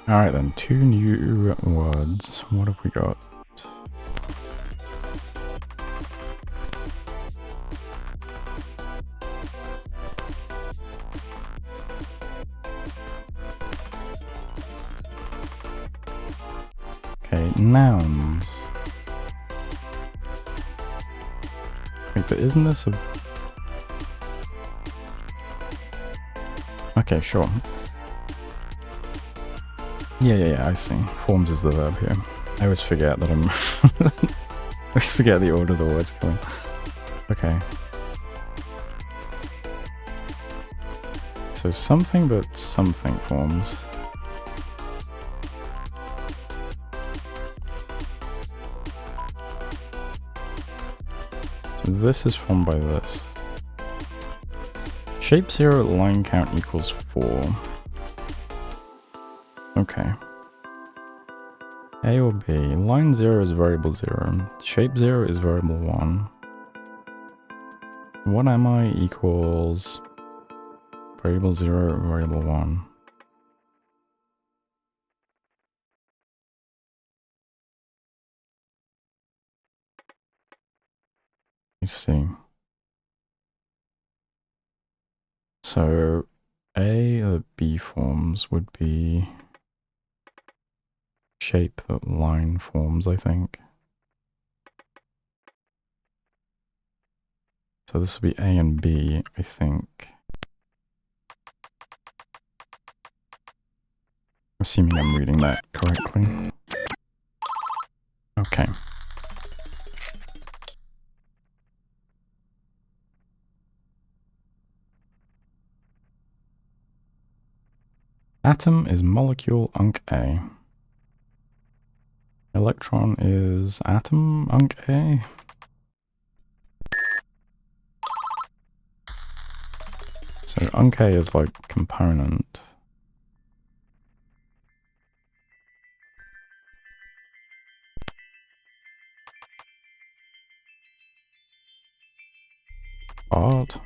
Alright then, 2 new words. What have we got? Okay, nouns. Wait, but isn't this a... Okay, sure. Yeah, I see. Forms is the verb here. I always forget that I'm... I always forget the order the words go in. Okay. So something but something forms. So this is formed by this. Shape 0, line count equals 4. Okay. A or B. Line 0 is variable 0. Shape 0 is variable 1. What am I equals variable 0, variable 1. Let's see. So A or B forms would be shape that line forms, I think. So this will be A and B, I think. Assuming I'm reading that correctly. Okay. Atom is molecule Unc A. Electron is atom Unc A. So Unc A is like component. Part.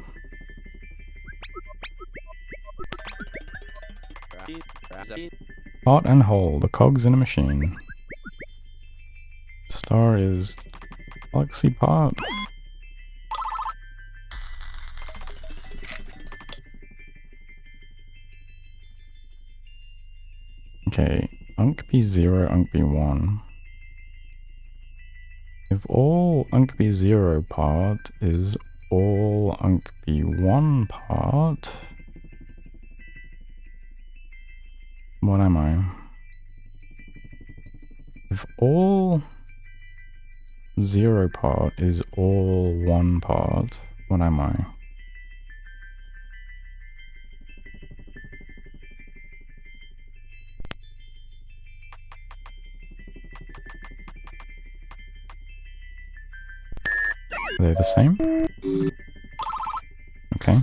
Part and whole, the cogs in a machine. Star is galaxy part. Okay, Unc B0, Unc B1. If all Unc B0 part is all unc be one part, what am I? If all 0 part is all 1 part, what am I? Are they the same? Okay.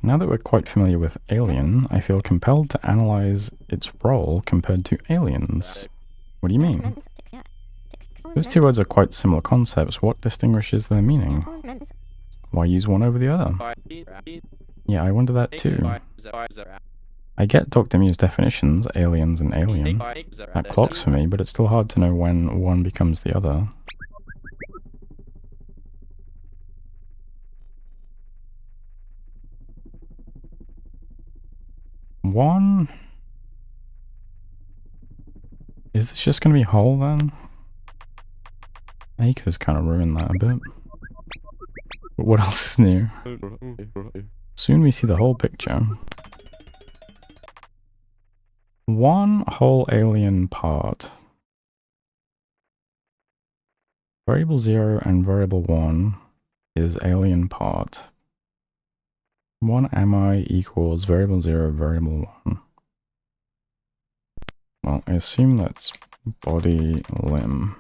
Now that we're quite familiar with alien, I feel compelled to analyze its role compared to aliens. What do you mean? Those two words are quite similar concepts. What distinguishes their meaning? Why use one over the other? Yeah, I wonder that too. I get Dr. Mew's definitions, aliens and alien. That clocks for me, but it's still hard to know when one becomes the other. One... Is this just gonna be whole then? Acres kind of ruined that a bit. But what else is new? Soon we see the whole picture. One whole alien part. Variable 0 and variable 1 is alien part. 1 mi equals variable 0, variable 1. Well, I assume that's body limb.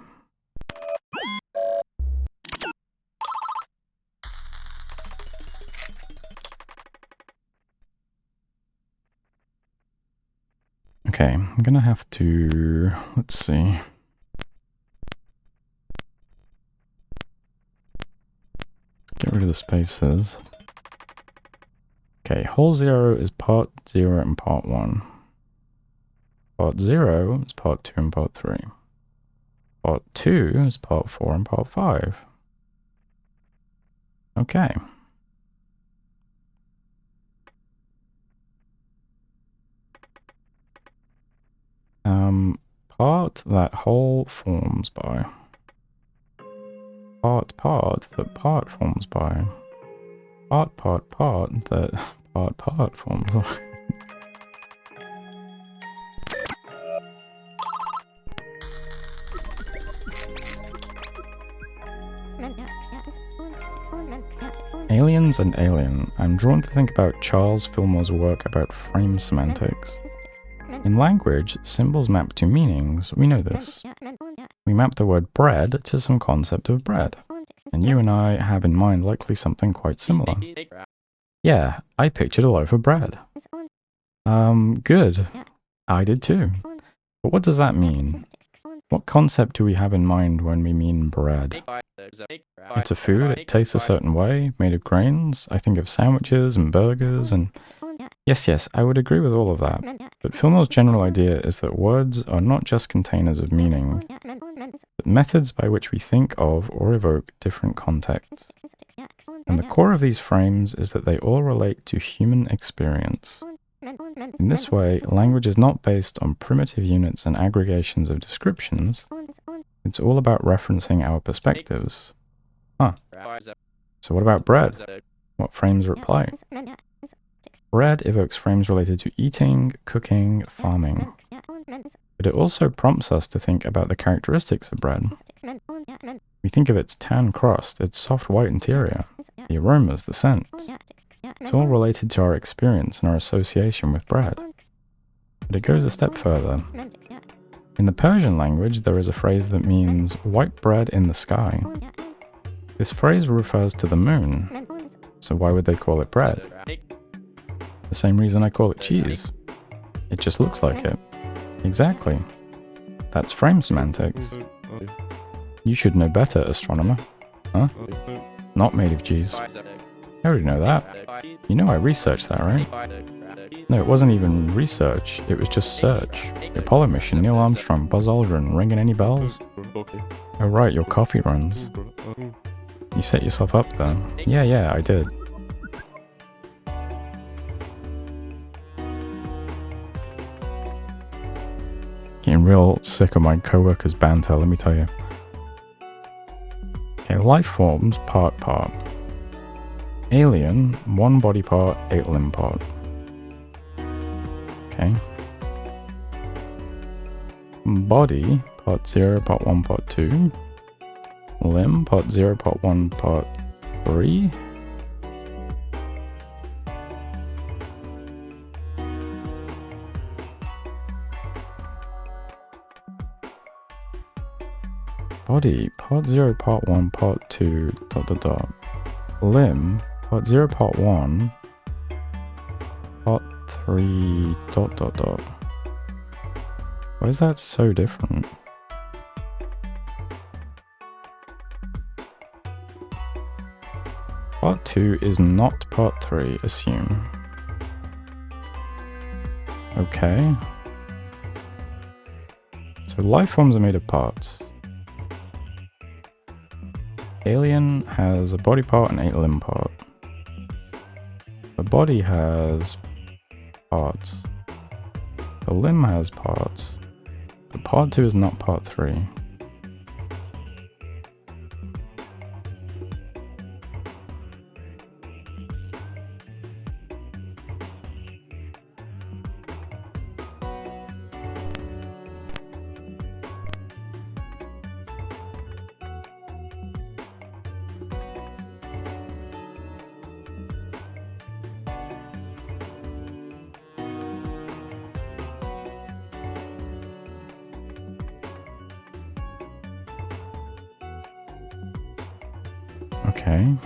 Okay, I'm gonna have to, let's see. Get rid of the spaces. Okay, whole 0 is part 0 and part 1. Part 0 is part 2 and part 3. Part 2 is part 4 and part 5. Okay. Part that whole forms by. Part that part forms by. Part that part forms by. Aliens and alien. I'm drawn to think about Charles Fillmore's work about frame semantics. In language, symbols map to meanings. We know this. We map the word bread to some concept of bread. And you and I have in mind likely something quite similar. Yeah, I pictured a loaf of bread. Good. I did too. But what does that mean? What concept do we have in mind when we mean bread? It's a food, it tastes a certain way, made of grains. I think of sandwiches and burgers and... Yes, I would agree with all of that. But Fillmore's general idea is that words are not just containers of meaning, but methods by which we think of or evoke different contexts. And the core of these frames is that they all relate to human experience. In this way, language is not based on primitive units and aggregations of descriptions. It's all about referencing our perspectives. Huh. So what about bread? What frames reply? Bread evokes frames related to eating, cooking, farming. But it also prompts us to think about the characteristics of bread. We think of its tan crust, its soft white interior, the aromas, the scents. It's all related to our experience and our association with bread. But it goes a step further. In the Persian language, there is a phrase that means white bread in the sky. This phrase refers to the moon. So why would they call it bread? The same reason I call it cheese. It just looks like it. Exactly. That's frame semantics. You should know better, astronomer. Huh? Not made of cheese. I already know that. You know I researched that, right? No, it wasn't even research. It was just search. The Apollo mission, Neil Armstrong, Buzz Aldrin, ringing any bells? Oh right, your coffee runs. You set yourself up there. Yeah, I did. Getting real sick of my coworkers' banter, let me tell you. Okay, life forms, part. Alien, 1 body part, 8 limb part. Okay. Body, part 0, part 1, part 2. Limb, part 0, part 1, part 3. Body, part 0, part 1, part 2, ... Limb, part 0, part 1, part 3, ... Why is that so different? Part 2 is not part 3, assume. Okay. So life forms are made of parts. Alien has a body part and 8 limb part. The body has parts. The limb has parts. But part 2 is not part 3. Okay.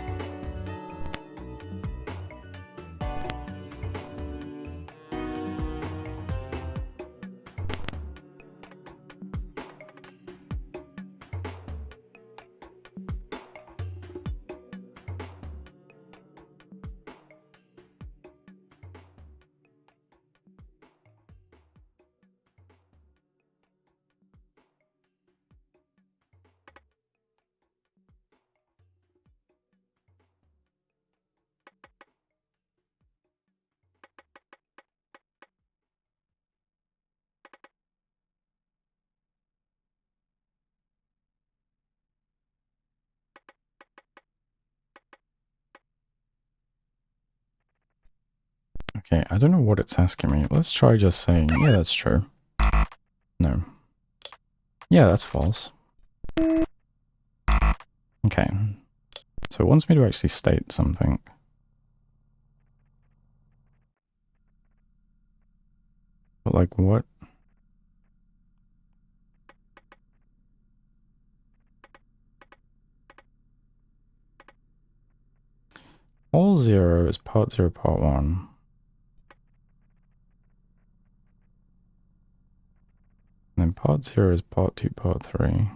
Okay, I don't know what it's asking me. Let's try just saying, yeah, that's true. No. Yeah, that's false. Okay. So it wants me to actually state something. But like what? All 0 is part 0, part 1. And then part 0 is part 2, part 3.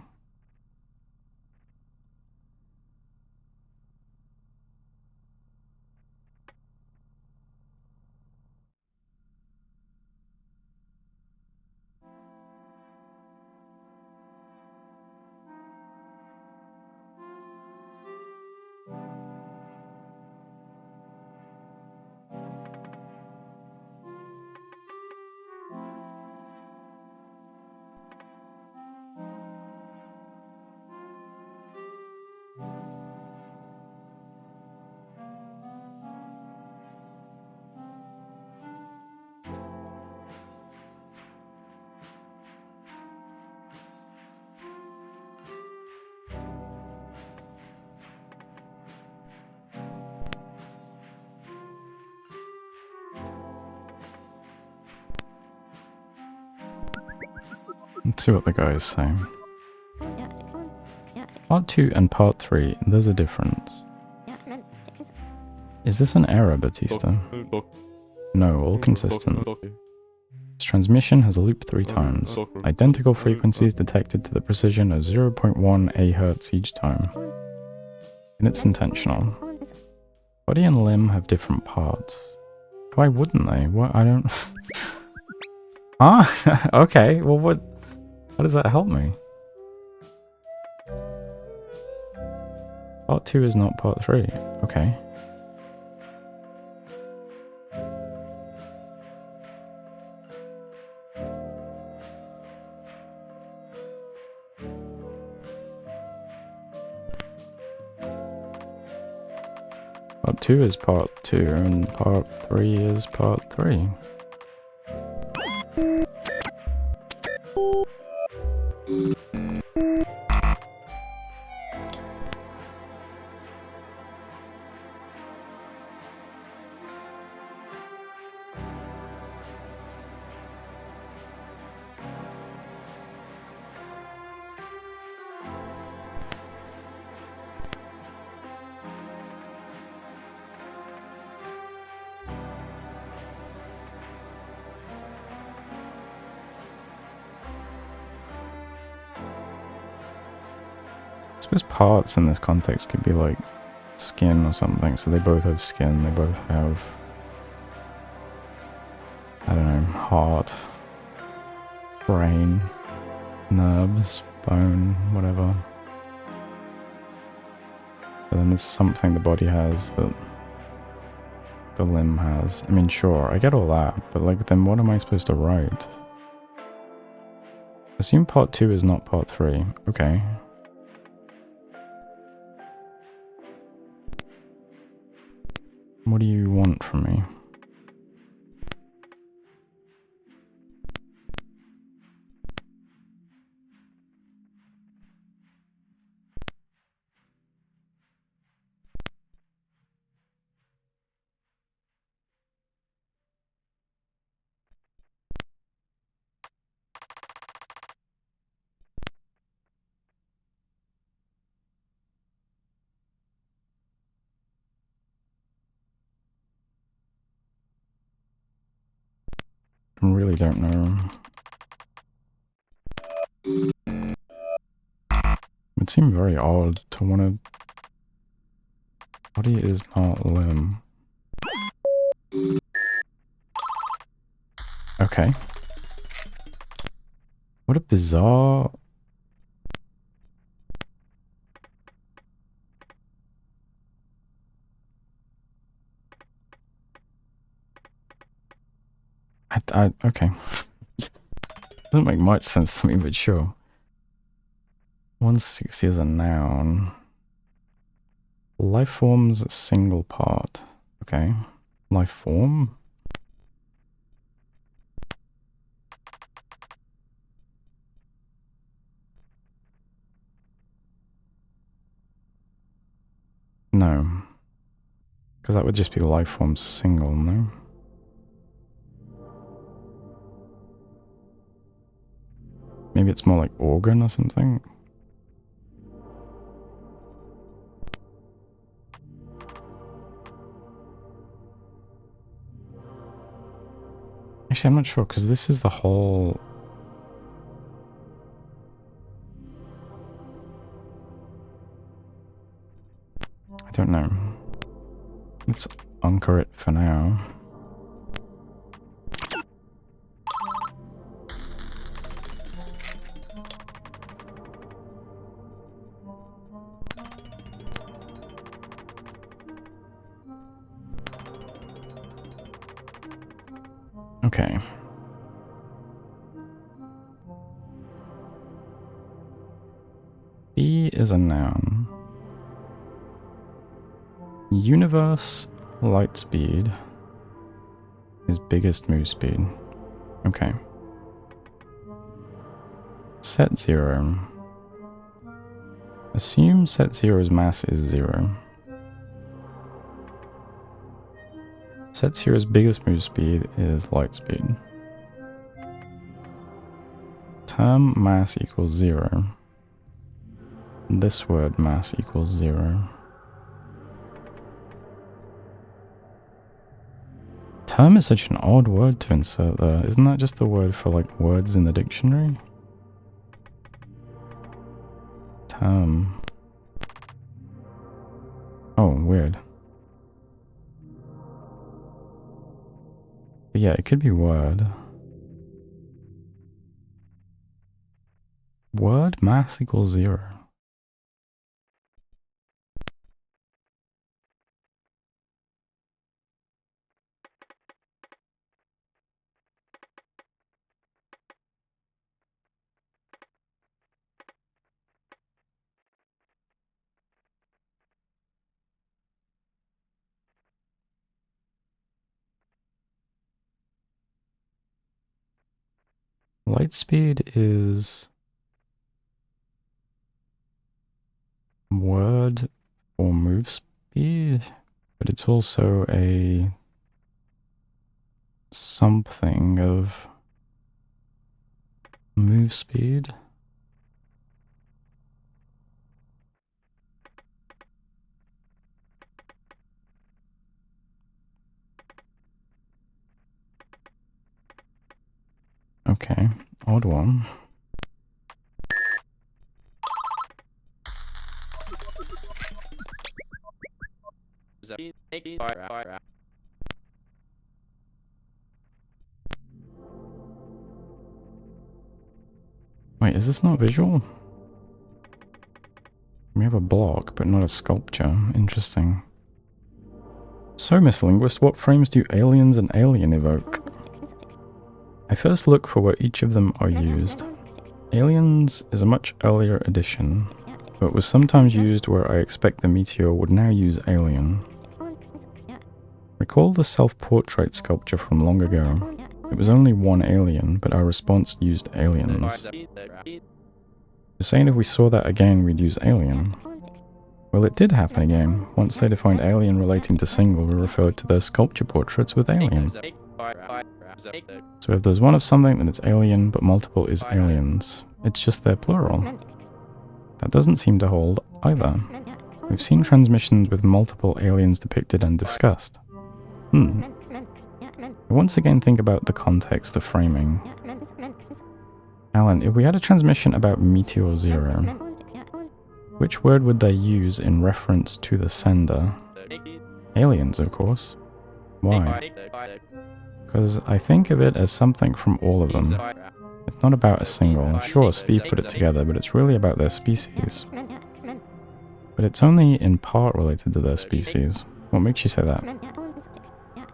Let's see what the guy is saying. Part 2 and part 3, there's a difference. Is this an error, Batista? No, all consistent. This transmission has looped 3 times. Identical frequencies detected to the precision of 0.1 AHz each time. And it's intentional. Body and limb have different parts. Why wouldn't they? What? I don't... Ah, okay, well what... How does that help me? Part 2 is not part 3. Okay. Part 2 is part 2, and part 3 is part 3. I suppose parts in this context could be like skin or something, so they both have skin, they both have, I don't know, heart, brain, nerves, bone, whatever. But then there's something the body has that the limb has. I mean, sure, I get all that, but like, then what am I supposed to write? Assume part 2 is not part 3. Okay. What do you want from me? I really don't know. It seemed very odd to want to... Body is not limb. Okay. What a bizarre... okay. Doesn't make much sense to me, but sure. 160 is a noun. Life form's single part. Okay. Life form? No. Because that would just be life form single, no? Maybe it's more like organ or something? Actually, I'm not sure, because this is the whole... I don't know. Let's anchor it for now. Okay. B is a noun. Universe light speed is biggest move speed. Okay. Set 0. Assume set 0's mass is 0. Set 0's biggest move speed is light speed. Term mass equals 0. This word mass equals 0. Term is such an odd word to insert there. Isn't that just the word for like words in the dictionary? Term. Oh, weird. But yeah, it could be word. Word mass equals 0. Light speed is word for move speed, but it's also a something of move speed. Okay, odd one. Wait, is this not visual? We have a block, but not a sculpture. Interesting. So, Miss Linguist, what frames do aliens and alien evoke? I first look for where each of them are used. Aliens is a much earlier addition, but was sometimes used where I expect the meteor would now use alien. Recall the self-portrait sculpture from long ago. It was only one alien, but our response used aliens. You're saying if we saw that again, we'd use alien? Well, it did happen again. Once they defined alien relating to single, we referred to their sculpture portraits with alien. So if there's one of something, then it's alien, but multiple is aliens. It's just their plural. That doesn't seem to hold either. We've seen transmissions with multiple aliens depicted and discussed. Once again, think about the context, the framing. Alan, if we had a transmission about Meteor Zero, which word would they use in reference to the sender? Aliens, of course. Why? Because I think of it as something from all of them. It's not about a single. Sure, Steve put it together, but it's really about their species. But it's only in part related to their species. What makes you say that?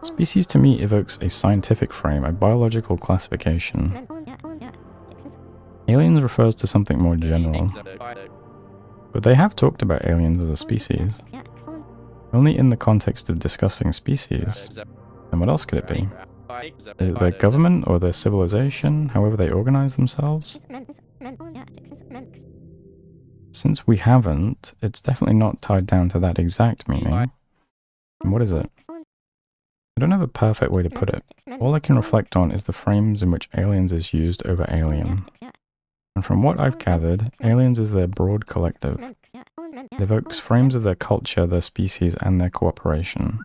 Species to me evokes a scientific frame, a biological classification. Aliens refers to something more general. But they have talked about aliens as a species. Only in the context of discussing species. Then what else could it be? Is it their government or their civilization, however they organize themselves? Since we haven't, it's definitely not tied down to that exact meaning. And what is it? I don't have a perfect way to put it. All I can reflect on is the frames in which aliens is used over alien. And from what I've gathered, aliens is their broad collective. It evokes frames of their culture, their species, and their cooperation.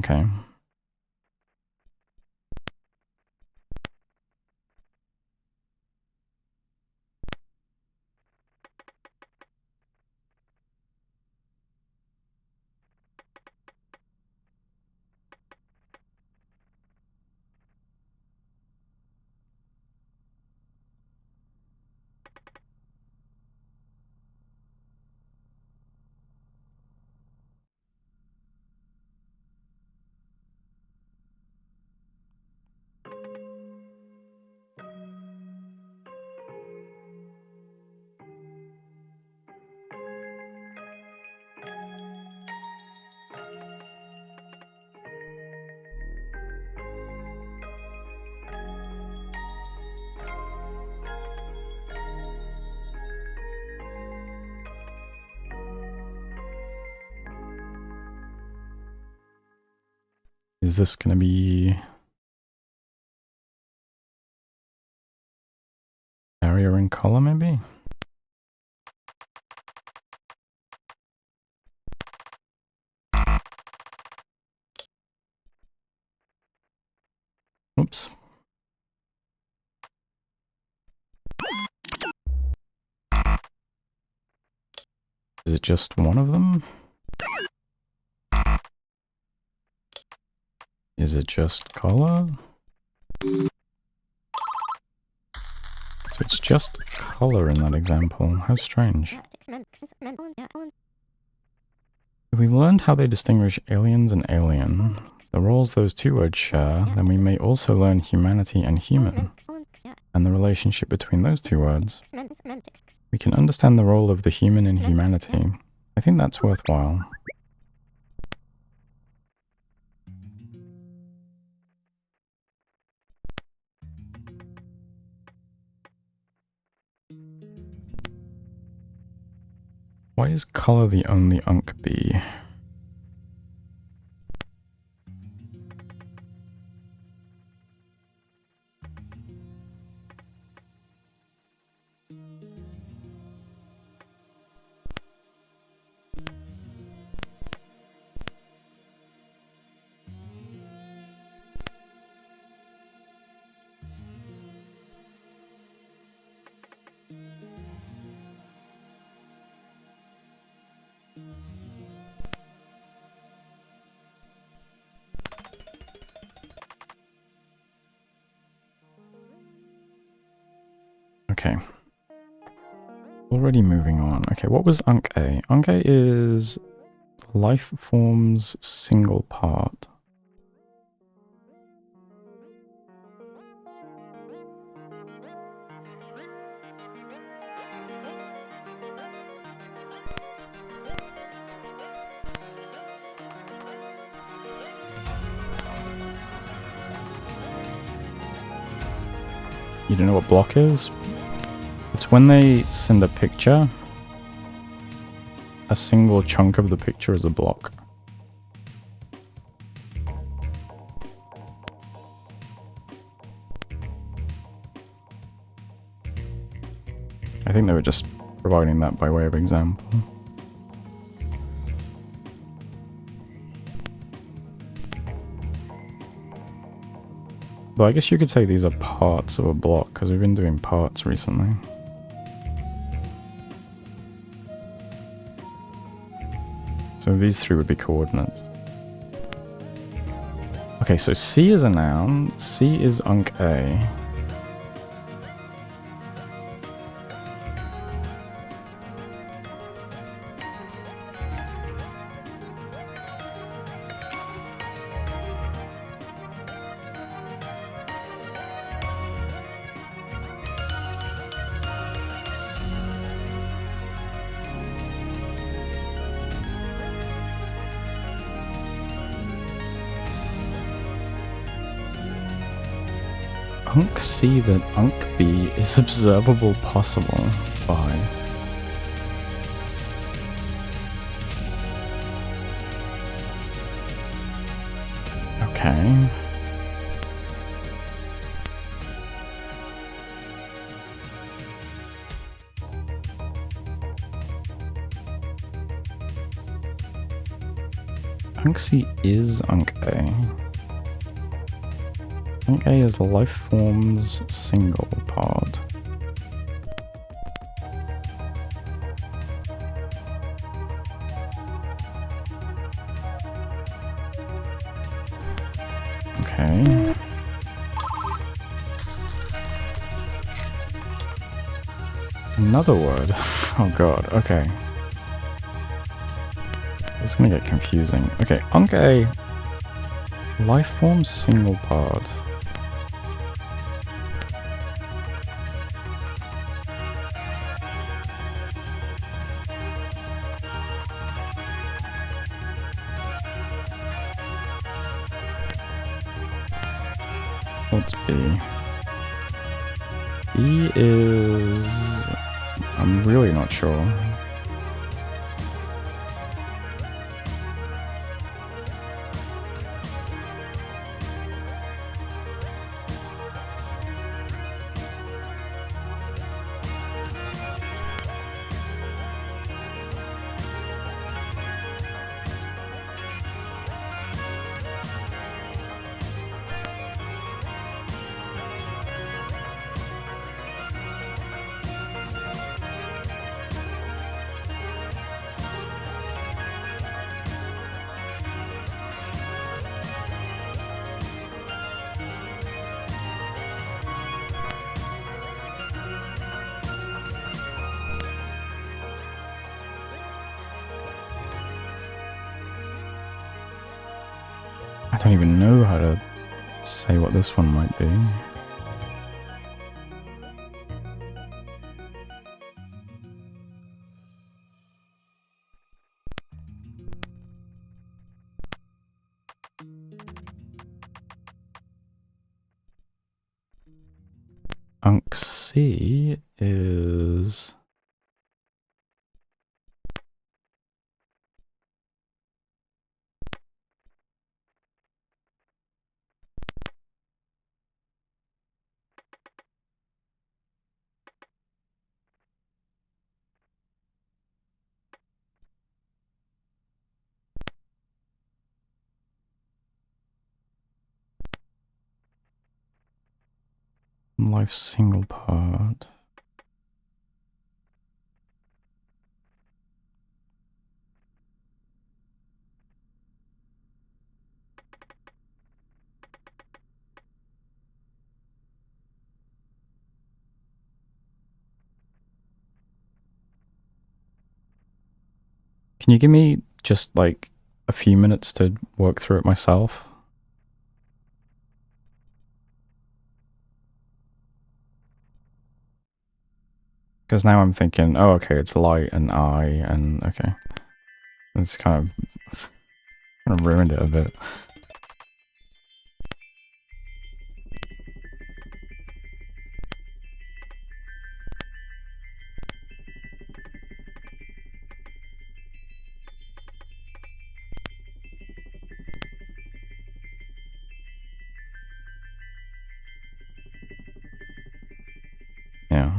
Okay. Is this going to be area in color, maybe? Oops. Is it just one of them? Is it just color? So it's just color in that example. How strange. If we've learned how they distinguish aliens and alien, the roles those two words share, then we may also learn humanity and human, and the relationship between those two words. We can understand the role of the human in humanity. I think that's worthwhile. Why is color the only Unk B? Okay. Already moving on. Okay, what was Unk A? Unk A is life form's single part. You don't know what block is? It's when they send a picture, a single chunk of the picture is a block. I think they were just providing that by way of example. But I guess you could say these are parts of a block, because we've been doing parts recently. So these three would be coordinates. Okay, so C is a noun, C is Unk A. Unk C that Unk B is observable possible by. Okay. Unk C is Unk A. Unk A is the life form's single part. Okay. Another word. Oh god, okay. It's gonna get confusing. Okay, Unk A, life form's single part. What's B? B is... I'm really not sure. I don't even know how to say what this one might be. Unk C is... Life single part. Can you give me just like a few minutes to work through it myself? Because now I'm thinking, oh, okay, it's light and I, and okay. It's kind of ruined it a bit. Yeah.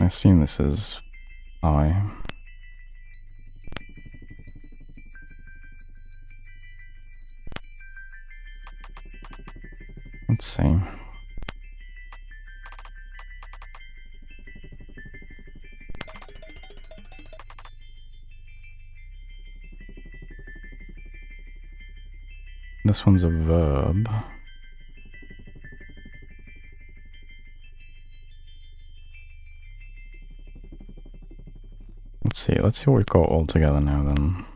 I assume this is I. Let's see. This one's a verb. Let's see what we've got all together now then.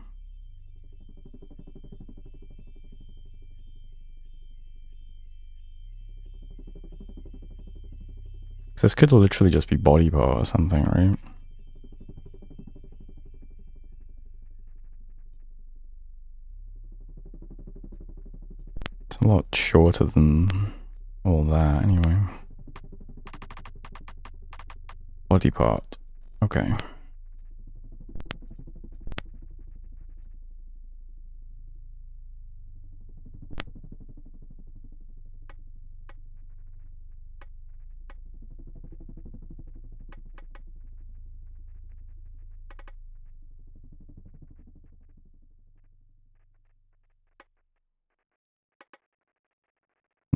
This could literally just be body part or something, right? It's a lot shorter than all that anyway. Body part. Okay.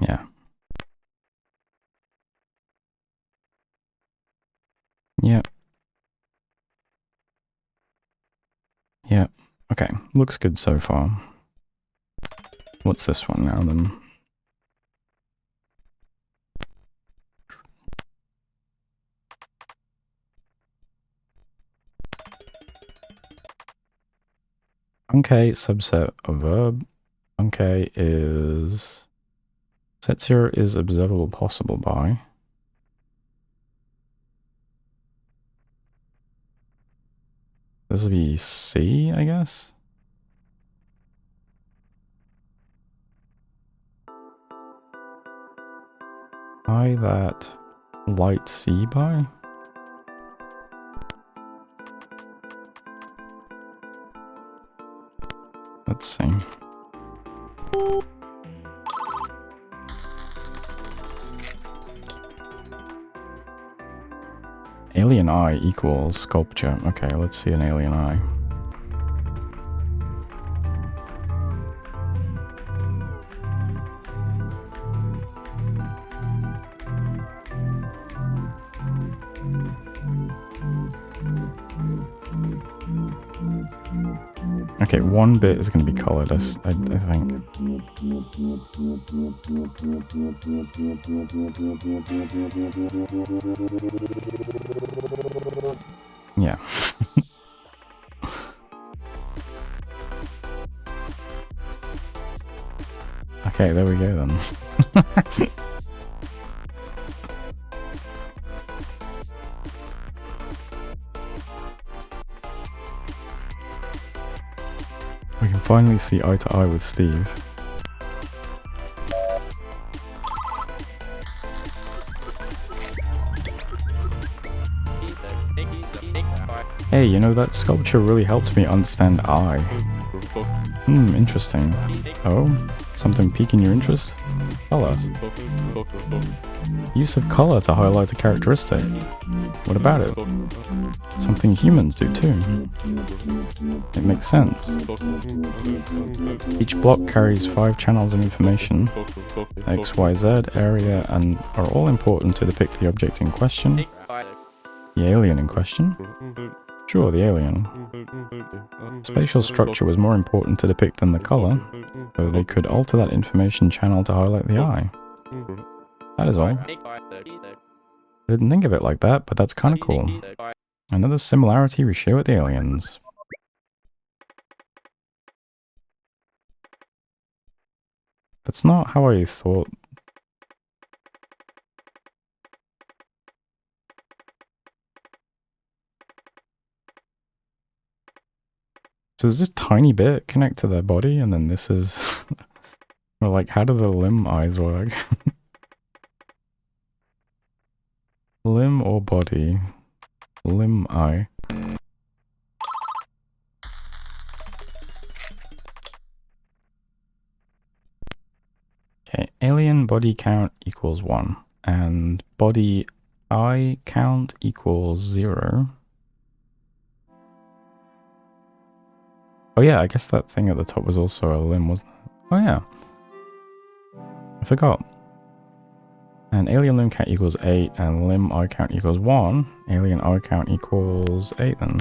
Yeah. Yeah. Yeah. Okay. Looks good so far. What's this one now then? Okay, subset of verb. Okay is... Sets here is observable possible by. This will be C, I guess? I that light C by? Let's see. Alien eye equals sculpture. Okay, let's see an alien eye. Okay, one bit is going to be colored, I think. Yeah. Okay, there we go then. We can finally see eye to eye with Steve. Hey, you know, that sculpture really helped me understand I. Interesting. Oh, something piquing your interest? Tell us. Use of color to highlight a characteristic. What about it? Something humans do too. It makes sense. Each block carries 5 channels of information. X, Y, Z, area, and are all important to depict the object in question. The alien in question? Sure, the alien. Spatial structure was more important to depict than the color, so they could alter that information channel to highlight the eye. That is all. I didn't think of it like that, but that's kinda cool. Another similarity we share with the aliens. That's not how I thought. So does this tiny bit connect to their body, and then this is... Well, like, how do the limb eyes work? Limb or body? Limb eye. Okay, alien body count equals 1, and body eye count equals 0. Oh yeah, I guess that thing at the top was also a limb, wasn't it? Oh yeah. I forgot. And alien limb count equals 8, and limb eye count equals 1. Alien eye count equals 8 then.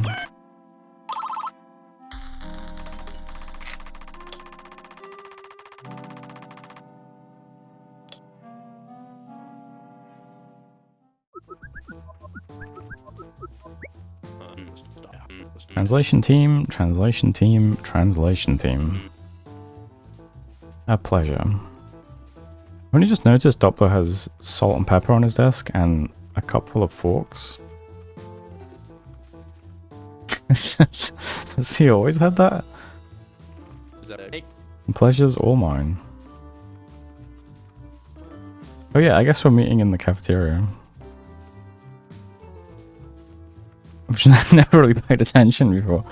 Translation team, translation team, translation team. A pleasure. I've only just noticed Doppler has salt and pepper on his desk and a cup full of forks. Has he always had that? The pleasure's all mine. Oh yeah, I guess we're meeting in the cafeteria. I've never really paid attention before.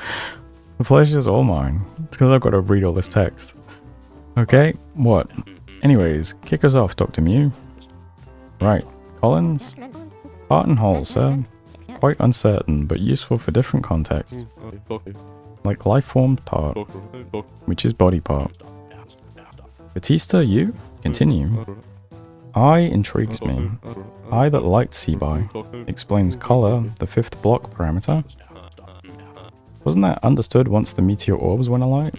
The pleasure's all mine. It's because I've got to read all this text. Okay, what? Anyways, kick us off, Dr. Mew. Right, Collins? Part and whole, sir. Quite uncertain, but useful for different contexts. Like life form part, which is body part. Batista, you? Continue. Eye intrigues me. Eye that light see by. Explains color, the 5th block parameter. Wasn't that understood once the meteor orbs went alight?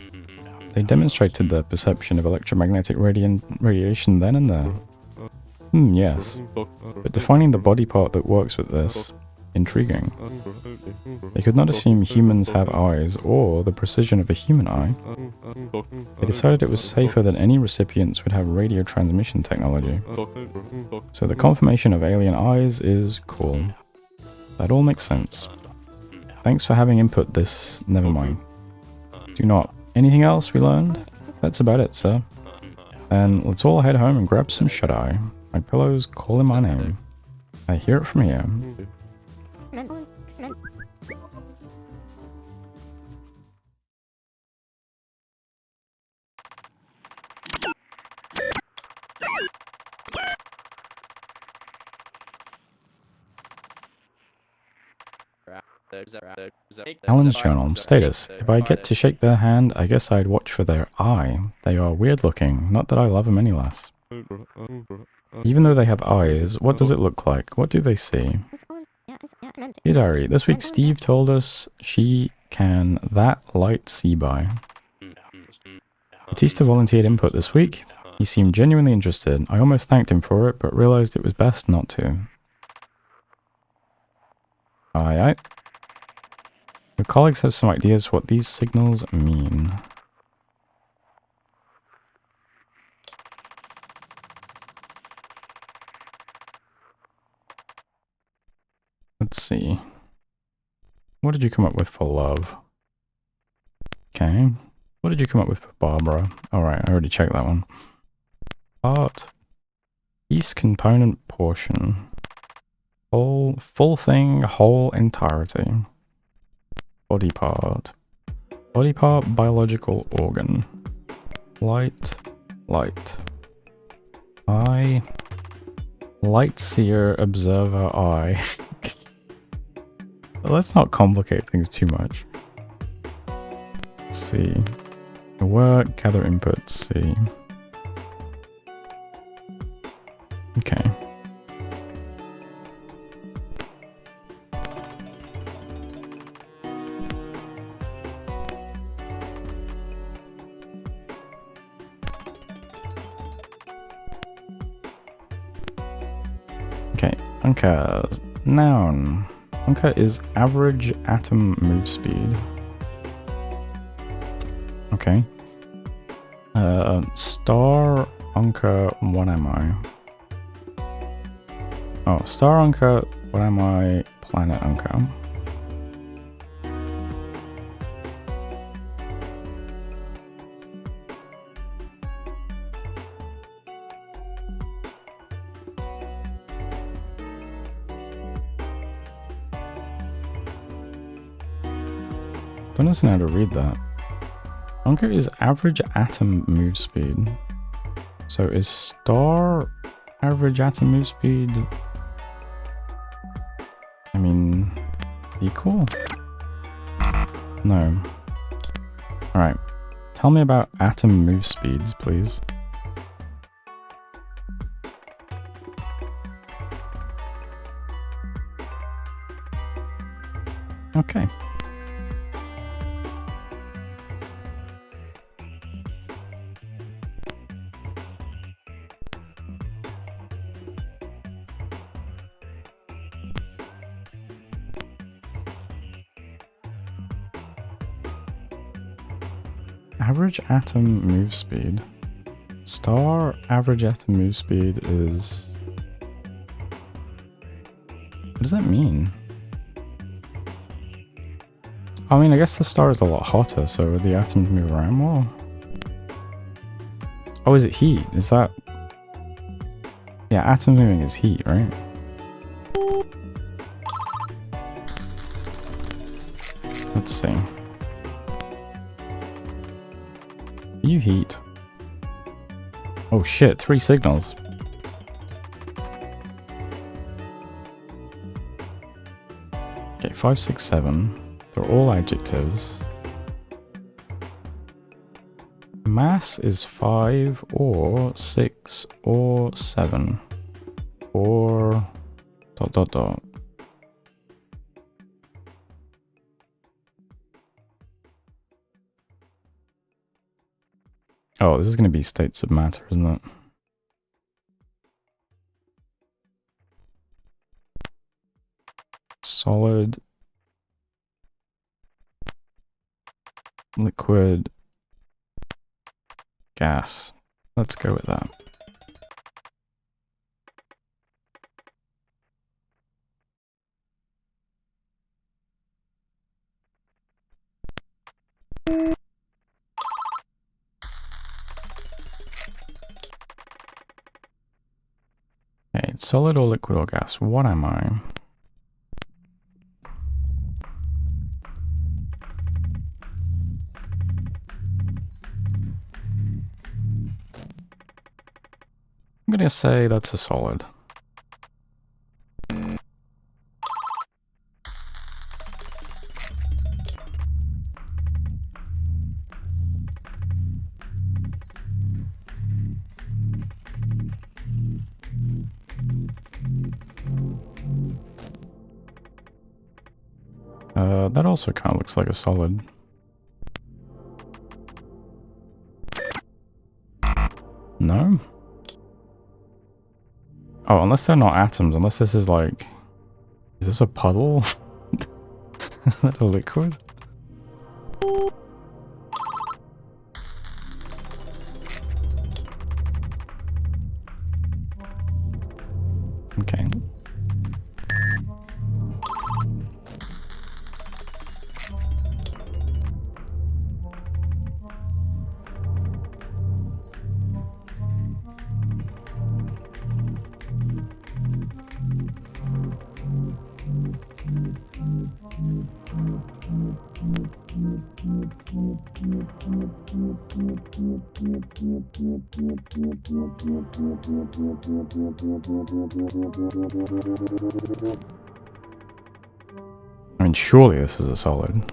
They demonstrated the perception of electromagnetic radiation then and there. Yes. But defining the body part that works with this, intriguing. They could not assume humans have eyes or the precision of a human eye. They decided it was safer that any recipients would have radio transmission technology. So the confirmation of alien eyes is cool. That all makes sense. Thanks for having input this, never mind. Do not. Anything else we learned? That's about it, sir. Then let's all head home and grab some shut-eye. My pillow's calling my name. I hear it from here. Alan's journal. Status. If I get to shake their hand, I guess I'd watch for their eye. They are weird looking. Not that I love them any less. Even though they have eyes, what does it look like? What do they see? Dear Diary, this week Steve told us she can that light see by. Batista volunteered input this week. He seemed genuinely interested. I almost thanked him for it, but realized it was best not to. Aye aye. Your colleagues have some ideas what these signals mean. Let's see. What did you come up with for love? Okay. What did you come up with for Barbara? Alright, I already checked that one. Part. Piece component portion. Full thing, whole entirety. Body part. Body part, biological organ. Light, light. Eye. Light seer, observer, eye. Let's not complicate things too much. Let's see. Work, gather inputs, see. Okay. Okay, Anka. Noun. Anka is average atom move speed. Okay. Star Anka, what am I? Oh, star Anka, what am I? Planet Anka. Don't know how to read that. Anka is average atom move speed. So is star average atom move speed? I mean, equal? No. Alright. Tell me about atom move speeds, please. Okay. Average atom move speed. Star average atom move speed is... What does that mean? I mean, I guess the star is a lot hotter, so the atoms move around more. Oh, is it heat? Is that... Yeah, atoms moving is heat, right? Let's see. You heat. Oh shit, 3 signals. Okay, 5, 6, 7. They're all adjectives. Mass is 5 or 6 or 7. Or... ... Oh, this is going to be states of matter, isn't it? Solid, liquid, gas. Let's go with that. Okay, solid or liquid or gas. What am I? I'm gonna say that's a solid. That also kind of looks like a solid. No? Oh, unless they're not atoms, unless this is like... Is this a puddle? Is that a liquid? Okay. I mean, surely this is a solid.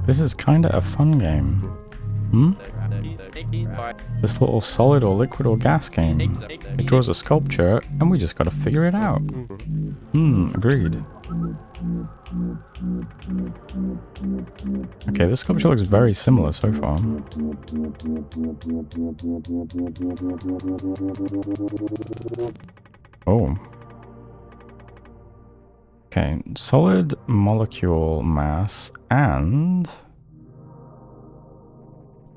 This is kinda a fun game. Hmm? This little solid or liquid or gas game. It draws a sculpture, and we just gotta figure it out. Agreed. Okay, this sculpture looks very similar so far. Oh. Okay, solid molecule mass and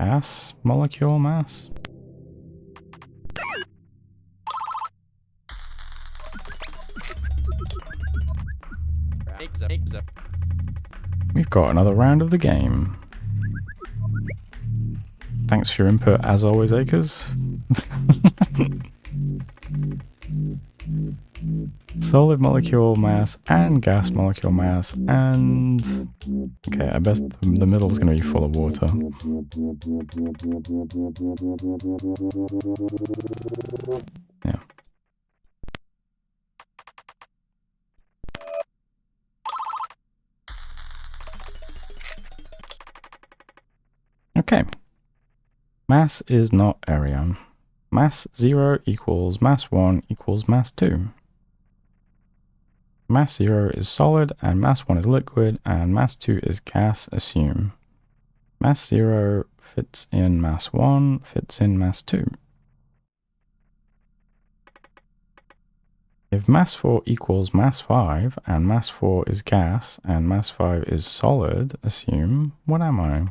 gas molecule mass? We've got another round of the game. Thanks for your input, as always, Acres. Solid molecule mass and gas molecule mass and... Okay, I bet the middle's gonna be full of water. Yeah. Okay. Mass is not area. Mass 0 equals mass 1 equals mass 2. Mass 0 is solid, and mass 1 is liquid, and mass 2 is gas, assume. Mass 0 fits in mass 1, fits in mass 2. If mass 4 equals mass 5, and mass 4 is gas, and mass 5 is solid, assume, what am I?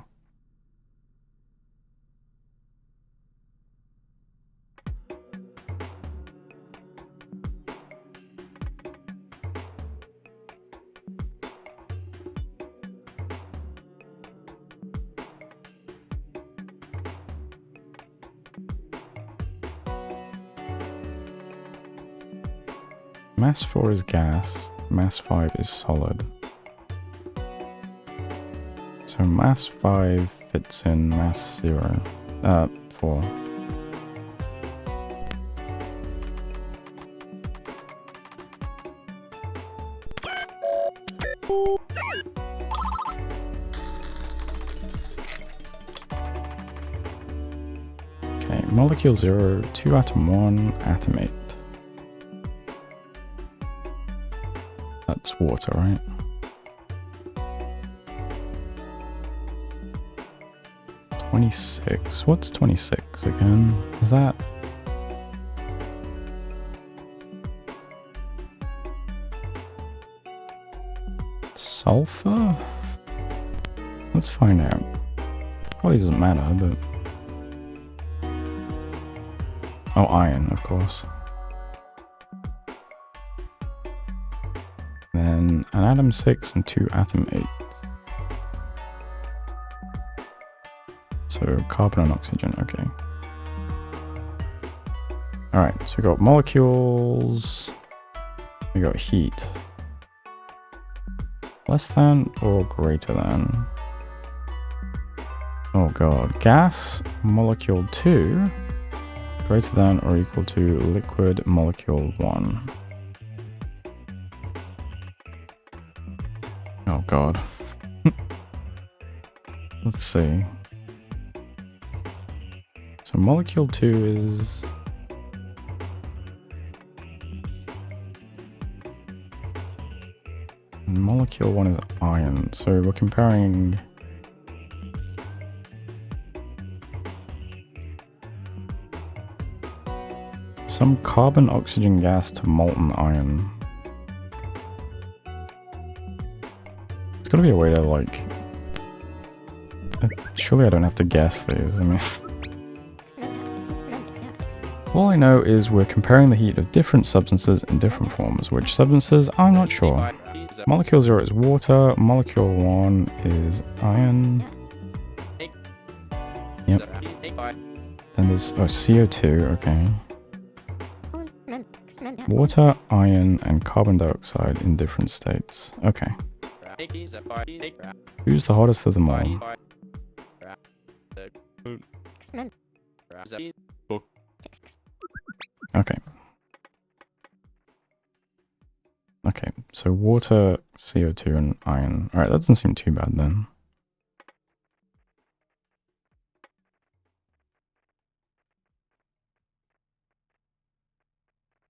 Mass 4 is gas, mass 5 is solid. So mass 5 fits in mass 0, 4. Okay, molecule 0, 2 atom 1, atom 8. That's water, right? $26. What's 26 again? Is that... sulfur? Let's find out. Probably doesn't matter, but... Oh, iron, of course. Then an atom 6 and 2 atom 8. So carbon and oxygen, okay. Alright, so we got molecules, we got heat. Less than or greater than? Oh god, gas, molecule 2, greater than or equal to liquid molecule 1. Oh god. Let's see. So molecule 2 is... molecule 1 is iron, so we're comparing... some carbon oxygen gas to molten iron. It's gotta be a way to, like... surely I don't have to guess these, I mean... All I know is we're comparing the heat of different substances in different forms. Which substances? I'm not sure. Molecule 0 is water, molecule 1 is iron. Yep. Then there's... oh, CO2, okay. Water, iron, and carbon dioxide in different states. Okay. Who's the hottest of them all? Okay. Okay, so water, CO2, and iron. Alright, that doesn't seem too bad then.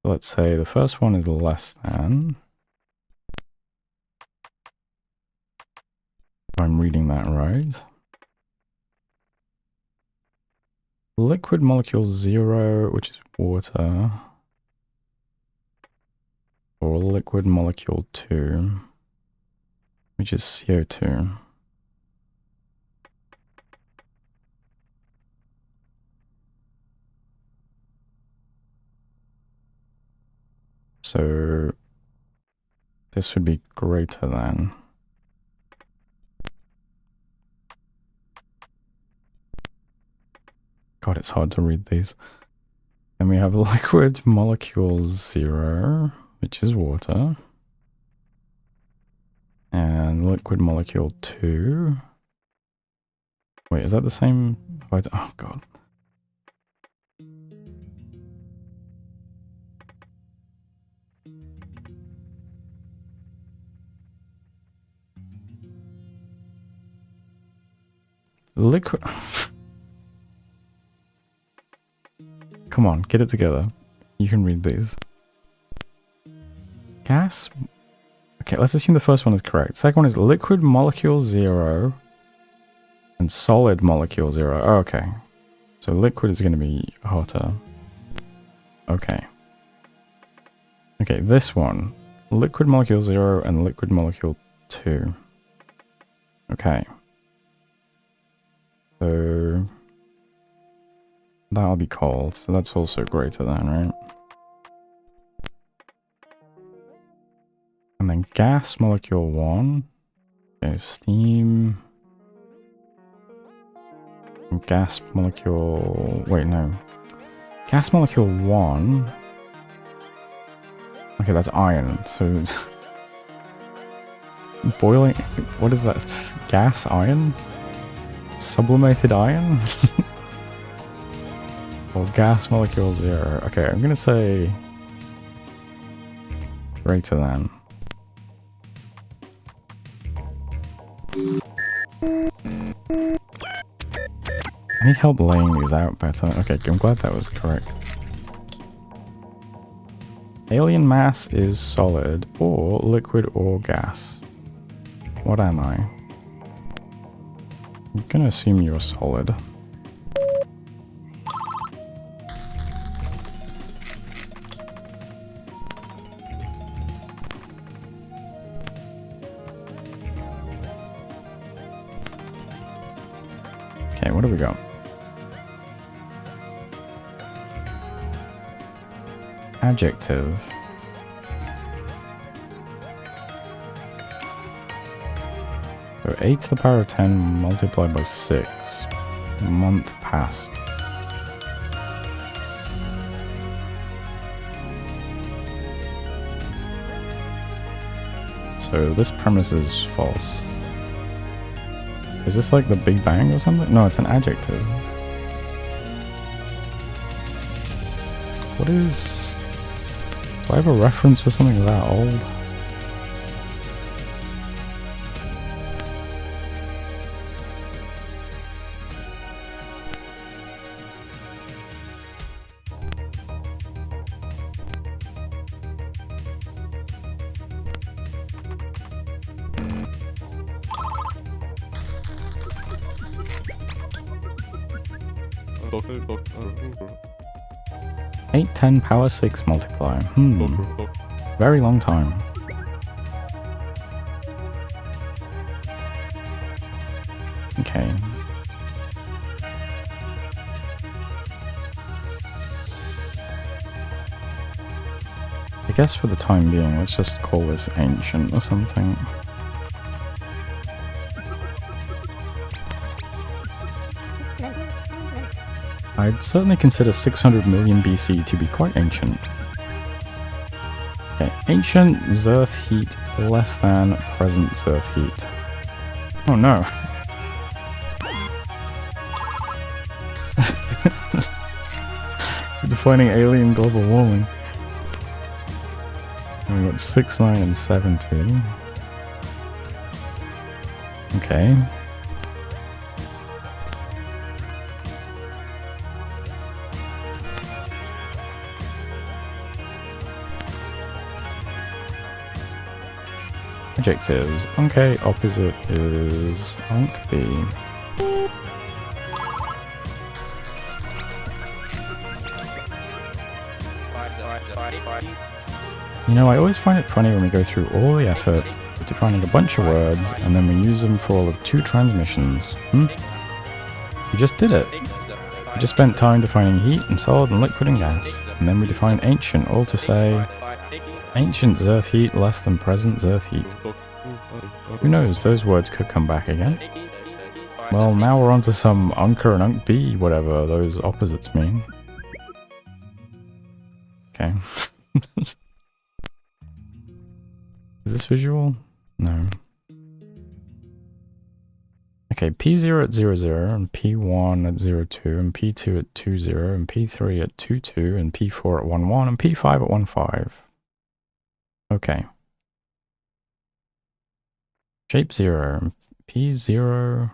Let's say the first one is less than. If I'm reading that right. Liquid molecule 0, which is water. Or liquid molecule 2, which is CO2. So this would be greater than. God, it's hard to read these. Then we have liquid molecule 0, which is water. And liquid molecule 2. Wait, is that the same? Oh, God. Liquid... Come on, get it together. You can read these. Gas? Okay, let's assume the first one is correct. Second one is liquid molecule 0 and solid molecule 0. Oh, okay. So liquid is going to be hotter. Okay. Okay, this one. Liquid molecule 0 and liquid molecule 2. Okay. So that'll be cold. So that's also greater than, right? And then gas molecule 1. Okay, steam. Gas molecule... Wait, no. Gas molecule 1. Okay, that's iron. So... boiling... What is that? Gas iron? Sublimated iron? Or gas molecule 0. Okay, I'm gonna say... greater than. I need help laying these out better. Okay, I'm glad that was correct. Alien mass is solid, or liquid, or gas. What am I? I'm gonna assume you're solid. Okay, what do we got? Adjective. So 8 to the power of 10 multiplied by 6. Month past. So this premise is false. Is this like the Big Bang or something? No, it's an adjective. What is... Do I have a reference for something that old? Eight, 10, power 6 multiplier. Very long time. Okay. I guess for the time being, let's just call this ancient or something. I'd certainly consider 600 million BC to be quite ancient. Okay, ancient Zerth heat less than present Zerth heat. Oh no. Defining alien global warming. And we got 6, 9, and 17. Okay. Adjectives. Okay, opposite is Onk B. You know, I always find it funny when we go through all the effort of defining a bunch of words and then we use them for all of 2 transmissions. We just did it. We just spent time defining heat and solid and liquid and gas, and then we define ancient, all to say ancient Zerth heat less than present Zerth heat. Who knows, those words could come back again. Well, now we're on to some Unker and Unk B, whatever those opposites mean. Okay. Is this visual? No. Okay, P0 at 0, 0, and P1 at 0, 2, and P2 at 2, 0, and P3 at 2, 2, and P4 at 1, 1, and P5 at 1, 5. Okay. Shape 0, P0...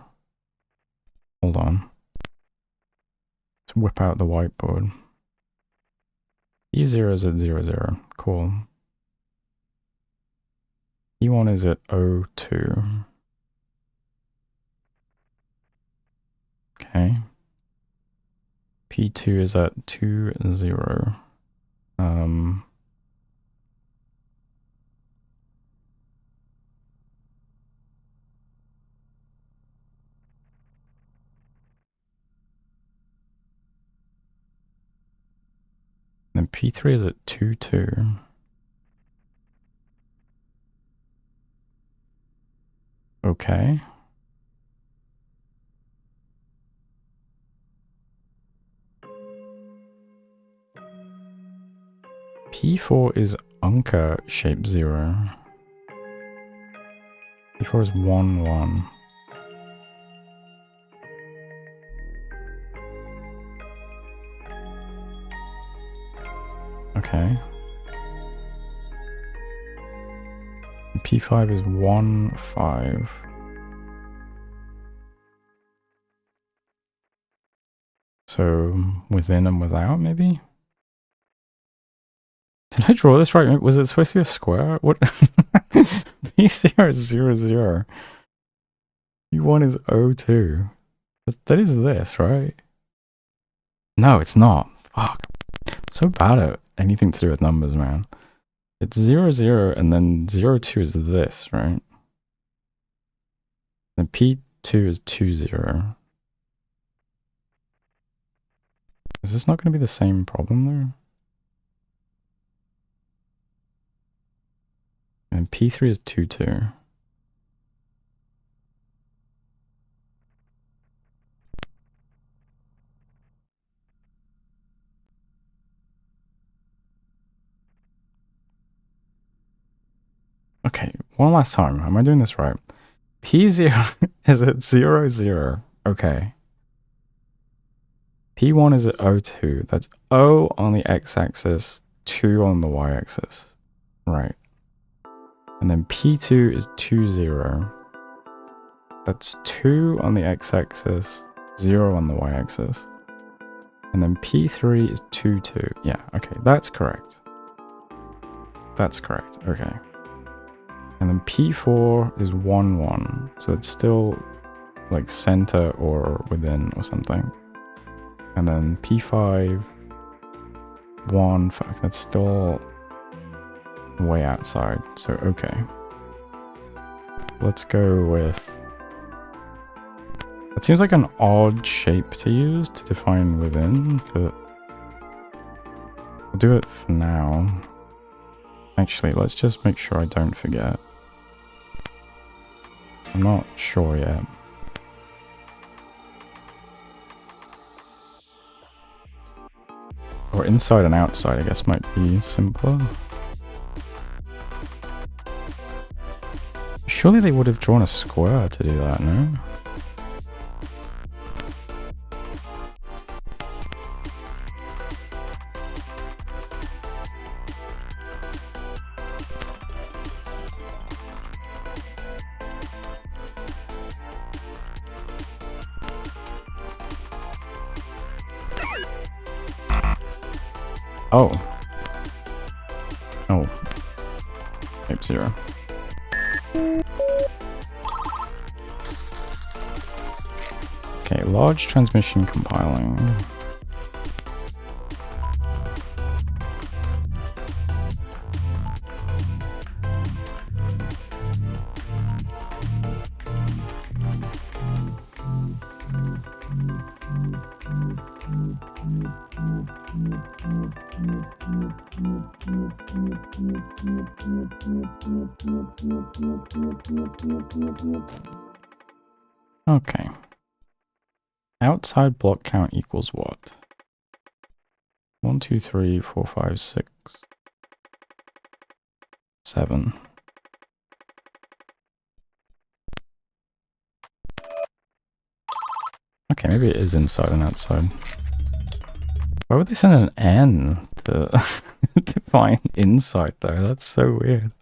Hold on. Let's whip out the whiteboard. P0 is at 0, 0. Cool. P1 is at 0, 2. Okay. P2 is at 2, 0. Then P3 is at 2, 2. Okay. P4 is Unker shape 0. P4 is 1, 1. Okay. P5 is 1, 5. So within and without, maybe? Did I draw this right? Was it supposed to be a square? What? P0 is 0, 0. P1 is 0, 2. That is this, right? No, it's not. Fuck. I'm so bad at anything to do with numbers, man. It's 0, 0, and then 0, 2 is this, right? Then P2 is 2, 0. Is this not going to be the same problem there? And P3 is 2, 2. Okay, one last time. Am I doing this right? P0 is at 0, 0. Okay. P1 is at 0, 2. That's O on the x-axis, 2 on the y-axis. Right. And then P2 is 2, 0. That's 2 on the x-axis, 0 on the y-axis. And then P3 is 2, 2. Yeah, okay, that's correct. That's correct, okay. And then P4 is 1, 1. So it's still like center or within or something. And then P5, 1, 5. That's still way outside. So, okay. Let's go with... It seems like an odd shape to use to define within, but I'll do it for now. Actually, let's just make sure I don't forget. I'm not sure yet. Or inside and outside, I guess, might be simpler. Surely they would have drawn a square to do that, no? Oh. Oh. Type 0. Okay, large transmission compiling. Okay. Outside block count equals what? 1, 2, 3, 4, 5, 6, 7. Okay, maybe it is inside and outside. Why would they send an N to define inside though? That's so weird.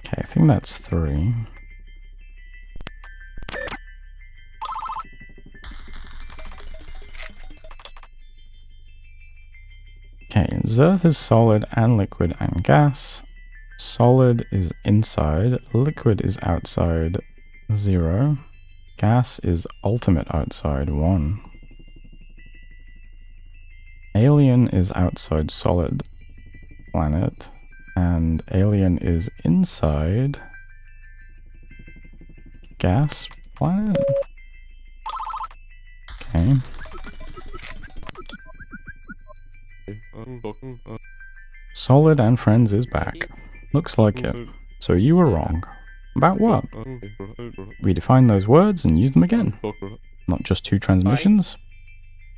Okay, I think that's 3. Okay, Zerth is solid and liquid and gas. Solid is inside, liquid is outside, 0. Gas is ultimate outside, 1. Alien is outside solid planet, and alien is inside gas planet? Okay. Solid and Friends is back. Looks like it. So you were wrong. About what? We defined those words and used them again. Not just 2 transmissions?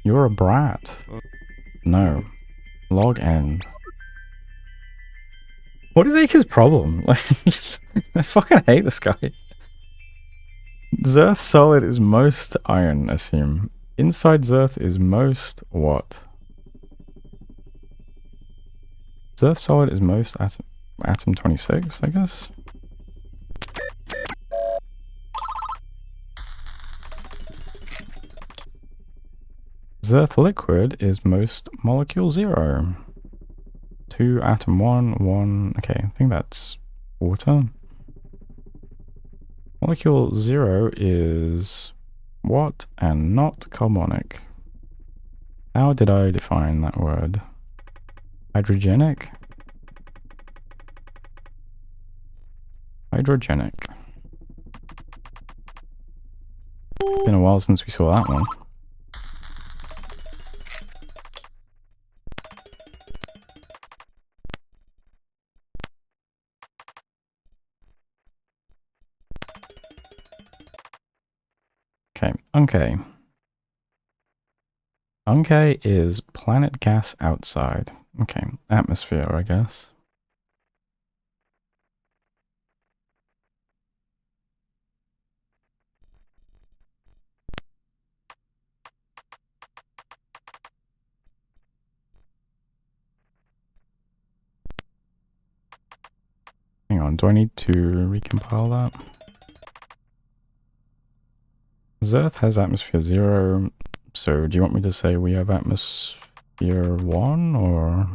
You're a brat. No. Log end. What is Aker's problem? Like, I fucking hate this guy. Zerth solid is most iron, assume. Inside Zerth is most what? Zerth solid is most atom 26, I guess? Zerth liquid is most molecule 0. 2 atom 1, 1. Okay, I think that's water. Molecule 0 is what and not carbonic. How did I define that word? Hydrogenic? Hydrogenic. Been a while since we saw that one. Okay, Unkei. Unkei is planet gas outside. Okay, atmosphere, I guess. Hang on, do I need to recompile that? Zerth has atmosphere 0, so do you want me to say we have atmosphere 1, or...?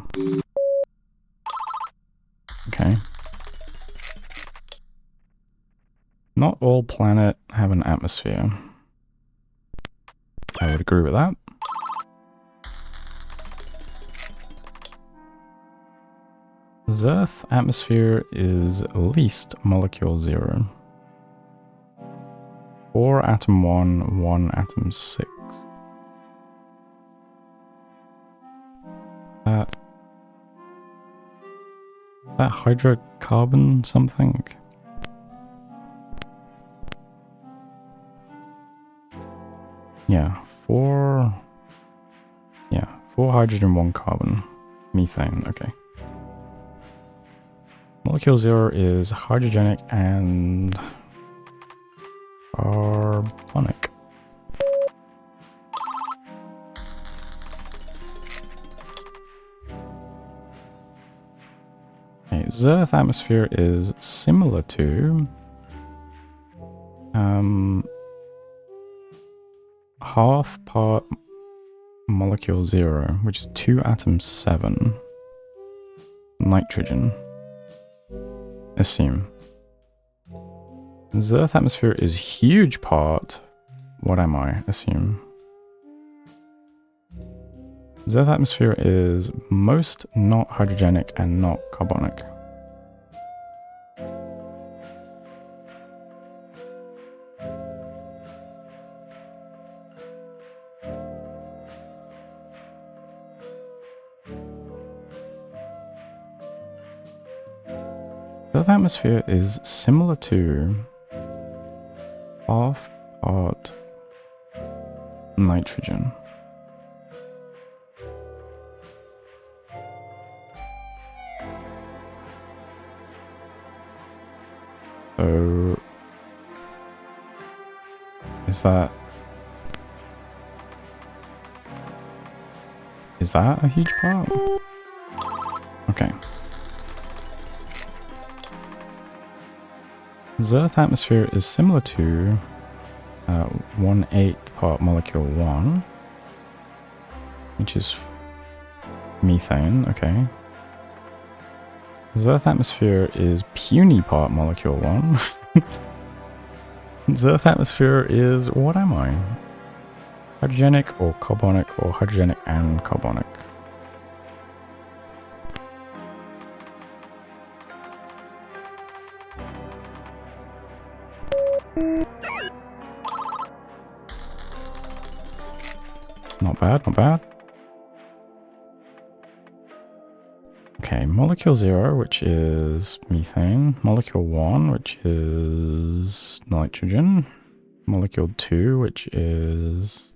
Okay. Not all planets have an atmosphere. I would agree with that. Earth's atmosphere is least molecule 0. 4 atom 1, 1 atom 6. That hydrocarbon something? Yeah, 4 hydrogen, 1 carbon. Methane, okay. Molecule 0 is hydrogenic and carbonic. Okay, Earth's atmosphere is similar to half part molecule 0, which is 2 atom 7 nitrogen. Assume. Earth's atmosphere is huge part. What am I? Assume. Earth's atmosphere is most not hydrogenic and not carbonic. Earth's atmosphere is similar to half part nitrogen. So is that a huge part? Okay. Earth's atmosphere is similar to 1/8 part molecule 1, which is methane, okay. Earth's atmosphere is puny part molecule 1. Earth's atmosphere is, what am I? Hydrogenic or carbonic or hydrogenic and carbonic? Not bad, not bad. Okay, molecule 0, which is methane. Molecule 1, which is nitrogen. Molecule 2, which is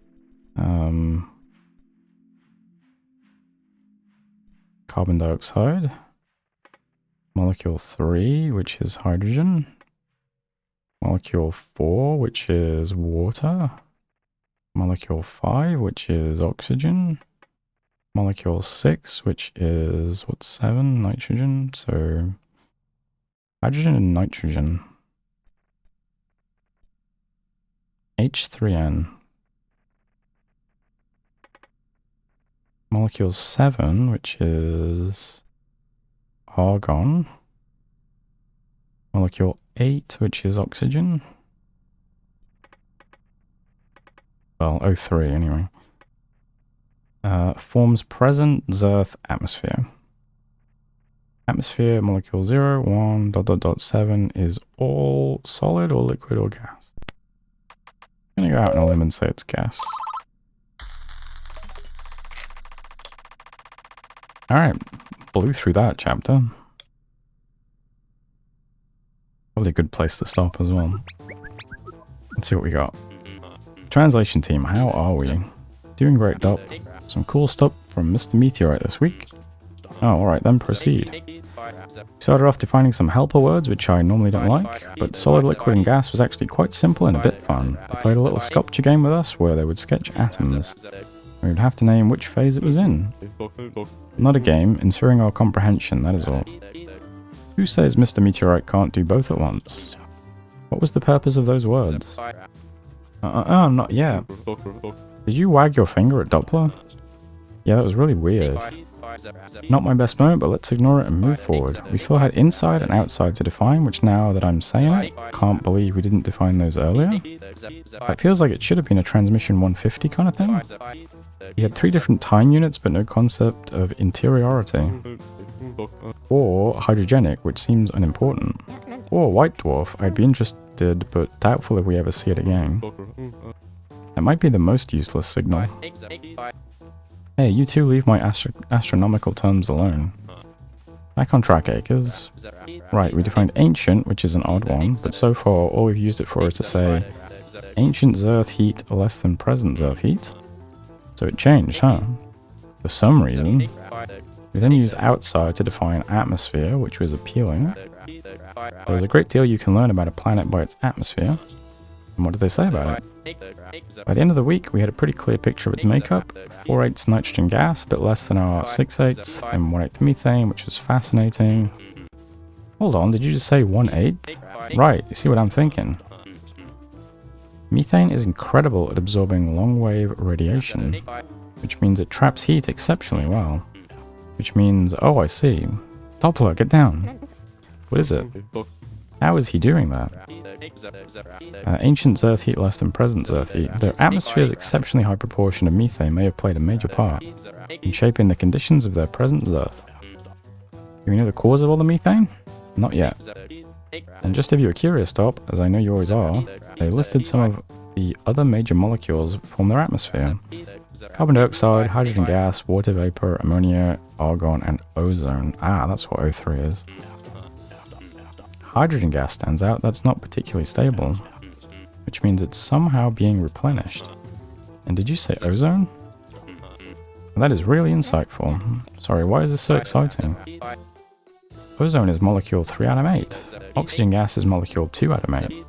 carbon dioxide. Molecule 3, which is hydrogen. Molecule 4, which is water. Molecule 5, which is oxygen. Molecule 6, which is, what's 7? Nitrogen. So, hydrogen and nitrogen. H3N. Molecule 7, which is argon. Molecule 8, which is oxygen. Well, O3 anyway. Forms present Earth atmosphere. Atmosphere, molecule 0, 1, ... 7 is all solid or liquid or gas. I'm gonna go out on a limb and say it's gas. Alright, blew through that chapter. Probably a good place to stop as well. Let's see what we got. Translation team, how are we? Doing great, Doc. Some cool stuff from Mr. Meteorite this week. Oh, alright then, proceed. We started off defining some helper words, which I normally don't like, but solid, liquid, and gas was actually quite simple and a bit fun. They played a little sculpture game with us, where they would sketch atoms. We would have to name which phase it was in. Not a game, ensuring our comprehension, that is all. Who says Mr. Meteorite can't do both at once? What was the purpose of those words? Not yet. Did you wag your finger at Doppler? Yeah, that was really weird. Not my best moment, but let's ignore it and move forward. We still had inside and outside to define, which now that I'm saying it, can't believe we didn't define those earlier. It feels like it should have been a transmission 150 kind of thing. We had 3 different time units, but no concept of interiority. Or hydrogenic, which seems unimportant. Or white dwarf, I'd be interested, but doubtful if we ever see it again. That might be the most useless signal. Hey, you two leave my astronomical terms alone. Back on track, Acres. Right, we defined ancient, which is an odd one, but so far all we've used it for is to say ancient Xerth heat less than present Xerth heat. So it changed, huh? For some reason. We then used outside to define atmosphere, which was appealing. There's a great deal you can learn about a planet by its atmosphere. And what did they say about it? By the end of the week, we had a pretty clear picture of its makeup. 4/8 nitrogen gas, a bit less than our 6/8, then 1/8 methane, which was fascinating. Hold on, did you just say 1/8? Right, you see what I'm thinking. Methane is incredible at absorbing long-wave radiation, which means it traps heat exceptionally well. Which means, oh, I see. Doppler, get down. What is it? How is he doing that? Ancient Xerth heat less than present Xerth heat. Their atmosphere's exceptionally high proportion of methane may have played a major part in shaping the conditions of their present Xerth. Do we know the cause of all the methane? Not yet. And just if you were curious, Top, as I know you always are, they listed some of the other major molecules from their atmosphere. Carbon dioxide, hydrogen gas, water vapor, ammonia, argon, and ozone. Ah, that's what O3 is. Hydrogen gas stands out. That's not particularly stable, which means it's somehow being replenished. And did you say ozone? That is really insightful. Sorry, why is this so exciting? Ozone is molecule 3 atom 8. Oxygen gas is molecule 2 atom 8.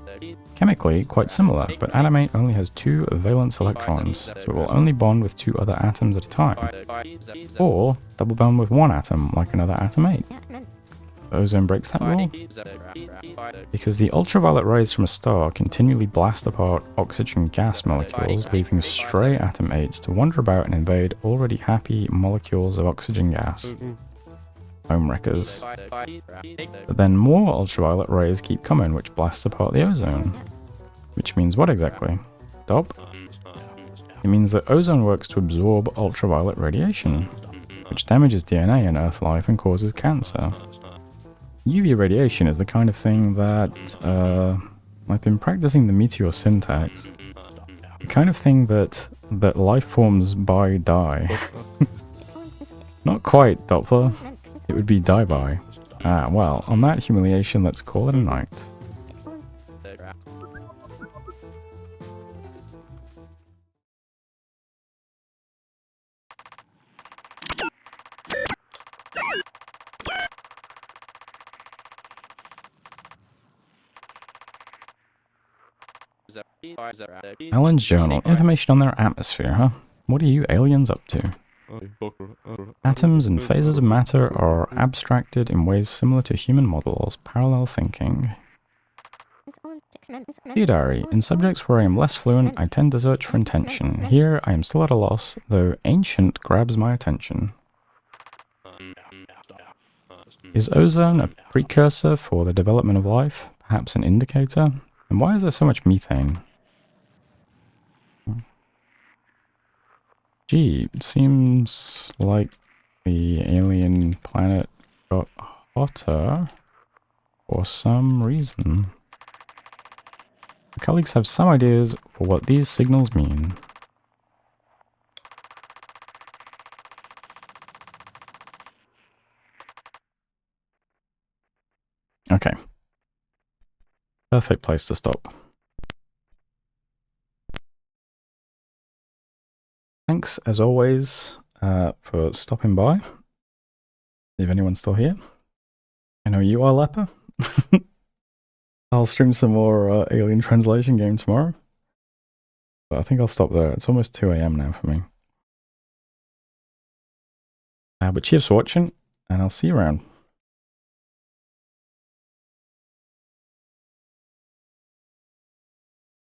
Chemically, quite similar, but atom 8 only has 2 valence electrons, so it will only bond with 2 other atoms at a time. Or double bond with 1 atom, like another atom 8. Ozone breaks that rule? Because the ultraviolet rays from a star continually blast apart oxygen gas molecules, leaving stray atom 8s to wander about and invade already happy molecules of oxygen gas. Homewreckers. But then more ultraviolet rays keep coming, which blasts apart the ozone. Which means what exactly? Stop? It means that ozone works to absorb ultraviolet radiation, which damages DNA in Earth life and causes cancer. UV radiation is the kind of thing that, I've been practicing the meteor syntax. The kind of thing that life forms by die. Not quite, Doppler. It would be die by. Ah, well, on that humiliation, let's call it a night. Alan's journal. Information on their atmosphere, huh? What are you aliens up to? Atoms and phases of matter are abstracted in ways similar to human models, parallel thinking. Dear Diary, in subjects where I am less fluent, I tend to search for intention. Here, I am still at a loss, though ancient grabs my attention. Is ozone a precursor for the development of life? Perhaps an indicator? And why is there so much methane? Gee, it seems like the alien planet got hotter for some reason. My colleagues have some ideas for what these signals mean. Okay. Perfect place to stop. Thanks, as always, for stopping by. If anyone's still here. I know you are, Leper. I'll stream some more Alien Translation game tomorrow. But I think I'll stop there. It's almost 2 AM now for me. But cheers for watching, and I'll see you around.